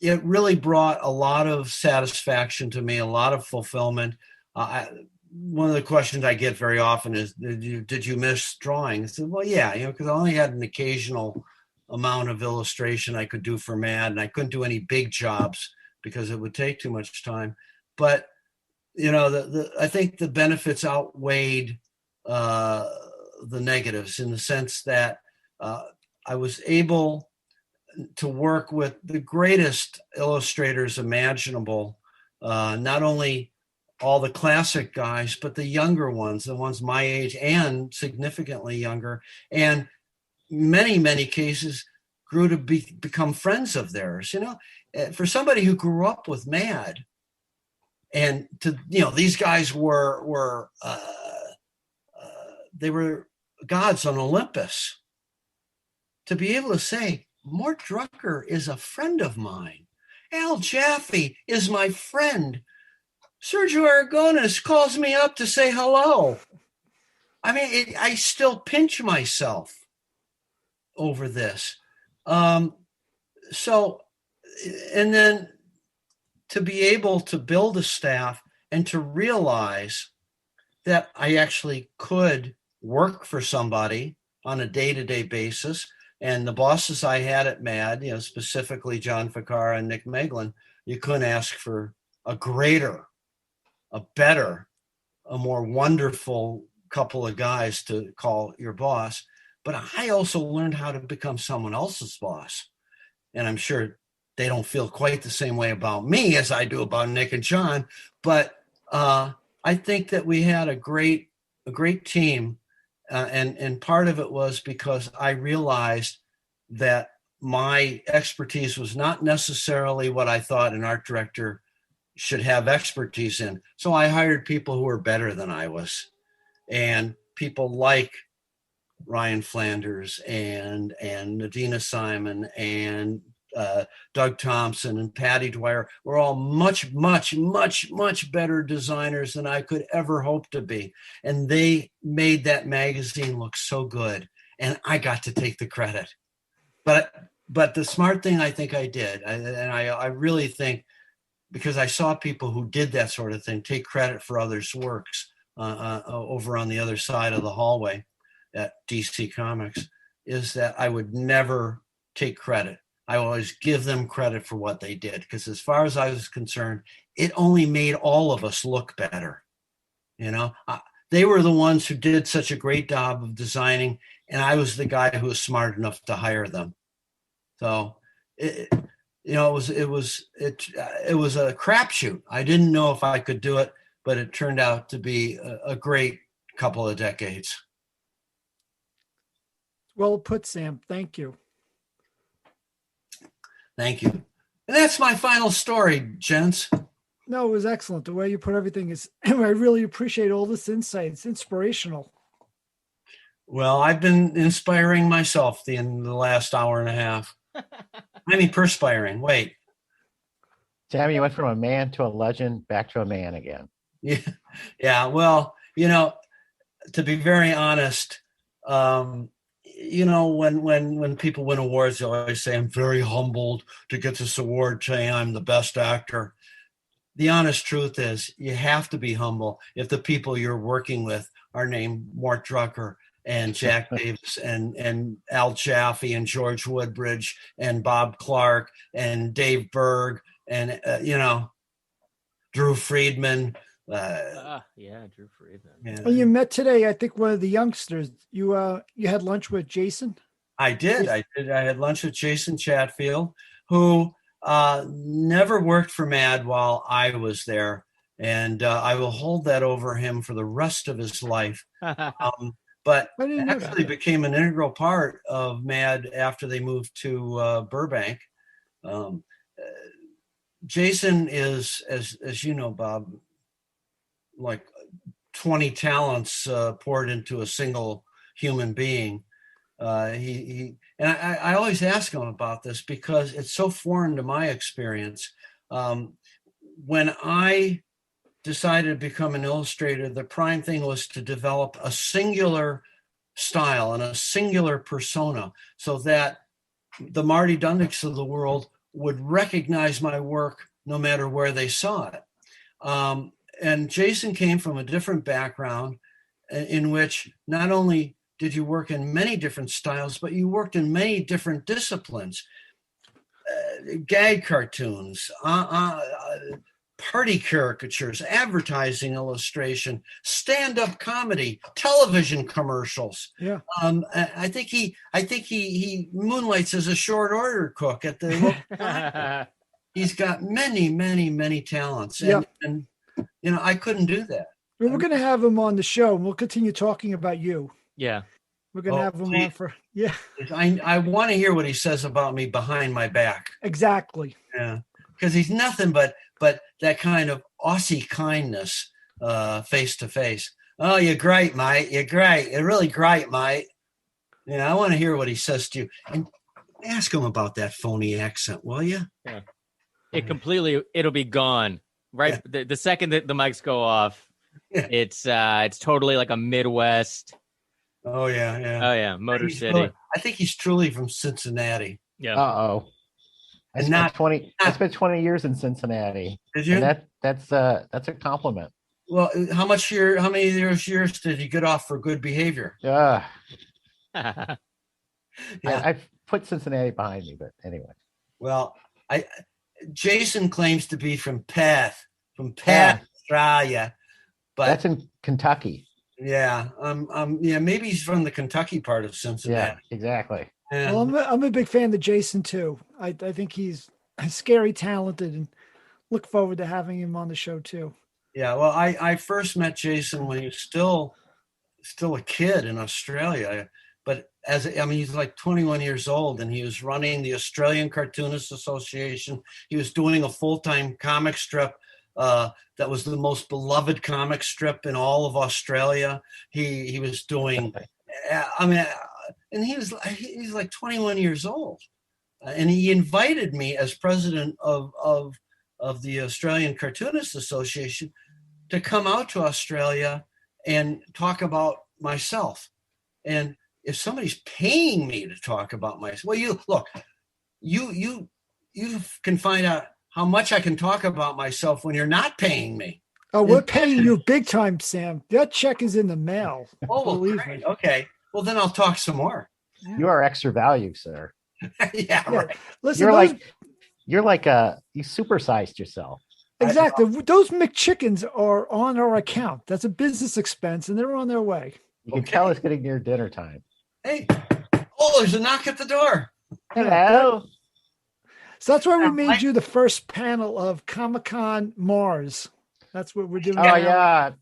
it really brought a lot of satisfaction to me, a lot of fulfillment. One of the questions I get very often is, did you miss drawing? I said, well, yeah, because I only had an occasional amount of illustration I could do for MAD, and I couldn't do any big jobs because it would take too much time. But, I think the benefits outweighed the negatives, in the sense that I was able to work with the greatest illustrators imaginable, not only all the classic guys, but the younger ones, the ones my age and significantly younger, and many, many cases grew to become friends of theirs. For somebody who grew up with MAD, and these guys were they were gods on Olympus. To be able to say, Mort Drucker is a friend of mine. Al Jaffe is my friend. Sergio Aragonés calls me up to say hello. I mean, I still pinch myself over this. And then to be able to build a staff and to realize that I actually could work for somebody on a day-to-day basis. And the bosses I had at MAD, specifically John Ficarra and Nick Meglin, you couldn't ask for a greater, a better, a more wonderful couple of guys to call your boss. But I also learned how to become someone else's boss. And I'm sure they don't feel quite the same way about me as I do about Nick and John. But I think that we had a great team. And part of it was because I realized that my expertise was not necessarily what I thought an art director should have expertise in. So I hired people who were better than I was, and people like Ryan Flanders and Nadina Simon and Doug Thompson and Patty Dwyer were all much, much, much, much better designers than I could ever hope to be. And they made that magazine look so good. And I got to take the credit. But the smart thing I think I did, and I really think, because I saw people who did that sort of thing take credit for others' works over on the other side of the hallway at DC Comics, is that I would never take credit. I always give them credit for what they did, because as far as I was concerned, it only made all of us look better. They were the ones who did such a great job of designing, and I was the guy who was smart enough to hire them. So it was a crapshoot. I didn't know if I could do it, but it turned out to be a great couple of decades. Well put, Sam. Thank you. Thank you. And that's my final story, gents. No, it was excellent. The way you put everything is, I really appreciate all this insight. It's inspirational. Well, I've been inspiring myself in the last hour and a half. I mean, perspiring. Wait. Sammy, you went from a man to a legend, back to a man again. Yeah. Yeah. Well, to be very honest, when people win awards, they always say, I'm very humbled to get this award saying I'm the best actor. The honest truth is you have to be humble if the people you're working with are named Mort Drucker and Jack Davis and Al Jaffe and George Woodbridge and Bob Clark and Dave Berg and, Drew Friedman. Drew Friedman. Yeah. Well, you met today, I think, one of the youngsters. You had lunch with Jason? I did. I had lunch with Jason Chatfield, who never worked for MAD while I was there. And I will hold that over him for the rest of his life. But actually became an integral part of MAD after they moved to Burbank. Jason is, as you know, Bob, like 20 talents poured into a single human being. And I always ask him about this because it's so foreign to my experience. When I decided to become an illustrator, the prime thing was to develop a singular style and a singular persona so that the Marty Dundicks of the world would recognize my work no matter where they saw it. And Jason came from a different background in which not only did you work in many different styles, but you worked in many different disciplines, gag cartoons, party caricatures, advertising illustration, stand-up comedy, television commercials. Yeah. I think he moonlights as a short order cook at the local. He's got many, many, many talents. And I couldn't do that. We're going to have him on the show, and we'll continue talking about you. Yeah. We're going to have him on for, yeah. I want to hear what he says about me behind my back. Exactly. Yeah. Because he's nothing but that kind of Aussie kindness face to face. Oh, you're great, mate. You're great. You're really great, mate. Yeah, I want to hear what he says to you. And ask him about that phony accent, will you? Yeah. It'll be gone. Right. Yeah. The second that the mics go off, it's totally like a Midwest. Oh yeah, yeah. Oh yeah, Motor City. I think he's truly from Cincinnati. Yeah. I spent 20 years in Cincinnati. Did you? And that's a compliment. Well, how many years did you get off for good behavior? Yeah. I've put Cincinnati behind me, but anyway. Well, Jason claims to be from Perth, Australia, but that's in Kentucky. Yeah, maybe he's from the Kentucky part of Cincinnati. Yeah, exactly. Yeah. Well, I'm a big fan of Jason too. I think he's scary talented, and look forward to having him on the show too. Yeah, well, I first met Jason when he was still a kid in Australia, but he's like 21 years old, and he was running the Australian Cartoonists Association. He was doing a full-time comic strip that was the most beloved comic strip in all of Australia. He was doing, and he's like 21 years old, and he invited me as president of the Australian Cartoonists Association to come out to Australia and talk about myself. And if somebody's paying me to talk about myself, well, you can find out how much I can talk about myself when you're not paying me. Oh, we're paying you big time, Sam. That check is in the mail. Oh, believe me. Okay. Well, then I'll talk some more. You are extra value, sir. Yeah, right. Listen, you supersized yourself. Exactly. Those McChickens are on our account. That's a business expense, and they're on their way. You can tell it's getting near dinner time. Hey, there's a knock at the door. Hello. So that's why we made you the first panel of Comic-Con Mars. That's what we're doing. Oh, yeah.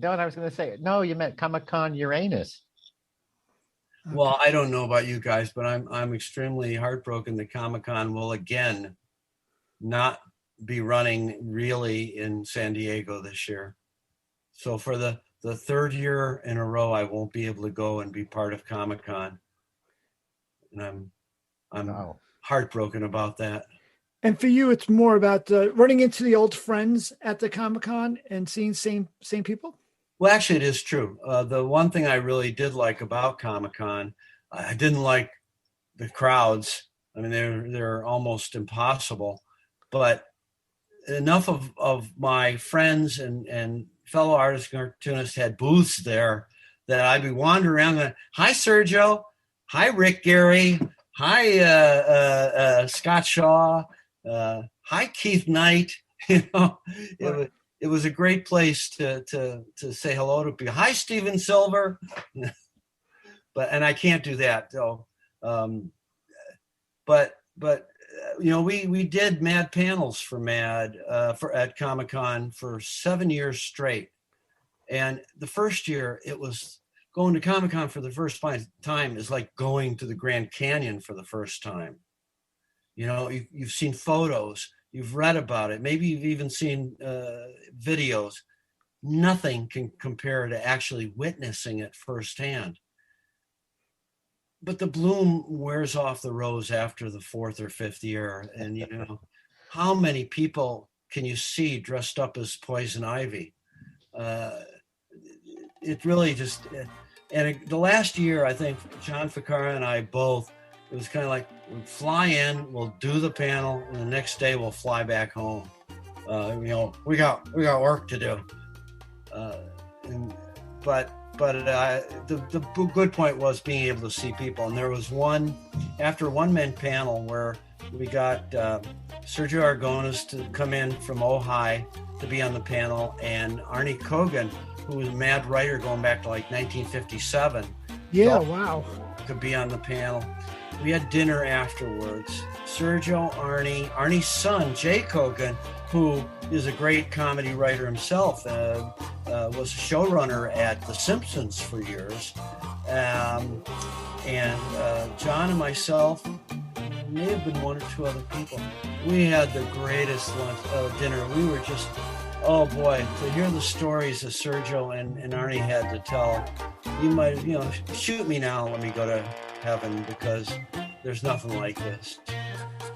No, I was going to say, no, you meant Comic-Con Uranus. Well, I don't know about you guys, but I'm extremely heartbroken that Comic-Con will again not be running really in San Diego this year. So for the the third year in a row I won't be able to go and be part of Comic-Con, and I'm heartbroken about that. And for you, it's more about running into the old friends at the Comic-Con and seeing same people? Well, actually, it is true. The one thing I really did like about Comic-Con, I didn't like the crowds. I mean, they're almost impossible. But enough of my friends and fellow artists and cartoonists had booths there that I'd be wandering around going, "Hi, Sergio. Hi, Rick Gary. Hi, Scott Shaw. Hi, Keith Knight." It was a great place to say hello to people. "Hi, Steven Silver." And I can't do that though. But we did MAD panels for MAD at Comic-Con for 7 years straight. And the first year, it was going to Comic-Con for the first time is like going to the Grand Canyon for the first time. You've seen photos, you've read about it, maybe you've even seen videos. Nothing can compare to actually witnessing it firsthand. But the bloom wears off the rose after the fourth or fifth year. And, how many people can you see dressed up as Poison Ivy? It really just, the last year, I think John Ficarra and I both, it was kind of like, we'll fly in, we'll do the panel, and the next day we'll fly back home. We got work to do. But the good point was being able to see people. And there was after one-man panel where we got Sergio Aragonés to come in from Ojai to be on the panel, and Arnie Kogan, who was a MAD writer going back to like 1957. Yeah, wow. Could be on the panel. We had dinner afterwards. Sergio, Arnie's son, Jay Kogan, who is a great comedy writer himself, was a showrunner at The Simpsons for years. And John and myself, may have been one or two other people. We had the greatest dinner. We were just, oh boy, to hear the stories that Sergio and Arnie had to tell. You might, shoot me now, let me go to heaven, because there's nothing like this.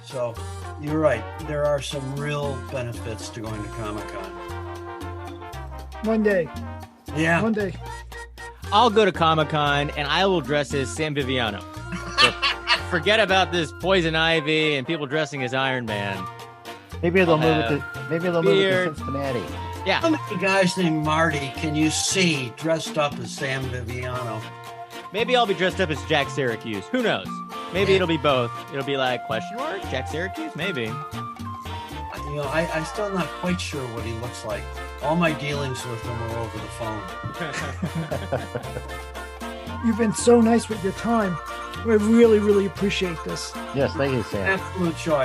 So you're right. There are some real benefits to going to Comic-Con. One day. Yeah. One day. I'll go to Comic-Con and I will dress as Sam Viviano. So forget about this Poison Ivy and people dressing as Iron Man. Maybe they'll move it to Cincinnati. Yeah. How many guys named Marty can you see dressed up as Sam Viviano? Maybe I'll be dressed up as Jack Syracuse. Who knows? Maybe it'll be both. It'll be like, question mark, Jack Syracuse? Maybe. I'm still not quite sure what he looks like. All my dealings with him are over the phone. You've been so nice with your time. I really, really appreciate this. Yes, thank you, Sam. Absolute joy.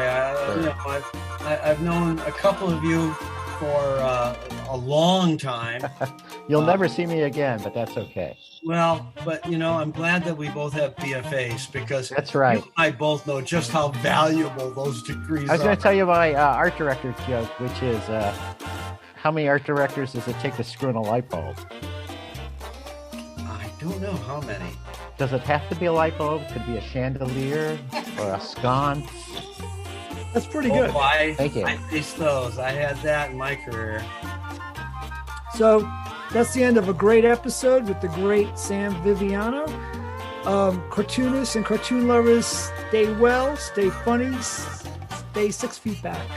I've known a couple of you for a long time. You'll never see me again, but that's okay. Well, but I'm glad that we both have BFAs, because that's right. You and I both know just how valuable those degrees are. I was going to tell you my art director joke, which is how many art directors does it take to screw in a light bulb? I don't know how many. Does it have to be a light bulb? It could be a chandelier or a sconce. That's pretty good. Thank you. I faced those. I had that in my career. So that's the end of a great episode with the great Sam Viviano. Cartoonists and cartoon lovers, stay well, stay funny, stay 6 feet back.